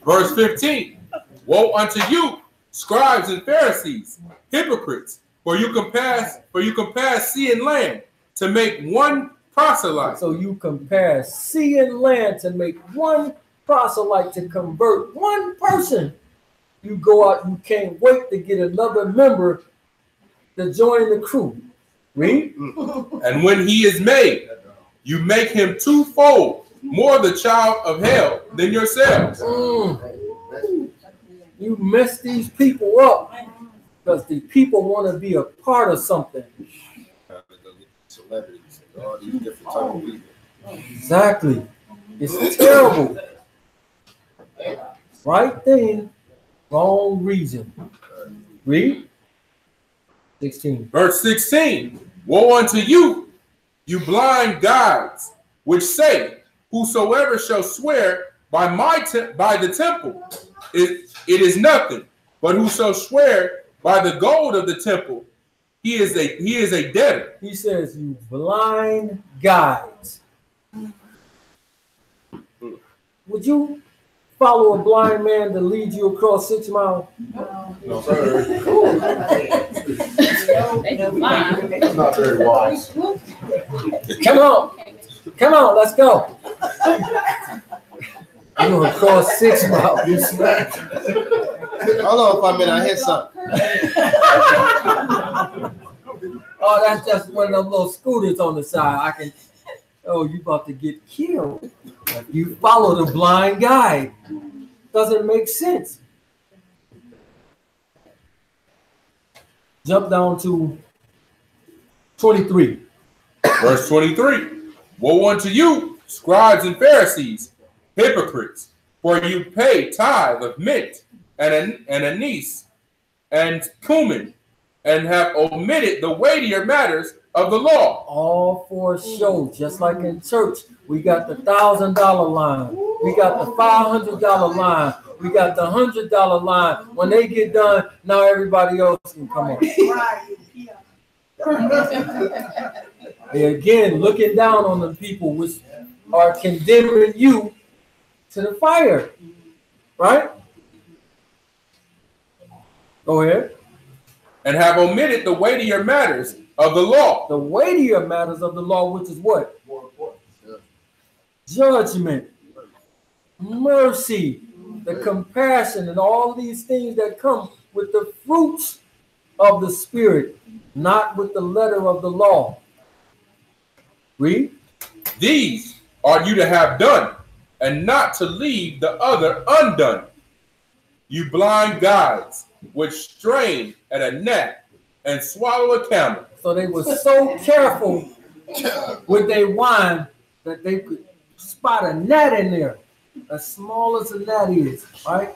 Verse 15. Woe unto you, scribes and Pharisees, hypocrites, for you compare sea and land to make one proselyte. So you compare sea and land to make one proselyte, to convert one person. You go out, you can't wait to get another member to join the crew. Read. And when he is made, you make him twofold more the child of hell than yourselves. You mess these people up because the people want to be a part of something. Celebrities and all these different type of people. Exactly. It's terrible. Right thing, wrong reason. Read. 16. Verse 16. Woe unto you, you blind guides, which say, whosoever shall swear by the temple, it is nothing. But who shall swear by the gold of the temple, he is a debtor. He says, you blind guides. Would you follow a blind man to lead you across 6 miles? No, sir. They do fine. That's not very wise. Come on, let's go. You're gonna cross 6 miles. You smacked. Hold on for a minute, I hit something. Oh, that's just one of them little scooters on the side. Oh, you about to get killed. You follow the blind guy. Doesn't make sense. Jump down to 23. Verse 23. Woe unto you, scribes and Pharisees, hypocrites, for you pay tithe of mint and anise and cumin, and have omitted the weightier matters of the law. All for show, just like in church. We got the $1,000 line. We got the $500 line. We got the $100 line. When they get done, now everybody else can come on. And again, looking down on the people which are condemning you to the fire. Right? Go ahead. And have omitted the weightier matters of the law. The weightier matters of the law, which is what? Judgment, mercy, the compassion, and all these things that come with the fruits of the Spirit, not with the letter of the law. Read. These are you to have done, and not to leave the other undone. You blind guides, which strain at a gnat and swallow a camel. So they were so careful with their wine that they could spot a gnat in there, as small as a gnat is, right?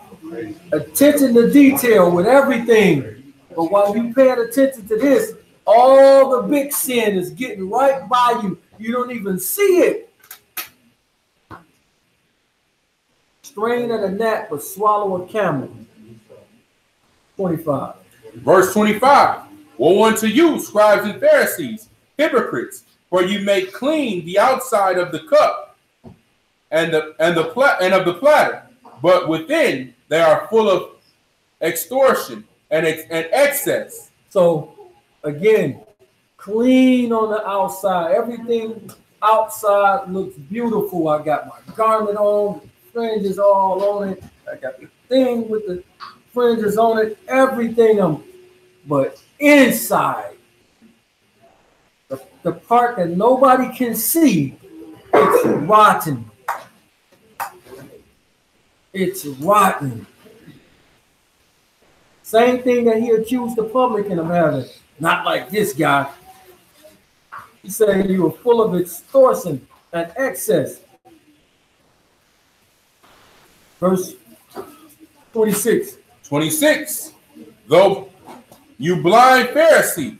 Attention to detail with everything. But while you paying attention to this, all the big sin is getting right by you. You don't even see it. Strain at a gnat, but swallow a camel. 25. Verse 25. Woe unto you, scribes and Pharisees, hypocrites, for you make clean the outside of the cup and of the platter, but within they are full of extortion and excess. So again, clean on the outside. Everything outside looks beautiful. I got my garment on, fringes all on it. I got the thing with the fringes on it, everything. But inside, the part that nobody can see, it's rotten. It's rotten. Same thing that he accused the publican of having. Not like this guy. He said you were full of extortion and excess. Verse 26. 26. Though you blind Pharisee,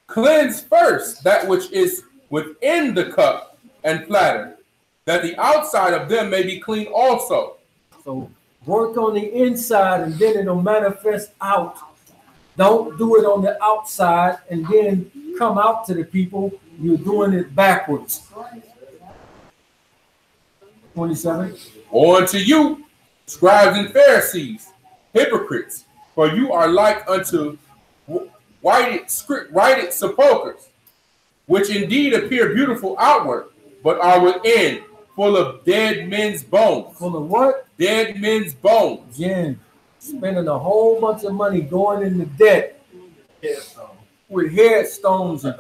cleanse first that which is within the cup and platter, that the outside of them may be clean also. So work on the inside and then it'll manifest out. Don't do it on the outside and then come out to the people. You're doing it backwards. 27. Woe unto you, scribes and Pharisees, hypocrites, for you are like unto whited sepulchres, which indeed appear beautiful outward, but are within full of dead men's bones. Full of what? Dead men's bones. Again, spending a whole bunch of money going into debt with headstones and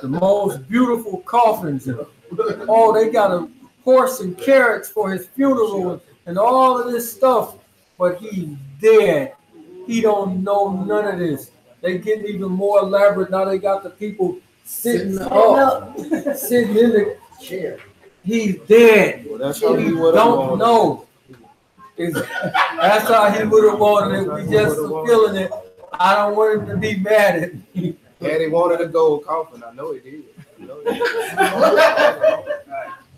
the most beautiful coffins. And, oh, they got a horse and carriage for his funeral and all of this stuff, but he's dead. He don't know none of this. They getting even more elaborate now. They got the people sitting up, sitting in the chair. He's dead. Well, that's how he he would don't know. That's how he would have wanted it. We just feeling it. I don't want him to be mad at me. Daddy wanted a gold coffin. I know he did.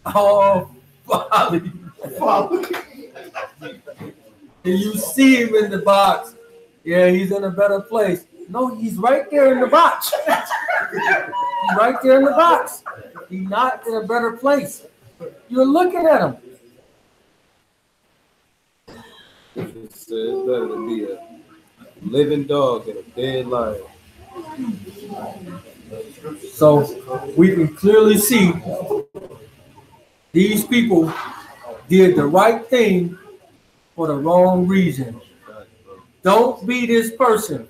Oh, Folly. And you see him in the box. Yeah, he's in a better place. No, he's right there in the box. He's right there in the box. He's not in a better place. You're looking at him. said it's better to be a living dog than a dead lion. So we can clearly see these people did the right thing for the wrong reason. Don't be this person.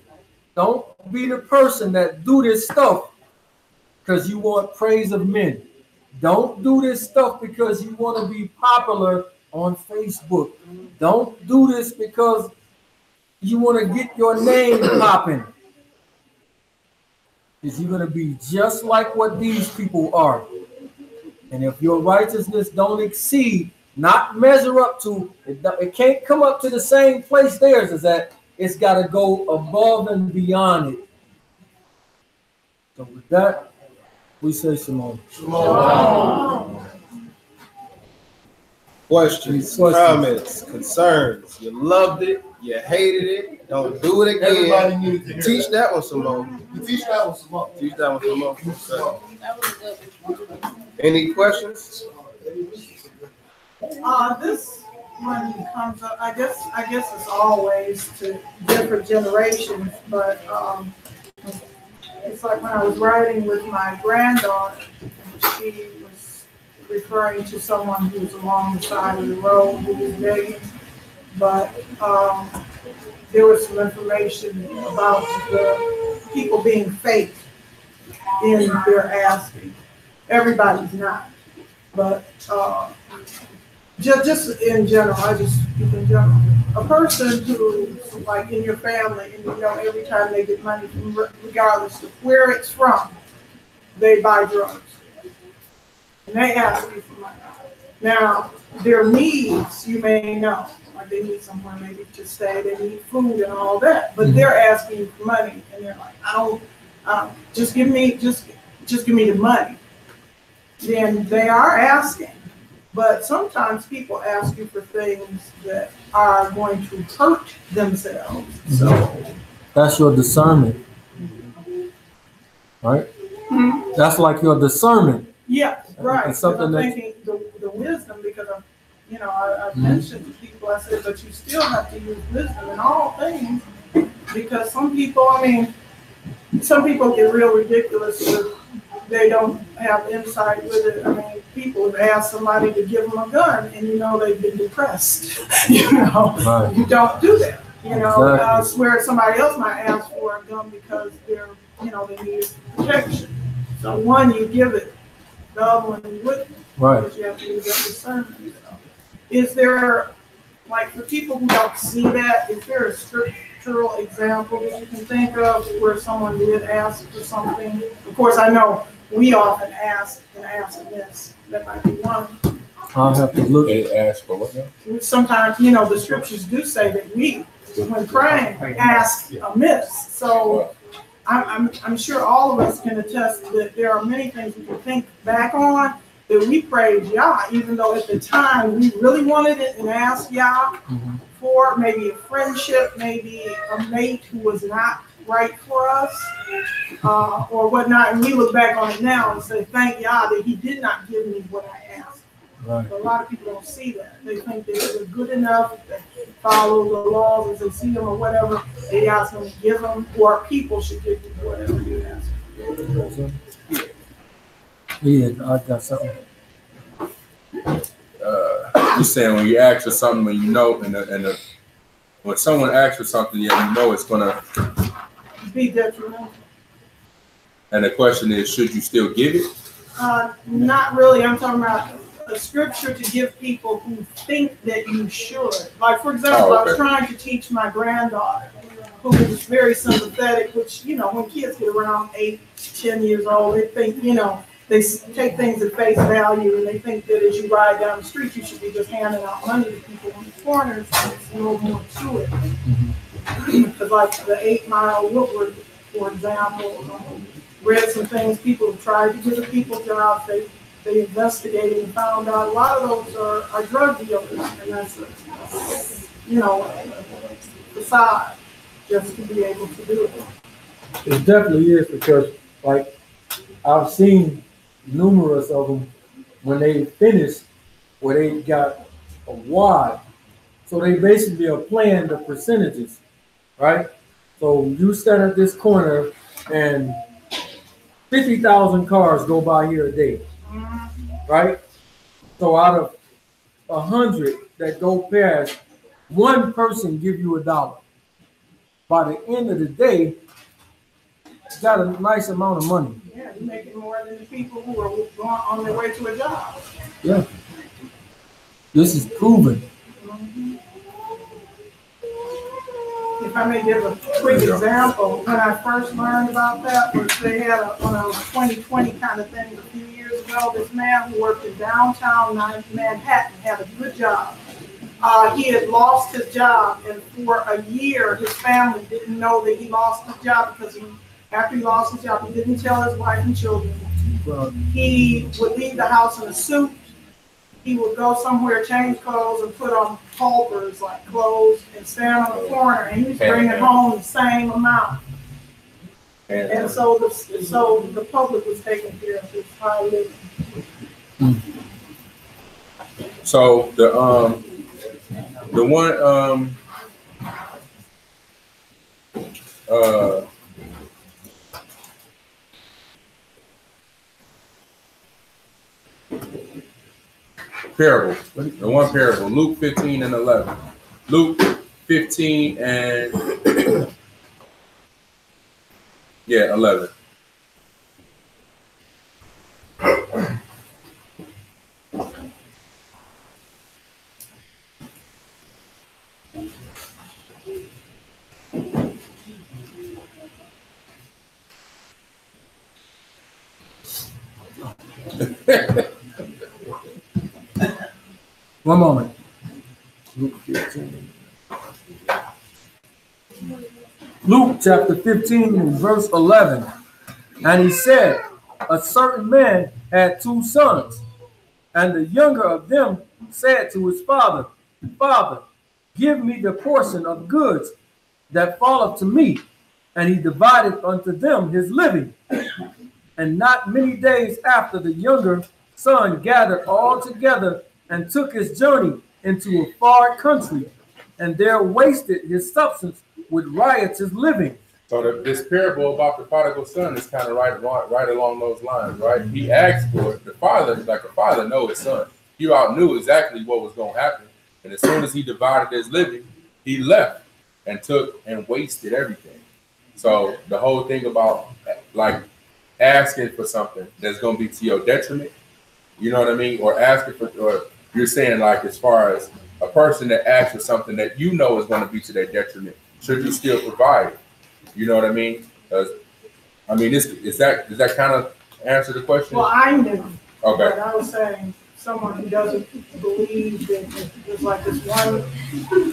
Don't be the person that do this stuff because you want praise of men. Don't do this stuff because you want to be popular on Facebook. Don't do this because you want to get your name popping. Because you're going to be just like what these people are. And if your righteousness don't exceed, not measure up to, it can't come up to the same place theirs is at. It's got to go above and beyond it. So with that, we say shalom. Shalom. Questions, comments, concerns. You loved it. You hated it. Don't do it again. Everybody needs to hear Teach that one some more. Teach that one some more. Teach that one some more. That was a good one. Any questions? This one comes up, I guess it's always to different generations, but it's like when I was riding with my granddaughter, and she was referring to someone who was along the side of the road who was begging, but there was some information about the people being fake in their asking. Everybody's not, but just in general, I just speak in general. A person who's like in your family, and you know every time they get money, regardless of where it's from, they buy drugs. And they ask you for money. Now, their needs, you may know, like they need somewhere maybe to stay, they need food and all that, but they're asking you for money, and they're like, I don't, just give me the money. Then they are asking. But sometimes people ask you for things that are going to hurt themselves. So that's your discernment, right? Mm-hmm. That's like your discernment. Yeah, right. It's something I'm that thinking the wisdom, because I've mentioned to people, I said, but you still have to use wisdom in all things, because some people get real ridiculous with, they don't have insight with it. I mean, people have asked somebody to give them a gun, and they've been depressed. Right. You don't do that. Exactly. I swear somebody else might ask for a gun because they're, they need protection. So one, you give it, the other one you wouldn't. Right. Because you have to use that discernment. Is there, like, for people who don't see that, is there a scriptural example that you can think of where someone did ask for something? Of course, I know we often ask and ask this. That might be one. I'll have to look. They ask for what now? Sometimes, the scriptures do say that we, when praying, ask amiss. So I'm sure all of us can attest that there are many things we can think back on that we prayed Yah, even though at the time we really wanted it and asked Yah for maybe a friendship, maybe a mate who was not right for us, or whatnot. And we look back on it now and say, thank Yah that he did not give me what I asked. Right. But a lot of people don't see that. They think that they're good enough, they follow the laws as they see them or whatever. They ask them to give them, or people should give you whatever you ask. Yeah, I got something. You saying when you ask for something, when you know, when someone asks for something, yeah, you know it's gonna Be detrimental. And the question is, should you still give it? Not really. I'm talking about a scripture to give people who think that you should. Like, for example, I was trying to teach my granddaughter, who was very sympathetic, which, when kids get around 8, 10 years old, they think, they take things at face value, and they think that as you ride down the street, you should be just handing out money to people on the corners. There's a little more to it. Because like the 8 Mile Woodward, for example, read some things, people have tried to give the people jobs, they investigated and found out a lot of those are drug dealers, and that's a facade just to be able to do it. It definitely is, because like I've seen numerous of them when they finish, where they got a wad So they basically are playing the percentages, right? So you stand at this corner and 50,000 cars go by here a day, right? So out of 100 that go past, one person give you $1. By the end of the day, you got a nice amount of money. Yeah, you're making more than the people who are going on their way to a job. Yeah. This is proven. If I may give a quick example, when I first learned about that, was they had on a 2020 kind of thing a few years ago. This man who worked in downtown Manhattan had a good job. He had lost his job, and for a year, his family didn't know that he lost his job because after he lost his job, he didn't tell his wife and children. He would leave the house in a suit. He would go somewhere, change clothes, and put on pulvers like clothes and stand on the corner, and he was bringing home the same amount. And so the public was taking care of his high living. So the one parable, the one parable, Luke 15 and 11. Luke 15 and 11. One moment. Luke 15. Luke chapter 15 and verse 11. And he said, a certain man had 2 sons, and the younger of them said to his father, Father, give me the portion of goods that falleth to me. And he divided unto them his living. And not many days after, the younger son gathered all together and took his journey into a far country, and there wasted his substance with riotous living. So this parable about the prodigal son is kind of right along those lines, right? He asked for it. The father, like a father, knows his son. He knew exactly what was going to happen. And as soon as he divided his living, he left and took and wasted everything. So the whole thing about like asking for something that's going to be to your detriment, you know what I mean? Or asking for, or you're saying like as far as a person that asks for something that you know is going to be to their detriment, should you still provide it? You know what I mean? Because I mean, does that kind of answer the question? Well, I knew. Okay. But I was saying someone who doesn't believe that there's like this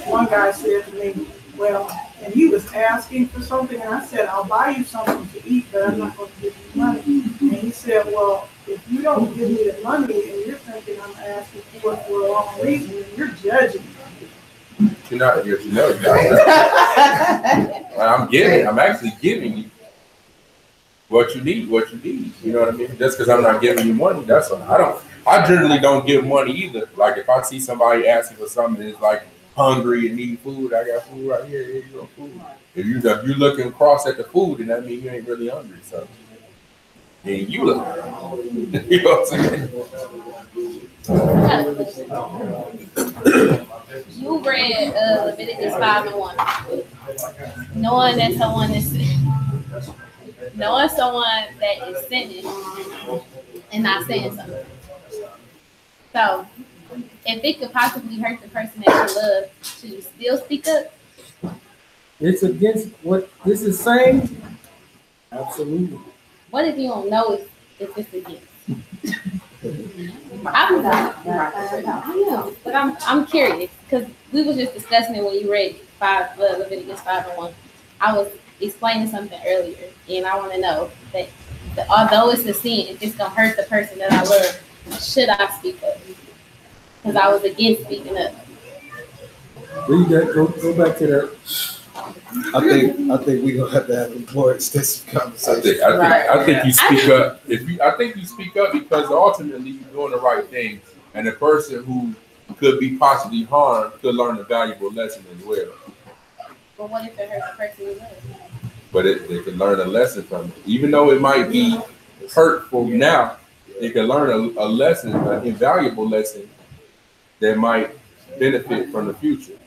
one guy said to me, well, and he was asking for something, and I said, I'll buy you something to eat, but I'm not going to give you money. And he said, well, if you don't give me the money and you're thinking I'm asking for it for a wrong reason, then you're judging me. You're not. I'm actually giving you what you need. You know what I mean? Just because I'm not giving you money, that's all. I generally don't give money either. Like if I see somebody asking for something that's like hungry and need food, I got food right here. Here you go, food. If you're looking across at the food, then that means you ain't really hungry. So then you look. You know what I'm saying? You read Leviticus 5:1. Knowing someone that is sinning and not saying something. So, if it could possibly hurt the person that you love, should you still speak up? It's against what this is saying? Absolutely. What if you don't know if it's against? But I'm curious because we were just discussing it when you read Leviticus 5:1. I was explaining something earlier, and I want to know that although it's a sin, if it's gonna hurt the person that I love, should I speak up? Because I was against speaking up. Read that. Go back to that. I think we're gonna have to have a more extensive conversation. I think you speak up. I think you speak up because ultimately you're doing the right thing, and the person who could be possibly harmed, could learn a valuable lesson as well. But what if it hurts the person you love? But they can learn a lesson from it. Even though it might be hurtful now, they can learn a lesson, an invaluable lesson that might benefit from the future.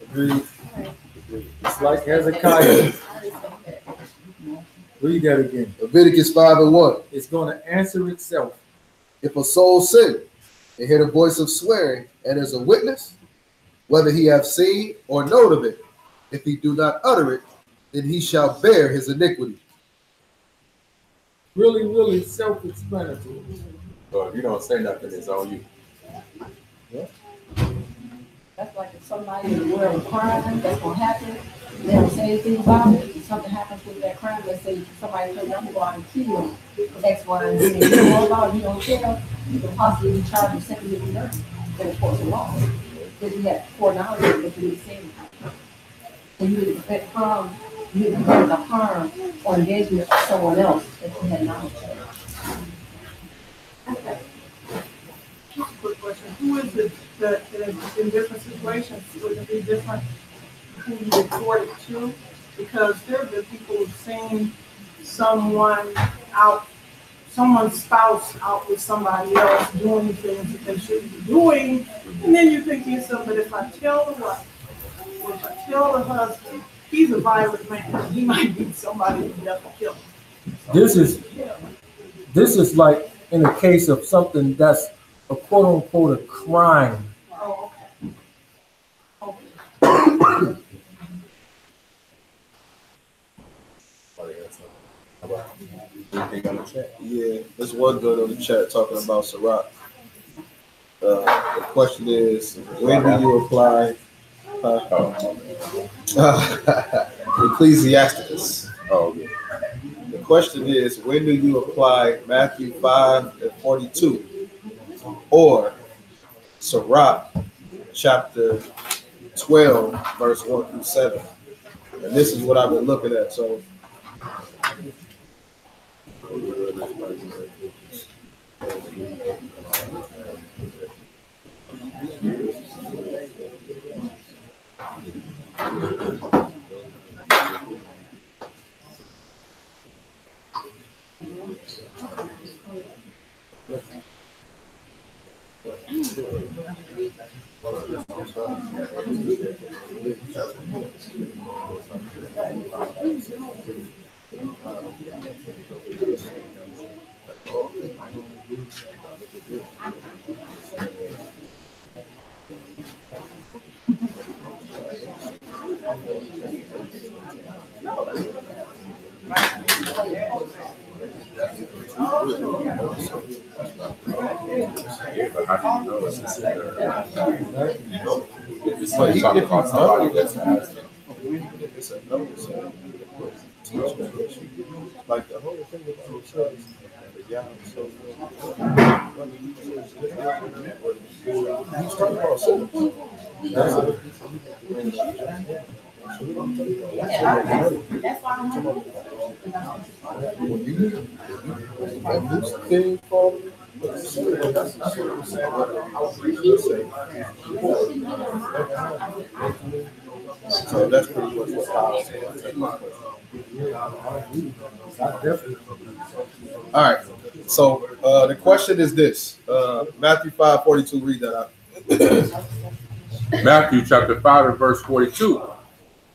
Agreed. It's like Hezekiah. Read that again. Leviticus 5:1. It's going to answer itself. If a soul sin and hear the voice of swearing and is a witness, whether he have seen or known of it, if he do not utter it, then he shall bear his iniquity. Really, really self-explanatory. So if you don't say nothing, it's on you. Yeah. That's like if somebody in the world of crime, that's gonna happen, they don't say anything about it, if something happens with that crime, let's say somebody comes, I'm gonna go out and kill X, Y, and Z, you know about, you don't tell, you can possibly be charged with simply with murder in the courts of law. Because you have foreknowledge of what you didn't say. So you would expect harm, you would prevent the harm or engagement of someone else that you had knowledge of. Okay. Just a quick question. Who is it that in different situations would it be different who you report it to? Because there have been people who've seen someone's spouse out with somebody else doing things that they shouldn't be doing, and then you think to yourself, but if I tell the wife, or if I tell the husband, he's a violent man, he might be somebody who doesn't kill him. This is like in a case of something that's a quote unquote a crime. Oh, okay. Anything on the chat? Yeah, there's one good on the chat talking about Sirach. The question is, when do you apply Ecclesiasticus? Oh, yeah. The question is, when do you apply Matthew 5:42 or Sirach chapter 12, verse 1 through 7? And this is what I've been looking at. So But even if you somebody that's asking, it's a no, so like the whole thing about church, so he's talking about sinners. That's why I'm So that's pretty much what Kyle said. All right. So the question is this: Matthew 5:42. Read that out. Matthew chapter 5 and verse 42.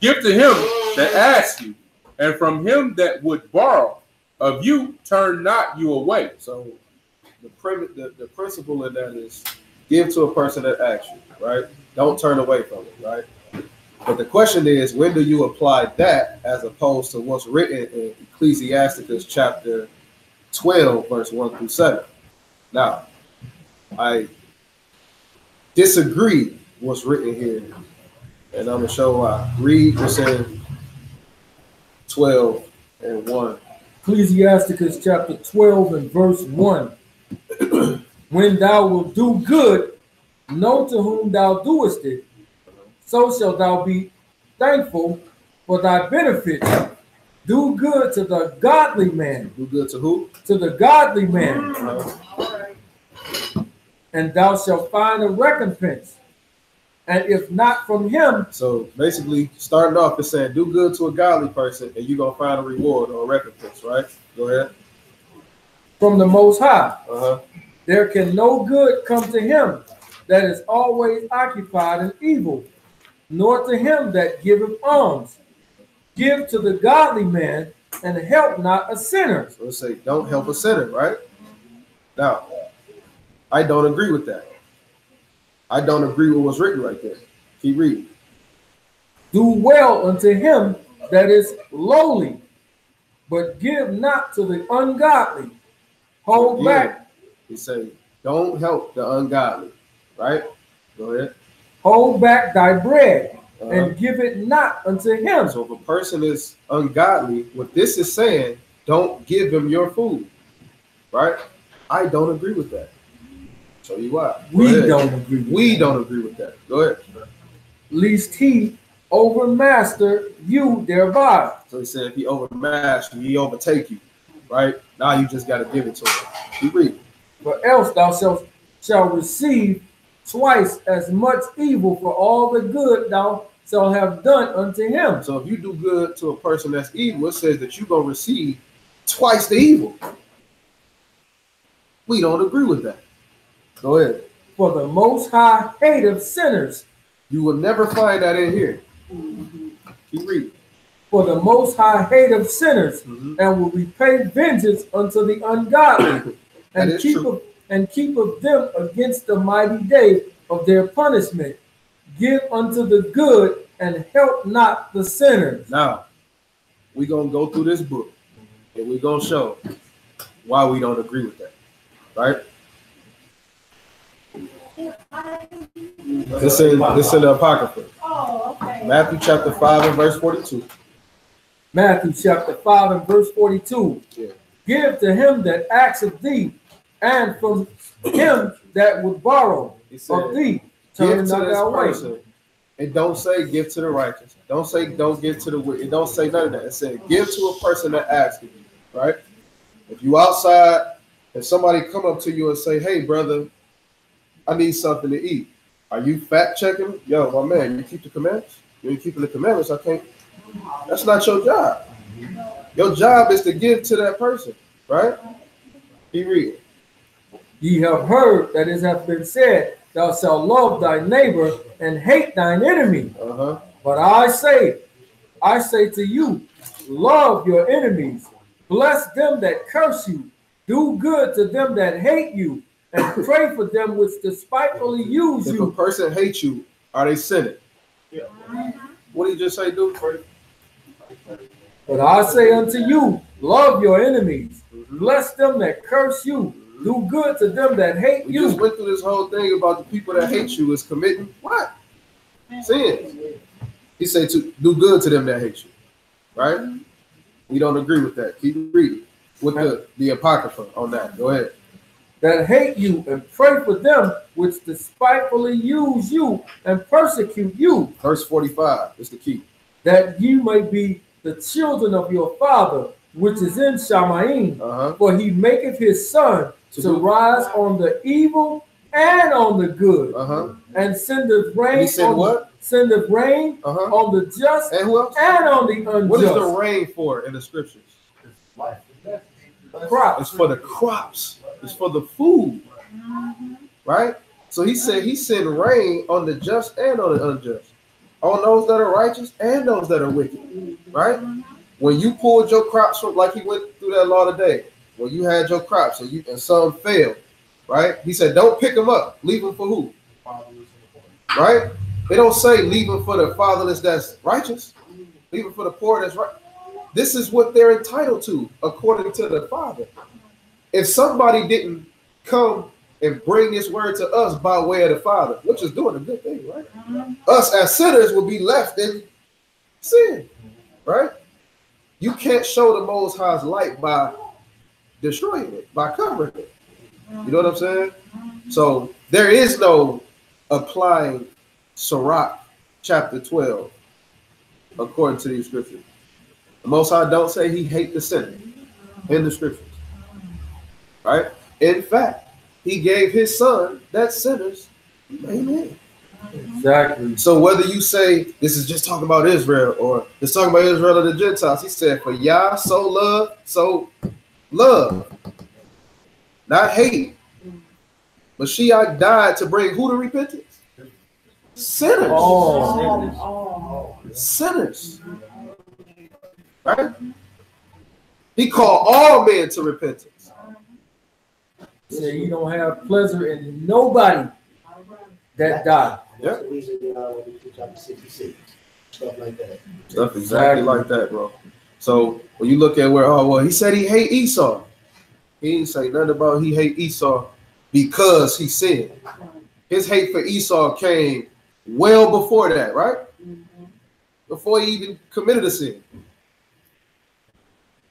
Give to him that asks you, and from him that would borrow of you, turn not you away. So the principle in that is give to a person that asks you, right? Don't turn away from it, right? But the question is, when do you apply that as opposed to what's written in Ecclesiasticus chapter 12, verse 1 through 7? Now, I disagree what's written here, and I'm going to show why. Read what's in 12 and 1. Ecclesiasticus chapter 12 and verse 1. When thou wilt do good, know to whom thou doest it, so shalt thou be thankful for thy benefits. Do good to the godly man. Do good to who? To the godly man. and thou shalt find a recompense. And if not from him. So basically, starting off, it's saying do good to a godly person, and you're going to find a reward or a recompense, right? Go ahead. From the Most High. There can no good come to him that is always occupied in evil, nor to him that giveth alms. Give to the godly man, and help not a sinner. So let's say, don't help a sinner, right? Now, I don't agree with that. I don't agree with what's written right there. Keep reading. Do well unto him that is lowly, but give not to the ungodly. Hold back. He say, don't help the ungodly, right? Go ahead. Hold back thy bread, and give it not unto him. So if a person is ungodly, what this is saying, don't give him your food, right? I don't agree with that. Show you why. We don't agree. We don't agree with that. Go ahead. Least he overmaster you thereby. So he said, if he overmaster you, he overtake you, right? Now you just got to give it to him. Keep reading. For else thou shalt receive twice as much evil for all the good thou shalt have done unto him. So if you do good to a person that's evil, it says that you're going to receive twice the evil. We don't agree with that. Go ahead. For the Most High hateth sinners. You will never find that in here. Keep reading. For the Most High hateth sinners, and will repay vengeance unto the ungodly, and keepeth them against the mighty day of their punishment. Give unto the good, and help not the sinners. Now, we're going to go through this book, and we're going to show why we don't agree with that, right? This in the Apocrypha. Oh, okay. Matthew chapter 5 and verse 42. Matthew chapter 5 and verse 42. Yeah. Give to him that asketh thee, and from him that would borrow of thee, turn not thy way. And don't say give to the righteous. Don't say don't give to the wicked. Don't say none of that. It said give to a person that asks you, right? If you outside and somebody come up to you and say, hey, brother, I need something to eat. Are you fact checking? Yo, my man, you keep the commandments? You ain't keeping the commandments, I can't. That's not your job. Your job is to give to that person, right? Keep reading. Ye have heard that it hath been said, thou shalt love thy neighbor and hate thine enemy. But I say to you, love your enemies, bless them that curse you, do good to them that hate you, and pray for them which despitefully use you. If a person hates you, are they sinning? Yeah. What did you just say, dude? But I say unto you, love your enemies, bless them that curse you, do good to them that hate you. We just went through this whole thing about the people that hate you is committing what? Sin. He said to do good to them that hate you, right? We don't agree with that. Keep reading with the Apocrypha on that. Go ahead. That hate you, and pray for them which despitefully use you and persecute you. Verse 45 is the key. That you may be the children of your Father, which is in Shamayim, for he maketh his sun to rise on the evil and on the good, and sendeth rain. Sendeth rain on the just and on the unjust. What is the rain for in the scriptures? Crops. It's for the crops. It's for the food, right? So he said he sent rain on the just and on the unjust, on those that are righteous and those that are wicked, right? When you pulled your crops from, like he went through that law today, when you had your crops and some failed, right? He said, don't pick them up. Leave them for who? Right? They don't say leave them for the fatherless that's righteous. Leave them for the poor that's right. This is what they're entitled to according to the Father. If somebody didn't come and bring this word to us by way of the Father, which is doing a good thing, right? Us as sinners will be left in sin, right? You can't show the Most High's light by destroying it, by covering it. You know what I'm saying? So there is no applying Sirach chapter 12 according to these scriptures. The Most High don't say he hate the sinner in the scriptures, right? In fact, he gave his son that sinners. Amen. Exactly. So whether you say this is just talking about Israel or it's talking about Israel and the Gentiles, he said, for Yah so love, not hate. Mashiach died to bring who to repentance? Sinners. Sinners. Right? He called all men to repentance. So you don't have pleasure in nobody that died. That's the reason chapter 66. Stuff like that. Stuff exactly like that, bro. So when you look at where, he said he hate Esau. He didn't say nothing about he hate Esau because he sinned. His hate for Esau came well before that, right? Before he even committed a sin.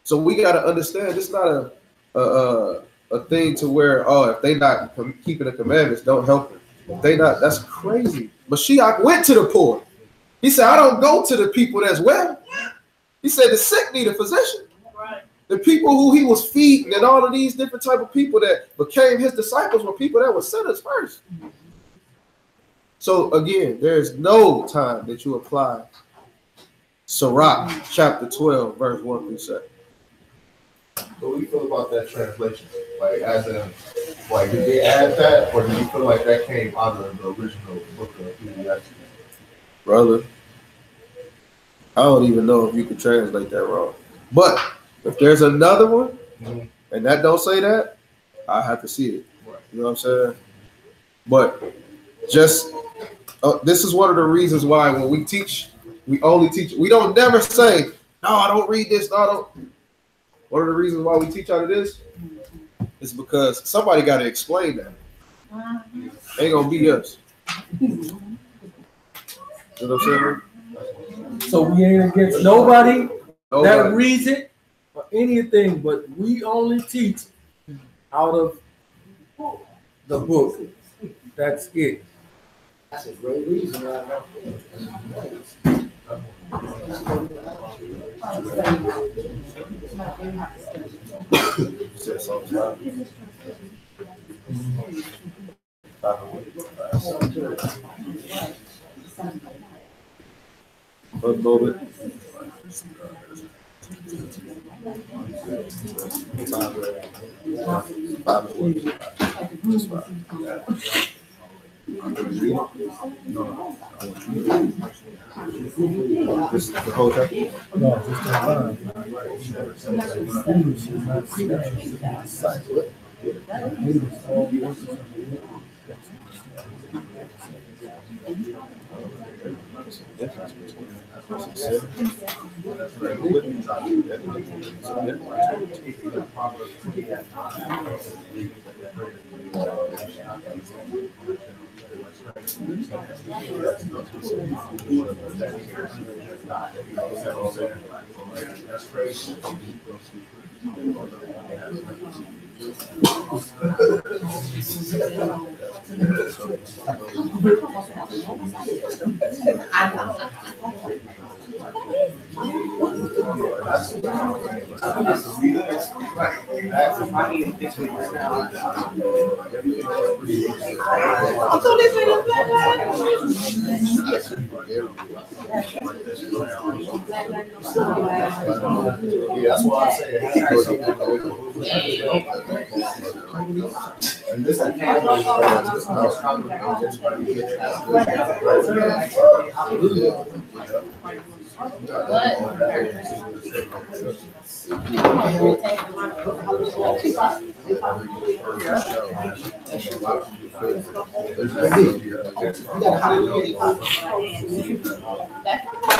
So we got to understand it's not a thing to where, if they not keeping the commandments, don't help them. If they not, that's crazy. Mashiach went to the poor. He said, I don't go to the people that's well. He said the sick need a physician. Right. The people who he was feeding and all of these different type of people that became his disciples were people that were sinners first. So again, there's no time that you apply Sirach chapter 12, verse 1 through 7. So what do you feel about that translation? Like, as in, like, did they add that, or do you feel like that came out of the original book of Ecclesiastes? Brother, I don't even know if you could translate that wrong. But if there's another one, and that don't say that, I have to see it. You know what I'm saying? But just, this is one of the reasons why when we teach, we only teach, we don't never say, no, I don't read this, no, I don't. One of the reasons why we teach out of this is because somebody got to explain that. Ain't gonna be us. You know what I'm saying? So we ain't against nobody that reads it or anything, but we only teach out of the book. That's it. That's a great reason. One moment. This is the whole chapter? No, just that line. Yeah, that's why I say and this is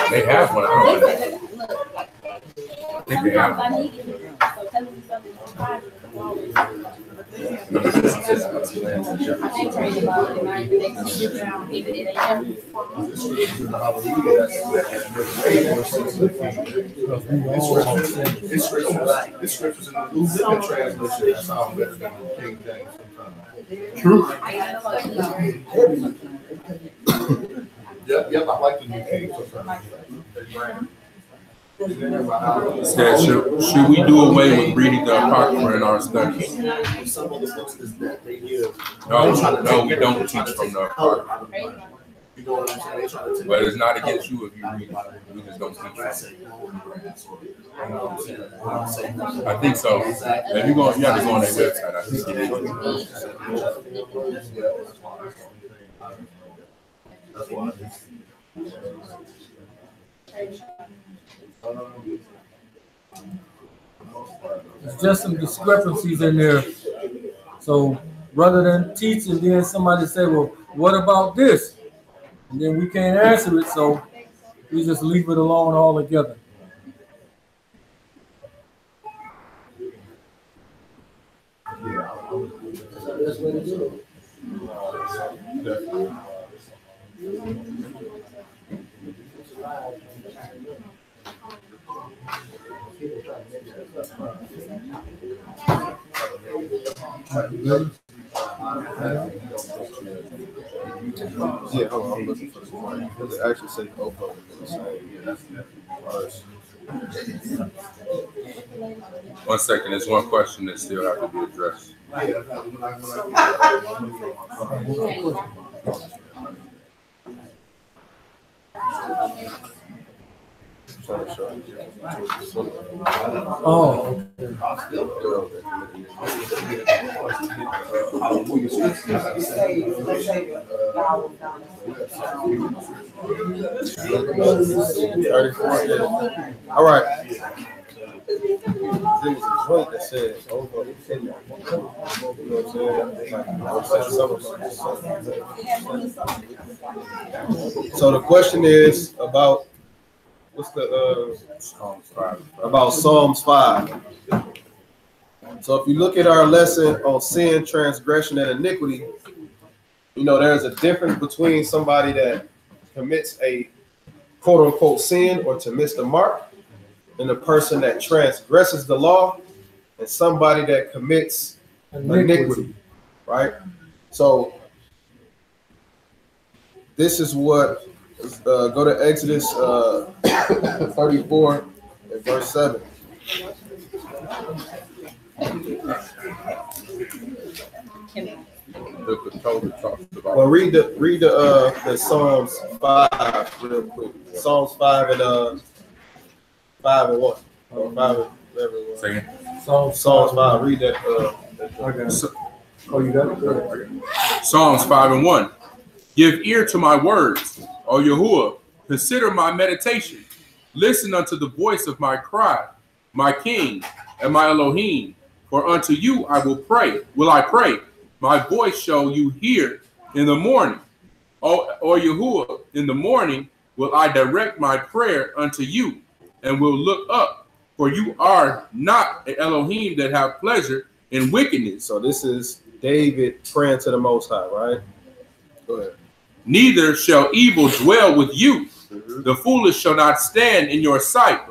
They have one. I think they have one. It's scriptures in the New Living Translation that sound better than the King James sometimes. True. Yep, I like the New King sometimes. Said, should we do away with reading the Apocrypha in our studies? Some of the books that they give. No, we don't teach from the Apocrypha. But it's not against you if you read it. We just don't teach it. I think so. If you have to go on their website. I think That's why. There's just some discrepancies in there. So rather than teach and then somebody say, well, what about this? And then we can't answer it, so we just leave it alone altogether. That's what it is. Yeah, hold on, I'm looking for the one. Does it actually say Oppo? One second, there's one question that still has to be addressed. Oh. All right. There was a joint that said over in there. You know what I'm saying? So the question is about what's the Psalms 5. About Psalms 5. So if you look at our lesson on sin, transgression, and iniquity, you know there's a difference between somebody that commits a quote unquote sin or to miss the mark, and a person that transgresses the law, and somebody that commits iniquity, right? So this is what, go to Exodus 34 and verse 7. Well, read the Psalms 5 real quick. Psalms 5 and 5 and 1. Or 5 and whatever it was. Psalms 5. Read that. Oh, you got it? Psalms 5 and 1. Give ear to my words, O Yahuwah. Consider my meditation. Listen unto the voice of my cry, my King and my Elohim. For unto you I will pray. Will I pray? My voice shall you hear in the morning. O Yahuwah, in the morning will I direct my prayer unto you, and will look up. For you are not an Elohim that have pleasure in wickedness. So this is David praying to the Most High, right? Go ahead. Neither shall evil dwell with you. The foolish shall not stand in your sight.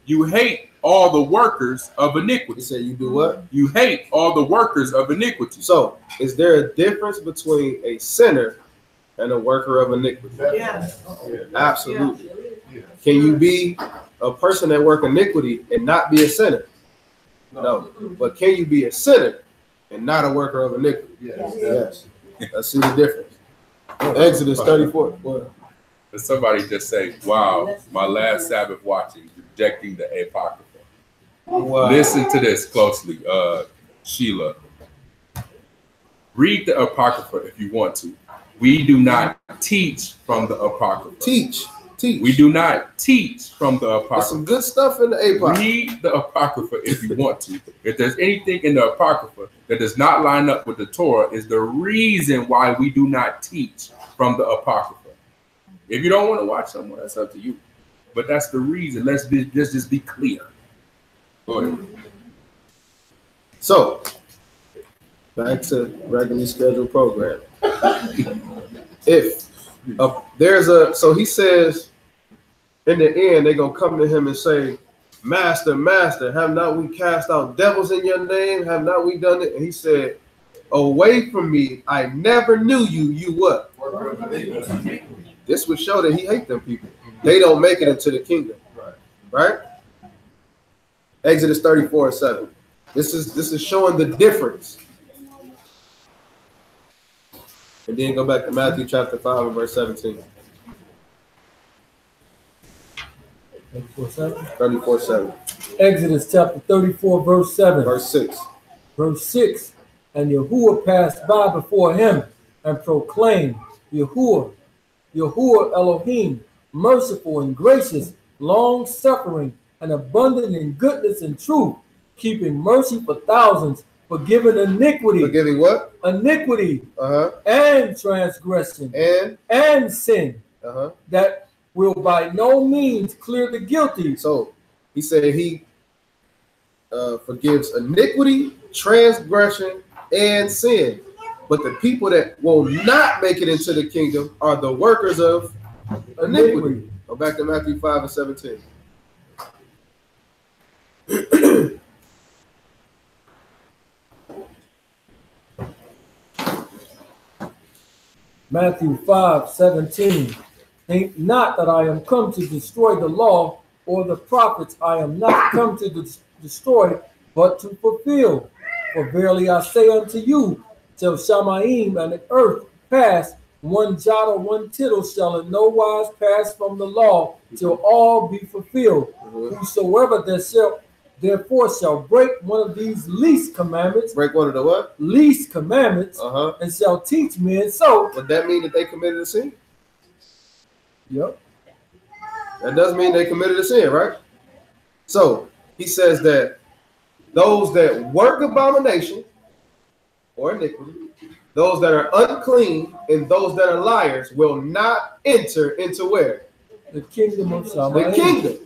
You hate all the workers of iniquity. You say you do what? You hate all the workers of iniquity. So is there a difference between a sinner and a worker of iniquity? Yes. Absolutely. Can you be a person that work iniquity and not be a sinner? No. But can you be a sinner and not a worker of iniquity? Yes. Let's see the difference. Exodus 34. What? Somebody just say, wow, my last Sabbath watching, rejecting the Apocrypha. Wow. Listen to this closely, Sheila. Read the Apocrypha if you want to. We do not teach from the Apocrypha. Teach. We do not teach from the Apocrypha. There's some good stuff in the Apocrypha. Read the Apocrypha if you want to. If there's anything in the Apocrypha that does not line up with the Torah, is the reason why we do not teach from the Apocrypha. If you don't want to watch someone, that's up to you. But that's the reason. Let's just be clear. Go ahead. So, back to regularly scheduled program. If so he says, in the end, they're going to come to him and say, Master, Master, have not we cast out devils in your name? Have not we done it? And he said, away from me, I never knew you. You what? This would show that he hates them people. They don't make it into the kingdom. Right? Exodus 34:7. This is showing the difference. And then go back to Matthew chapter 5 and verse 17. 34:7. 34:7. Exodus chapter 34, verse 7. Verse 6. Verse 6. And Yahuwah passed by before him and proclaimed, Yahuwah, Yahuwah Elohim, merciful and gracious, long-suffering, and abundant in goodness and truth, keeping mercy for thousands, forgiving iniquity. Forgiving what? Iniquity. And transgression. And sin. That will by no means clear the guilty. So he said he forgives iniquity, transgression, and sin. But the people that will not make it into the kingdom are the workers of iniquity. Go back to Matthew 5 and 17. Matthew 5:17. Think not that I am come to destroy the law or the prophets. I am not come to destroy, but to fulfill. For verily I say unto you, till Shamayim and the earth pass, one jot or one tittle shall in no wise pass from the law, till all be fulfilled. Whosoever therefore shall break one of these least commandments. Break one of the what? Least commandments. And shall teach men so. Would that mean that they committed a sin? Yep. That does mean they committed a sin, right? So he says that those that work abomination or iniquity, those that are unclean, and those that are liars will not enter into where? The kingdom of Shamayim. The kingdom.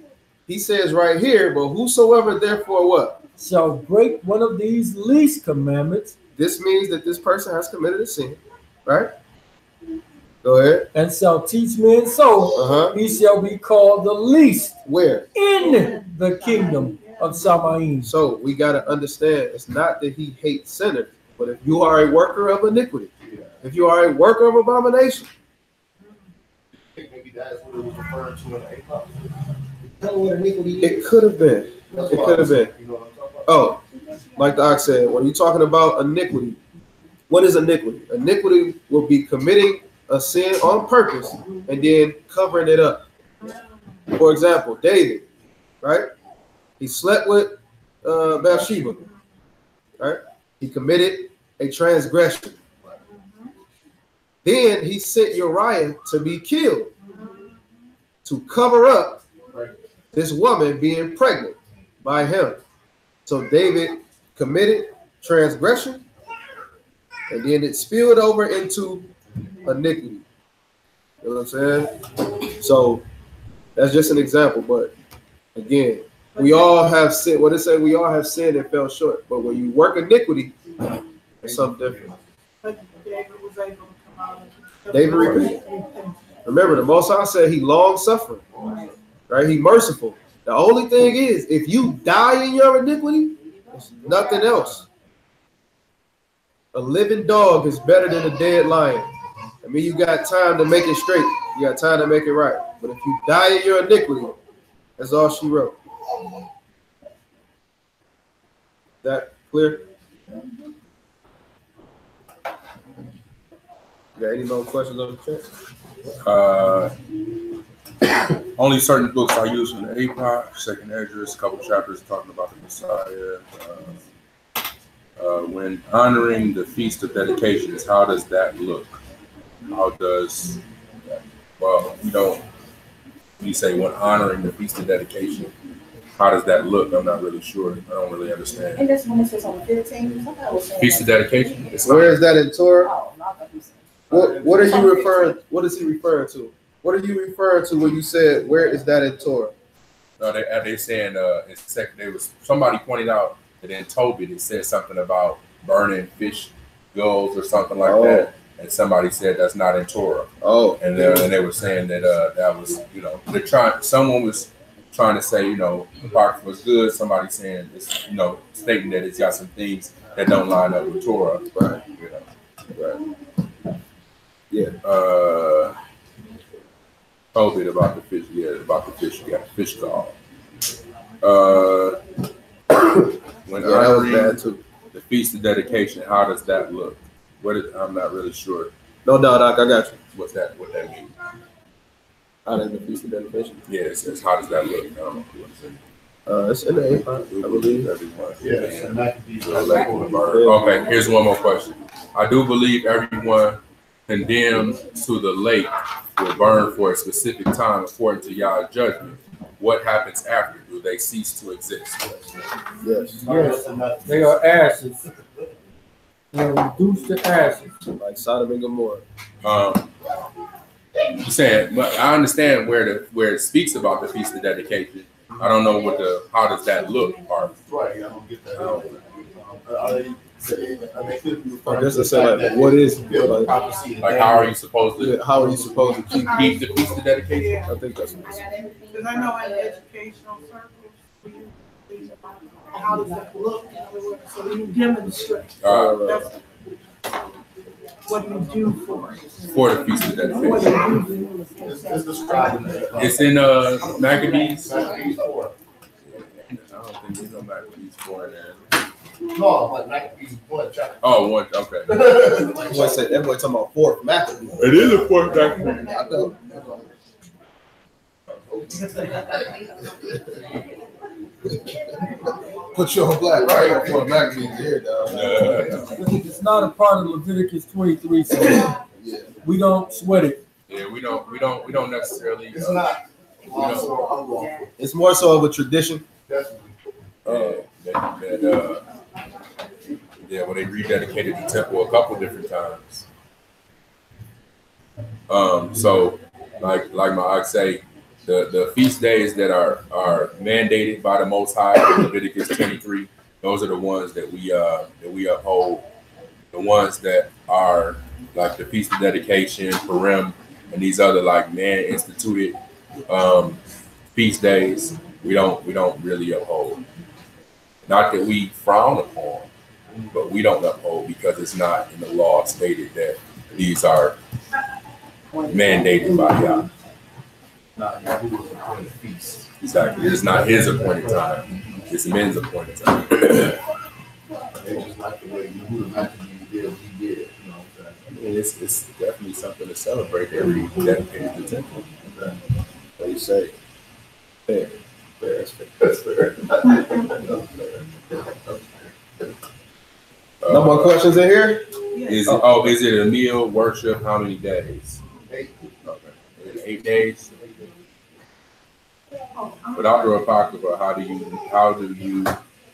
He says right here, but whosoever therefore what? Shall break one of these least commandments. This means that this person has committed a sin, right? Go ahead. And shall teach men so, he shall be called the least. Where? In the kingdom of Shamayim. So we got to understand, it's not that he hates sinners, but if you are a worker of iniquity, if you are a worker of abomination. Maybe that's what it was referring to in the APOC. It could have been. It could have been. Oh, like the ox said, when you're talking about iniquity, what is iniquity? Iniquity will be committing a sin on purpose and then covering it up. For example, David, right? He slept with Bathsheba, right? He committed a transgression. Then he sent Uriah to be killed to cover up this woman being pregnant by him. So David committed transgression, and then it spilled over into iniquity. You know what I'm saying? So that's just an example, but again, we all have sinned. What it say? We all have sinned and fell short. But when you work iniquity, it's something different. But David was able to come out of David repented. Remember, the Most High said he long suffering, right? He merciful. The only thing is, if you die in your iniquity, it's nothing else. A living dog is better than a dead lion. I mean, you got time to make it straight. You got time to make it right. But if you die in your iniquity, that's all she wrote. That clear? Got any more questions on the chat? Only certain books I use from the APOC, Second Esdras, a couple chapters talking about the Messiah. When honoring the Feast of Dedications, how does that look? How does, well, you say when honoring the Feast of Dedication, how does that look? I'm not really sure. I don't really understand. And that's when it says on the 15th. Feast of Dedication? Where is that in Torah? Oh, no, I thought you said. What are you referring? What is he referring to? What are you referring to when you said where is that in Torah? No, they're saying there was somebody pointed out that in Tobit it said something about burning fish gulls or something like that, and somebody said that's not in Torah. And they were saying that that was they're trying. Someone was trying to say the Apocrypha was good. Somebody saying it's stating that it's got some things that don't line up with Torah. Right. Right. Yeah. Told it about the fish. Yeah, about the fish. You got a fish gall. when Yeah, that was honoring bad too. the feast of dedication, how does that look? I'm not really sure. No doubt, Doc, I got you. What that means? Honoring the feast of dedication. Yeah, it says, how does that look? I don't know if you want to say. It's in the 8, I believe. Everyone. Yeah. Okay, here's one more question. I do believe everyone condemned to the lake will burn for a specific time according to Yah's judgment. What happens after? Do they cease to exist? Yes. Yes, they are ashes. They are reduced to ashes. Like Sodom and Gomorrah. You saying, but I understand where it speaks about the feast of dedication. I don't know how does that look part. Right, I don't get that. I guess I said like, what is like how are you supposed to? How are you supposed to keep the feast of dedication? Yeah. I think that's what it's saying. Because I know in educational circles, we use things about how does that look, in other words, so you demonstrate. That's what do you do for it? For the feast of dedication. It's in Maccabees. I don't think there's no Maccabees 4 in there. No, like Maccabees 1 chapter. Oh, 1, okay. That boy talking about 4th Maccabees. It is a 4th Maccabees. I know. Put you on black, right? For Maccabees here, dog. It's not a part of Leviticus 23, so we don't sweat it. Yeah, we don't necessarily. It's not. It's more so of a tradition. When they rededicated the temple a couple different times. So like my ox say, the feast days that are mandated by the Most High, Leviticus 23, those are the ones that we uphold. The ones that are like the feast of dedication, Purim, and these other like man instituted feast days, we don't really uphold. Not that we frown upon, but we don't uphold because it's not in the law stated that these are mandated by Yah. Not Yahuwah's appointed feast. Exactly. It's not his appointed time. It's men's appointed time. They just like the way Yahuwah Maccabees did what he did. You know what I'm saying? I mean, it's definitely something to celebrate that we dedicated the temple. Okay. What do you say? Fair. That's fair. No more questions in here? Is it a meal, worship, how many days? 8. Okay. 8 days? Without the Apocrypha, how do you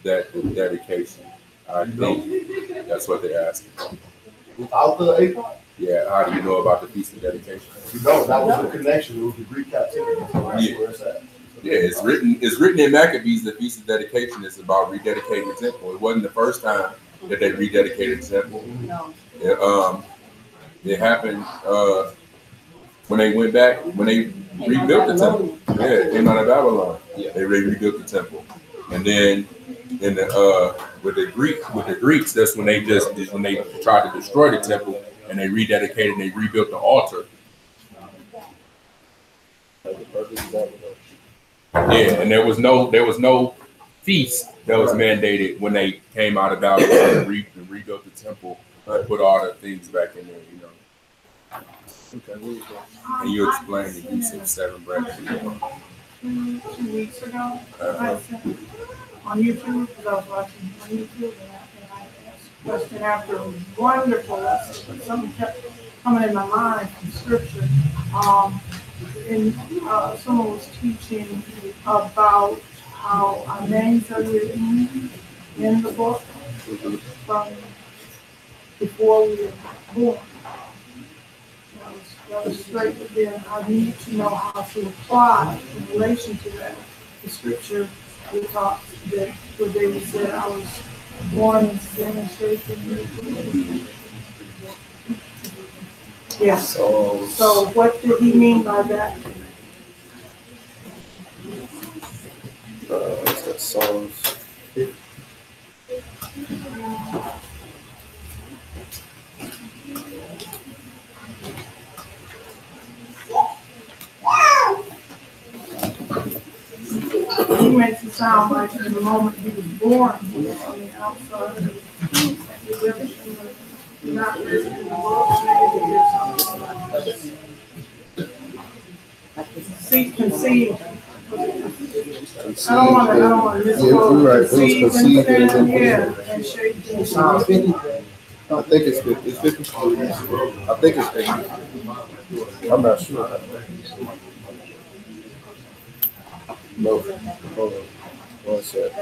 that dedication? I think that's what they're asking. Without the 8? Yeah, how do you know about the Feast of Dedication? You know, that was the connection. It was the Greek captivity. So that's where it's at. Yeah, it's written in Maccabees. The Feast of Dedication is about rededicating the temple. It wasn't the first time that they rededicated the temple. It happened when they went back, when they rebuilt the temple. Yeah, it came out of Babylon. Yeah, they rebuilt the temple, and then with the Greeks, that's when they tried to destroy the temple and they rededicated and they rebuilt the altar. Yeah, and there was no feast that was mandated when they came out of Babylon and rebuilt the temple and put all the things back in there, you know. Okay. And you explained the use of 7 bread. 2 weeks ago, I said on YouTube, because I was watching on YouTube, and I asked a question after a wonderful lesson, but something kept coming in my mind from scripture. Someone was teaching about how our names are written in the book from before we were born. That was straight, but then I need to know how to apply in relation to that. The scripture we talked that where David said, I was born in sin and shaped in iniquity. Yeah. So what did he mean by that? Psalms. He makes it sound like in the moment he was born, he was on the outside. Redemption was not written in the book, maybe or something like that. Conceived. I don't want to misquote. You're right. It was conceived in and shaped in Psalm 50. I think it's 50. It's 50. I think it's 50. I'm not sure. No. Hold on. One sec.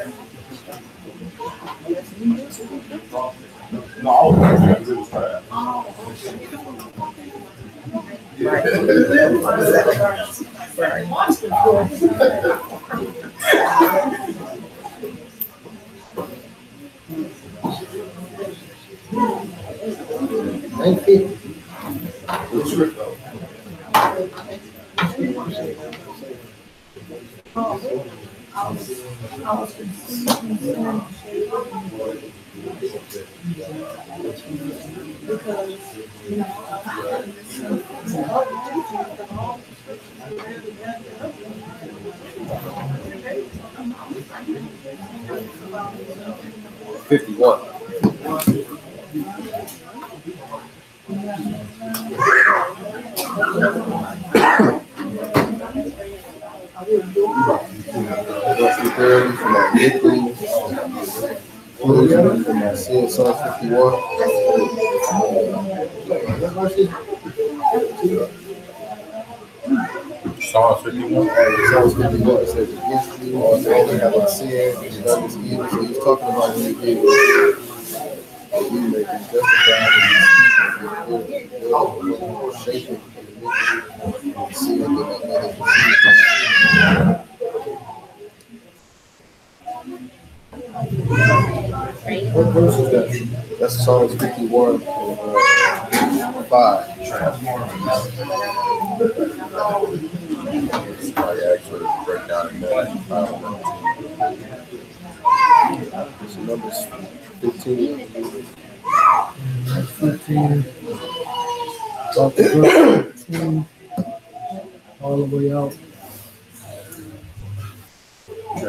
No, all of that was fast. Ain't 50. It's true, though. I was conceived in sin because, you know, 51. From that iniquity, from that sin, Psalm 51. Psalm 51. Psalm 51 says, against you, all they have not sinned, and done this evil. So he's talking about when he did it. You may be justified in your shaken in iniquity, and sin did not let it deceive you. What verse is that? That's Psalms 51 and 5. I actually break down in that. So Numbers 15. 15. All the way out. I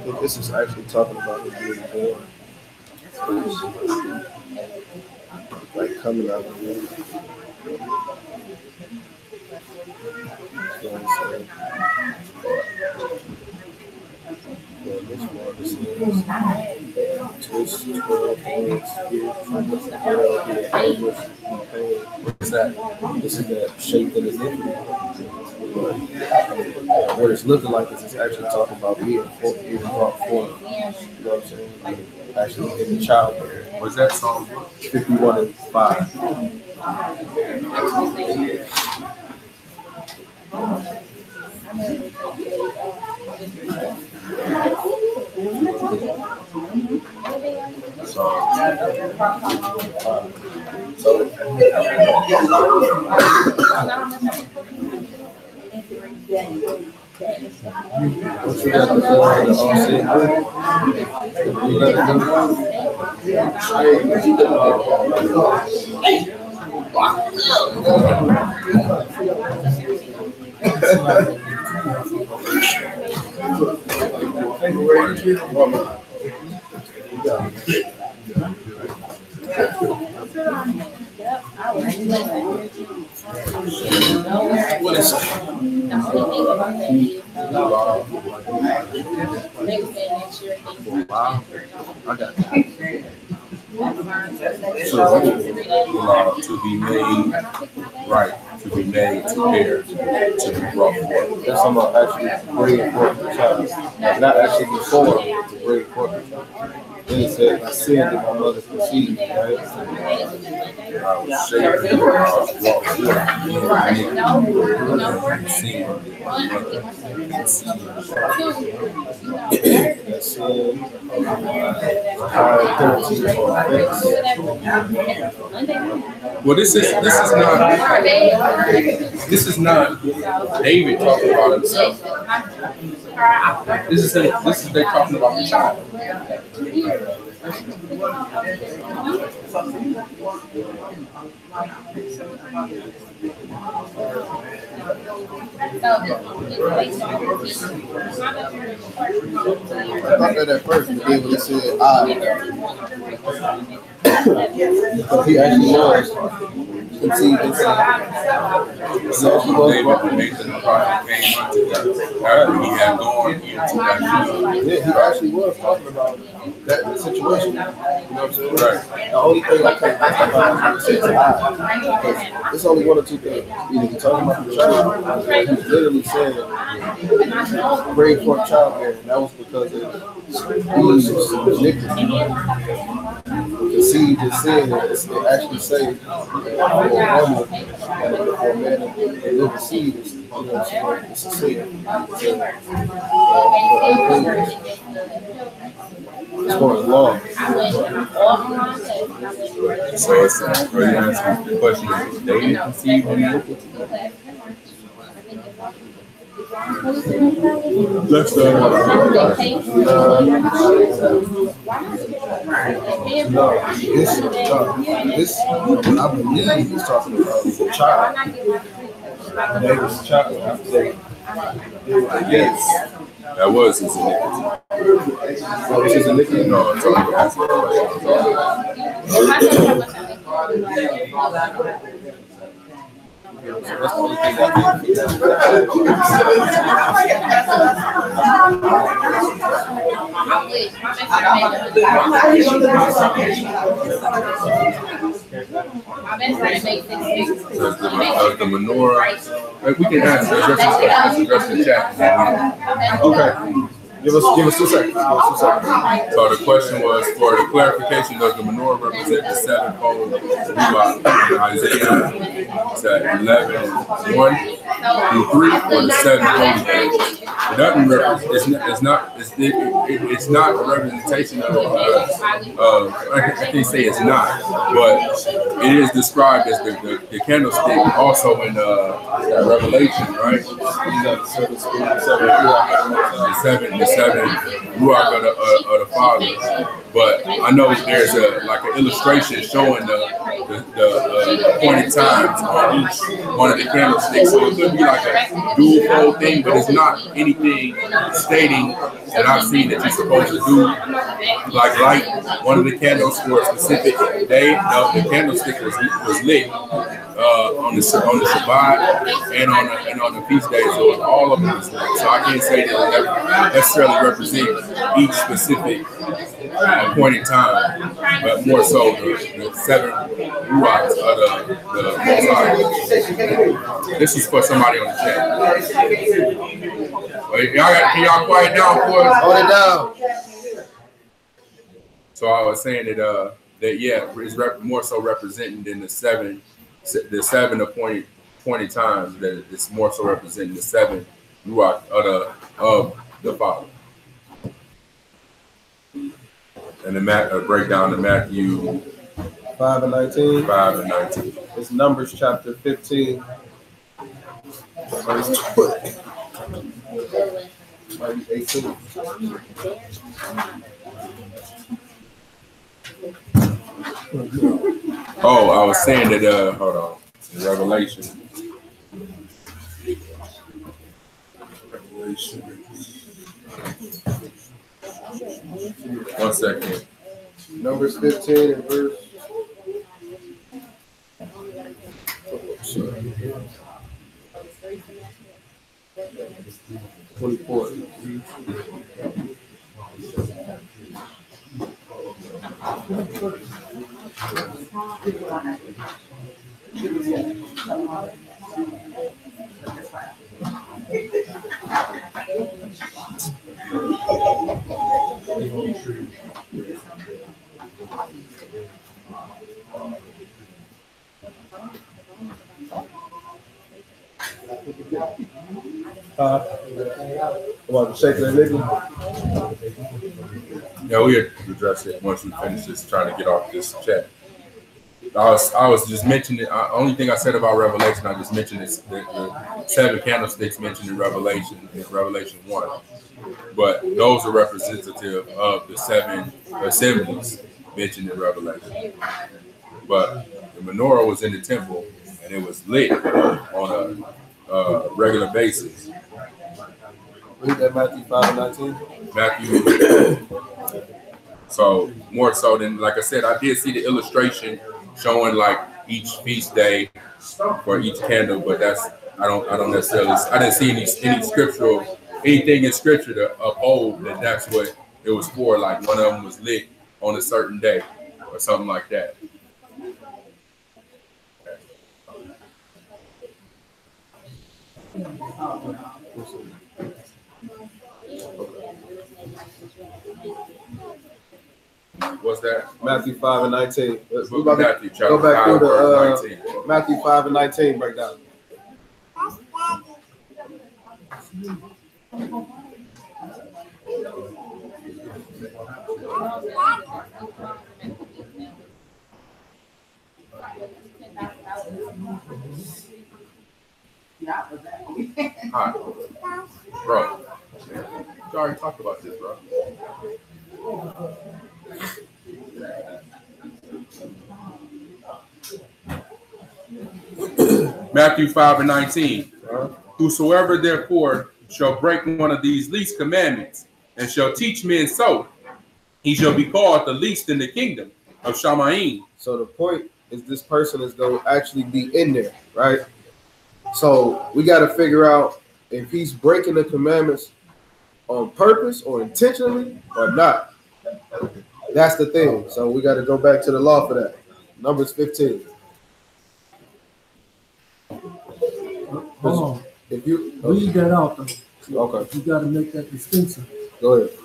think this is actually talking about him being born. Like coming out of the womb. This one says, twist 12 hands here from the What's that? This is that shape that is iniquity. What it's looking like is it's actually talking about being brought forth. You know what I'm saying? Like actually in the childbirth. Was that Psalm 51 and 5. What you got the What is it? Wow. I got that. To be made right, to be made prepared, to be brought forth. That's talking about actually bringing forth the child. Not actually before, to bring forth the child. Then it said, I sinned in my mother's conceived, right? Well, this is not David talking about himself. This is they talking about the child. I thought that at first, but then when it said he actually was conceived in Nathan the prophet came unto them after he had gone into that. Yeah, he actually was talking about that situation. You know what I'm saying? Right. The only thing I can't about is it's only one or two things. Either he's talking about the child, or he's literally saying bring forth childbearing. That was because of Eve's iniquity. Conceived is sin. It actually say for a woman, for a man to deliver seed is, you know what I'm saying, it's a sin. As far as law. So it's really asking the question, is David conceived in iniquity? Let's this I believe he's talking about the child. David's child. Yes. That was his iniquity. That was his iniquity? No, it's only asking the That's the only thing I the menorah. We can address the chat. Okay. Give us 2 seconds. So the question was, for the clarification, does the menorah represent the sevenfold Isaiah 11:1 through 3, or the 7 holy days? It doesn't represent. It's not a representation of. I can't say it's not, but it is described as the candlestick also in Revelation, right? The seven Ruach of the Father. But I know there's an illustration showing the appointed times on each one of the candlesticks. So it could be like a dual fold thing, but it's not anything stating that I've seen that you're supposed to do. Like light one of the candles for a specific day. No, the candlestick was lit on the Shabbat and on the feast days. So all of them was lit. So I can't say that necessarily represent each specific appointed time, but more so the 7 Ruachs of the Most High. This is for somebody on the chat. Can y'all quiet down for us? Hold it down. So I was saying that it's more so representing than the 7 appointed times. That it's more so representing the 7 Ruach of the Father. And the breakdown to Matthew 5:19. 5:19. It's Numbers chapter 15, verse 20. 18. Oh, I was saying that. Hold on. In Revelation. 1 second. Numbers 15 and verse 24. About the shaking and liquor? Yeah, we'll address it once we finish this, trying to get off this chat. I was just mentioning, only thing I said about Revelation, I just mentioned is the 7 candlesticks mentioned in Revelation 1. But those are representative of the 7 assemblies mentioned in Revelation. But the menorah was in the temple and it was lit on a regular basis. Read that Matthew 5:19. Matthew. So more so than, like I said, I did see the illustration showing like each feast day for each candle, but I don't necessarily, I didn't see any anything in scripture to uphold that that's what it was for. Like one of them was lit on a certain day or something like that. What's that? Matthew 5:19. Go back to the Matthew 5:19 breakdown. Hi. Bro, you already talked about this, bro. Matthew 5:19. Whosoever therefore shall break one of these least commandments and shall teach men so, he shall be called the least in the kingdom of Shamaim. So the point is this person is going to actually be in there, right? So we got to figure out if he's breaking the commandments on purpose or intentionally or not. That's the thing. So we got to go back to the law for that. Numbers 15. Oh, if you read that out, though. Okay. You got to make that distinction. Go ahead.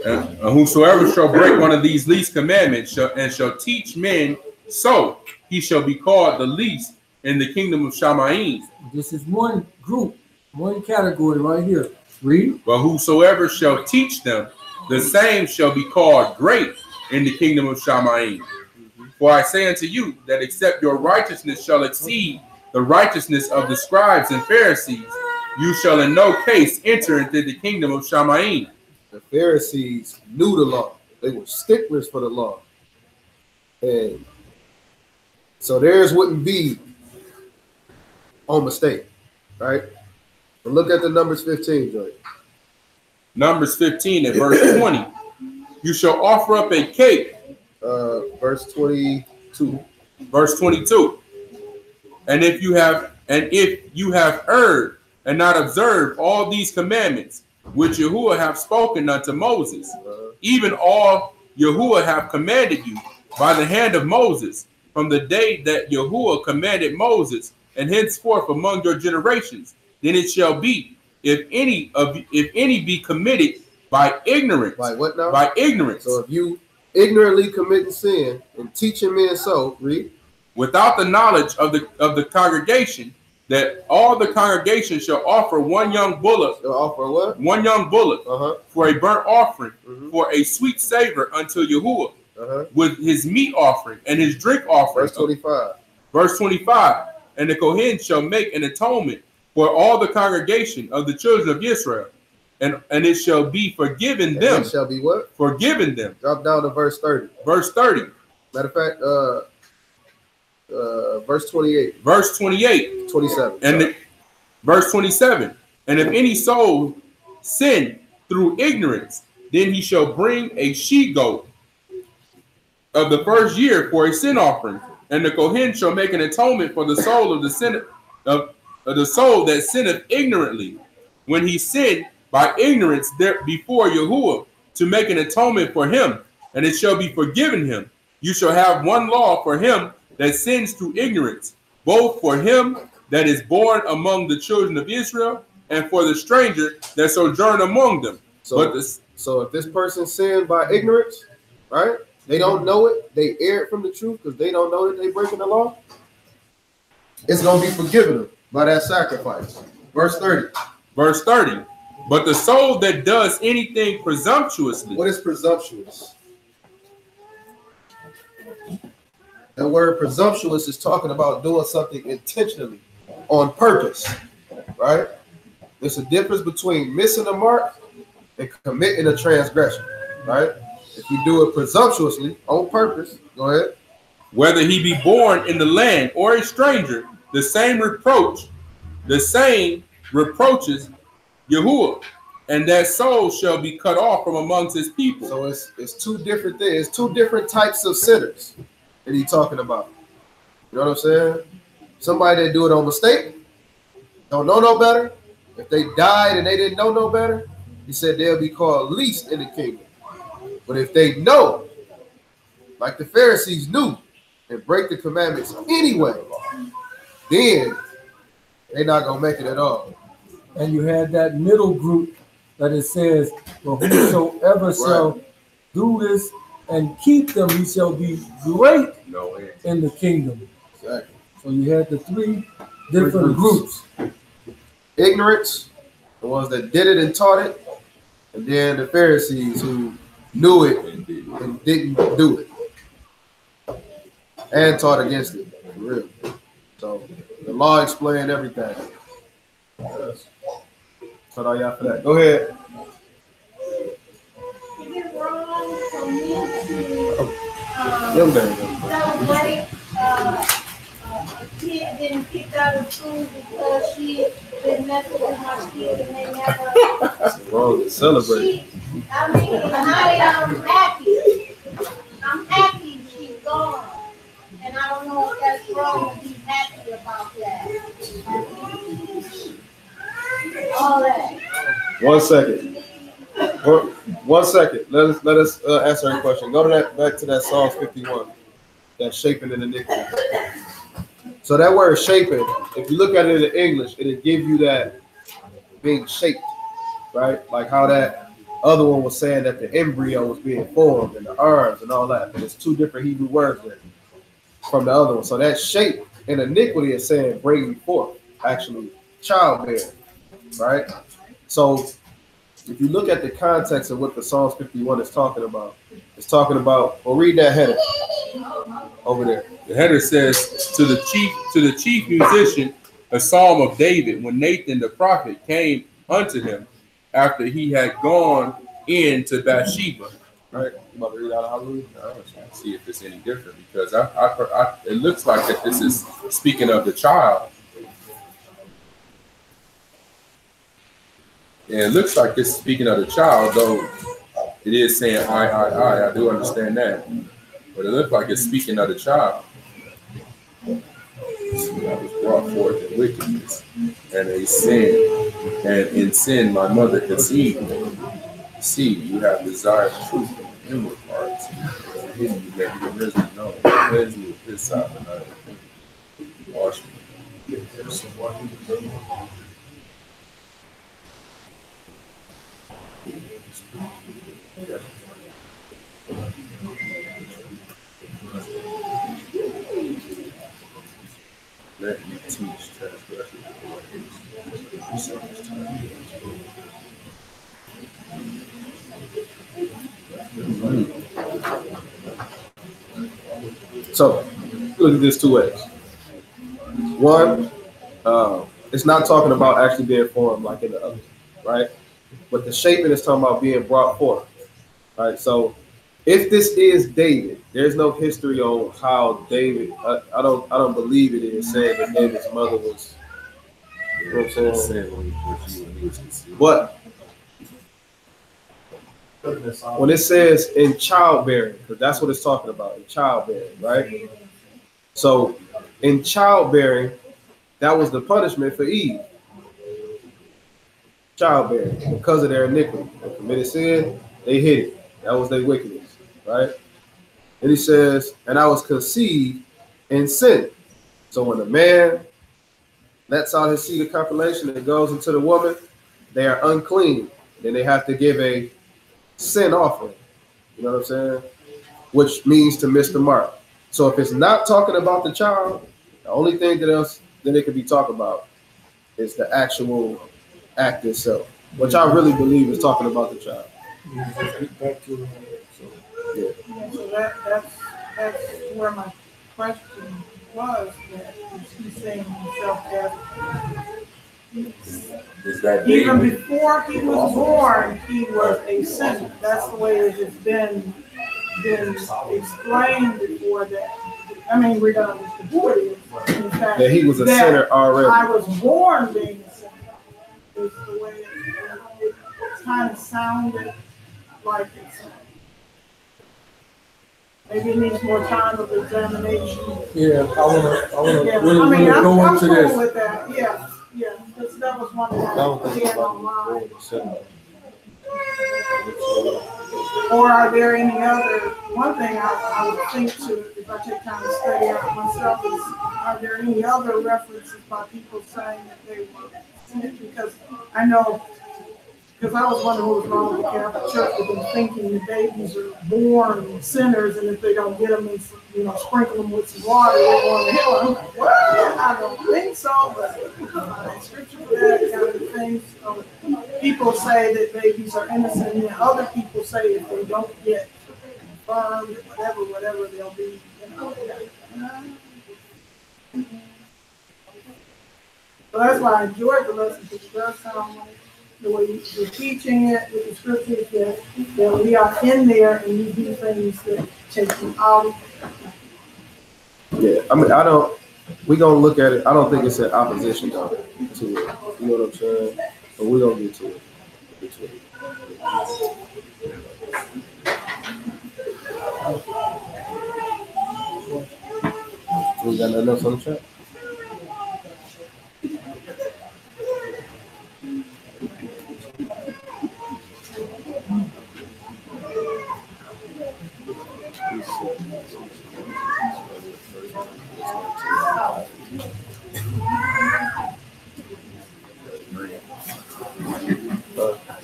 And whosoever shall break one of these least commandments shall teach men so, he shall be called the least in the kingdom of Shamaim. This is one group, one category right here. Read. But whosoever shall teach them, the same shall be called great in the kingdom of Shamaim. For I say unto you that except your righteousness shall exceed the righteousness of the scribes and Pharisees, you shall in no case enter into the kingdom of Shamaim. The Pharisees knew the law. They were sticklers for the law. And so theirs wouldn't be on mistake, right? But look at the Numbers 15, Joy. Numbers 15 and verse 20. You shall offer up a cake. Verse 22. Verse 22. And if you have erred and not observed all these commandments which Yahuwah have spoken unto Moses, even all Yahuwah have commanded you by the hand of Moses, from the day that Yahuwah commanded Moses, and henceforth among your generations, then it shall be, if any be committed by ignorance. By what now? By ignorance. So if you ignorantly committing sin and teaching men so, read. Without the knowledge of the congregation, that all the congregation shall offer one young bullock. They'll offer what? One young bullock for a burnt offering, for a sweet savor unto Yahuwah, with his meat offering and his drink offering. Verse 25. Verse 25. And the Kohen shall make an atonement for all the congregation of the children of Israel, and it shall be forgiven them. It shall be what? Forgiven them. Drop down to verse 30. Verse 30. Matter of fact, verse 28. Verse 28. 27. And verse 27. And if any soul sin through ignorance, then he shall bring a she-goat of the first year for a sin offering, and the Kohen shall make an atonement for the soul of the sin of the soul that sinneth ignorantly, when he sinned by ignorance there before Yahuwah, to make an atonement for him, and it shall be forgiven him. You shall have one law for him that sins through ignorance, both for him that is born among the children of Israel, and for the stranger that sojourn among them. So if this person sinned by ignorance, right? They don't know it. They erred from the truth because they don't know that they're breaking the law. It's going to be forgiven them by that sacrifice. Verse 30. Verse 30. But the soul that does anything presumptuously. What is presumptuous? The word presumptuous is talking about doing something intentionally, on purpose, right? There's a difference between missing a mark and committing a transgression, right? If you do it presumptuously, on purpose, go ahead. Whether he be born in the land or a stranger, the same reproaches Yahuwah, and that soul shall be cut off from amongst his people. So it's two different things, two different types of sinners that he's talking about. You know what I'm saying? Somebody that do it on mistake, don't know no better. If they died and they didn't know no better, he said they'll be called least in the kingdom. But if they know, like the Pharisees knew, and break the commandments anyway, then they're not going to make it at all. And you had that middle group that it says, well, whosoever shall do this and keep them, he shall be great in the kingdom. Exactly. So you had the three different groups. Ignorance, the ones that did it and taught it, and then the Pharisees who knew it and didn't do it. And taught against it, for real. So the law explained everything. So all y'all for that. Go ahead. Is it wrong for me to celebrate a kid getting kicked out of school because she been messing with my kid and they never? It's wrong to celebrate. I mean, I am happy. I'm happy she's gone. And I don't know if that's wrong to be happy about that. All that. 1 second. 1 second. Let us answer a question. Go to that, back to that Psalms 51. That shaping in iniquity. So that word shaping, if you look at it in English, it'll give you that being shaped, right? Like how that other one was saying that the embryo was being formed and the arms and all that. But it's two different Hebrew words there from the other one. So that shape in iniquity is saying bringing forth, actually childbearing, right? So if you look at the context of what the Psalms 51 is talking about, it's talking about, well, read that header over there. The header says, to the chief musician, a psalm of David, when Nathan the prophet came unto him after he had gone into Bathsheba. Right? You about to read out of Hallelujah? I was trying to see if it's any different, because it looks like that this is speaking of the child. And it looks like this is speaking of the child, though it is saying I do understand that. But it looks like it's speaking of the child. I was brought forth in wickedness and a sin, and in sin my mother conceived me. See, you have desired truth in the inward parts, and hidden you make your misery known. Cleanse me with his side and I wash me. Let me teach transgression. So look at this two ways. One, it's not talking about actually being formed like in the other, right? But the shaping is talking about being brought forth, right? So if this is David, there's no history on how David. I don't believe it is saying that David's mother was. You know what I'm saying? But when it says in childbearing, because that's what it's talking about, in childbearing, right? So in childbearing, that was the punishment for Eve. Childbearing, because of their iniquity. They committed sin, they hid it. That was their wickedness, right? And he says, and I was conceived in sin. So when a man lets out his seed of copulation and goes into the woman, they are unclean. Then they have to give a sin offering. You know what I'm saying? Which means to miss the mark. So if it's not talking about the child, the only thing that else that it could be talking about It's the actual act itself, which I really believe is talking about the child. Yeah, so that's where my question was, that he's saying himself that even before he was born, he was a sinner. That's the way it has been explained before that. I mean, regardless of what it is. In fact, that he was a sinner already. I was born being a sinner. It's the way it kind of sounded like it's. Maybe it needs more time of examination. Yeah, I wanna Yeah, really, I mean, really I'm go into cool this. with that. Yeah, because that was one that I had online. Or are there any other? One thing I would think to, if I take time to study out myself, is are there any other references by people saying that they were sinners? Because I know. Because I was wondering what was wrong with the Catholic Church. They've been thinking the babies are born sinners, and if they don't get them and sprinkle them with some water, they're going to hell. I'm like, well, I don't think so, but scripture for that kind of thing. So people say that babies are innocent, and other people say if they don't get confirmed, whatever they'll be. So that's why I enjoyed the lesson, because it does sound like the way you're teaching it with the scriptures, that we are in there and you do things that take them out. Yeah, I mean, we're going to look at it. I don't think it's an opposition though, to it. You know what I'm saying? But we're going to get to it. We got nothing else on the chat?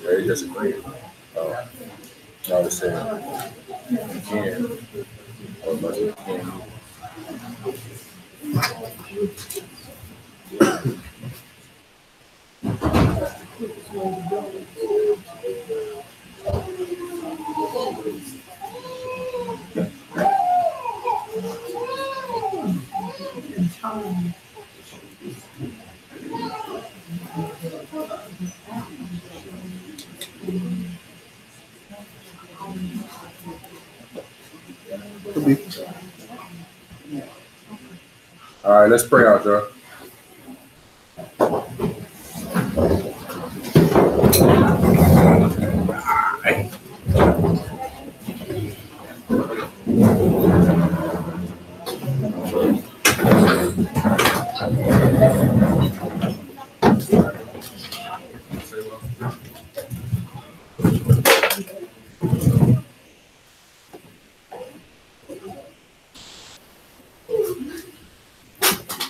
They disagree. I was saying, you can, or much you can. All right, let's pray out, y'all.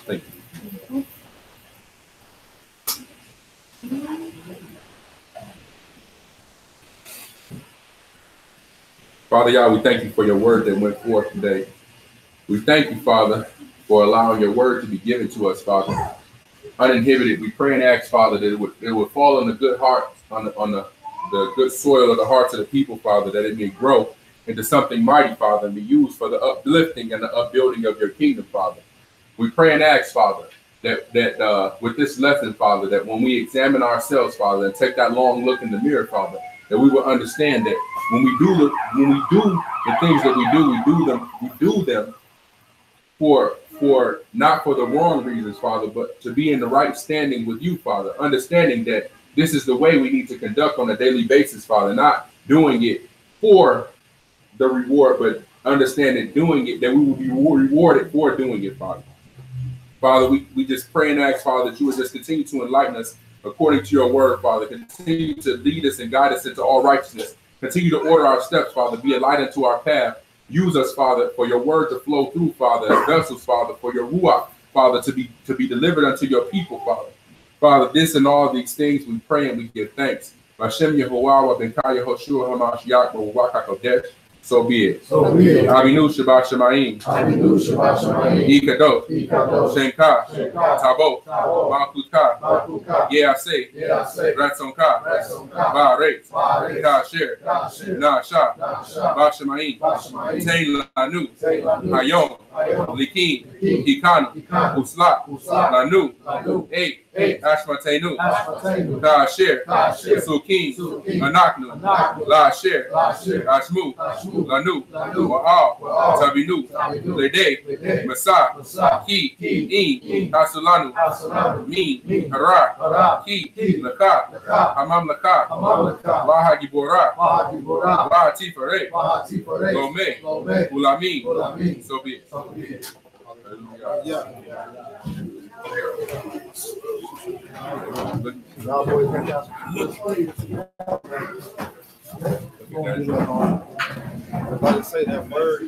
Thank you. Father God, we thank you for your word that went forth today. We thank you, Father, for allowing your word to be given to us, Father, uninhibited. We pray and ask, Father, that it would fall on the good heart, on the good soil of the hearts of the people, Father, that it may grow into something mighty, Father, and be used for the uplifting and the upbuilding of your kingdom, Father. We pray and ask, Father, that with this lesson, Father, that when we examine ourselves, Father, and take that long look in the mirror, Father, that we will understand that when we do the things that we do them for not for the wrong reasons, Father, but to be in the right standing with you, Father, understanding that this is the way we need to conduct on a daily basis, Father, not doing it for the reward, but understanding doing it, that we will be rewarded for doing it, Father. Father, we just pray and ask, Father, that you would just continue to enlighten us according to your word, Father. Continue to lead us and guide us into all righteousness. Continue to order our steps, Father. Be a light unto our path. Use us, Father, for your word to flow through, Father, as vessels, Father, for your ruach, Father, to be delivered unto your people, Father. Father, this and all these things we pray and we give thanks. Bashem Yehovah, Ben Kaya Hoshua Hamashiach, Kodesh. So be it. So be it. Avinu Shabbat Shemayim. Avinu Shabbat Shemayim. Ikadosh. Ikadosh. Shenka. Shenka. Tabo. Tabo. Malkutka. Malkutka. Yeaseh. Yeaseh. Ratzonka. Ratzonka. Ba'aretz. Ba'aretz. Kasher. Kasher. Nasha. Nasha. Bashemayim. Bashemayim. Tein Lanu. Tein Lanu. Hayom. Hayom. Likim. Likim. Hikanu. Hikanu. Usla. Usla. Lanu. Lanu. Eight. Eight. Ashmatenu. Ashmatenu. Kasher. Kasher. Sukim. Sukim. Anaknu. Anaknu. Lasher. Lasher. Ashmu. Ashmu. Lanu. Lanu. Wa'al. Wa'al. Tabinu. Tabinu. Lede. Lede. Masa. Masa. Ki. Ki. In. Hasulanu. Hasulanu. Min. Min. Hara. Hara. Ki. Ki. Laka. Laka. Hamam Laka. Hamam Laka. Waha Gibora. Waha Gibora. Waha Tifare. Waha Tifare. Gome. Gome. Ulamin. Ulamin. So be it. So be it. Yeah. Y'all boys got y'all. Everybody say that word.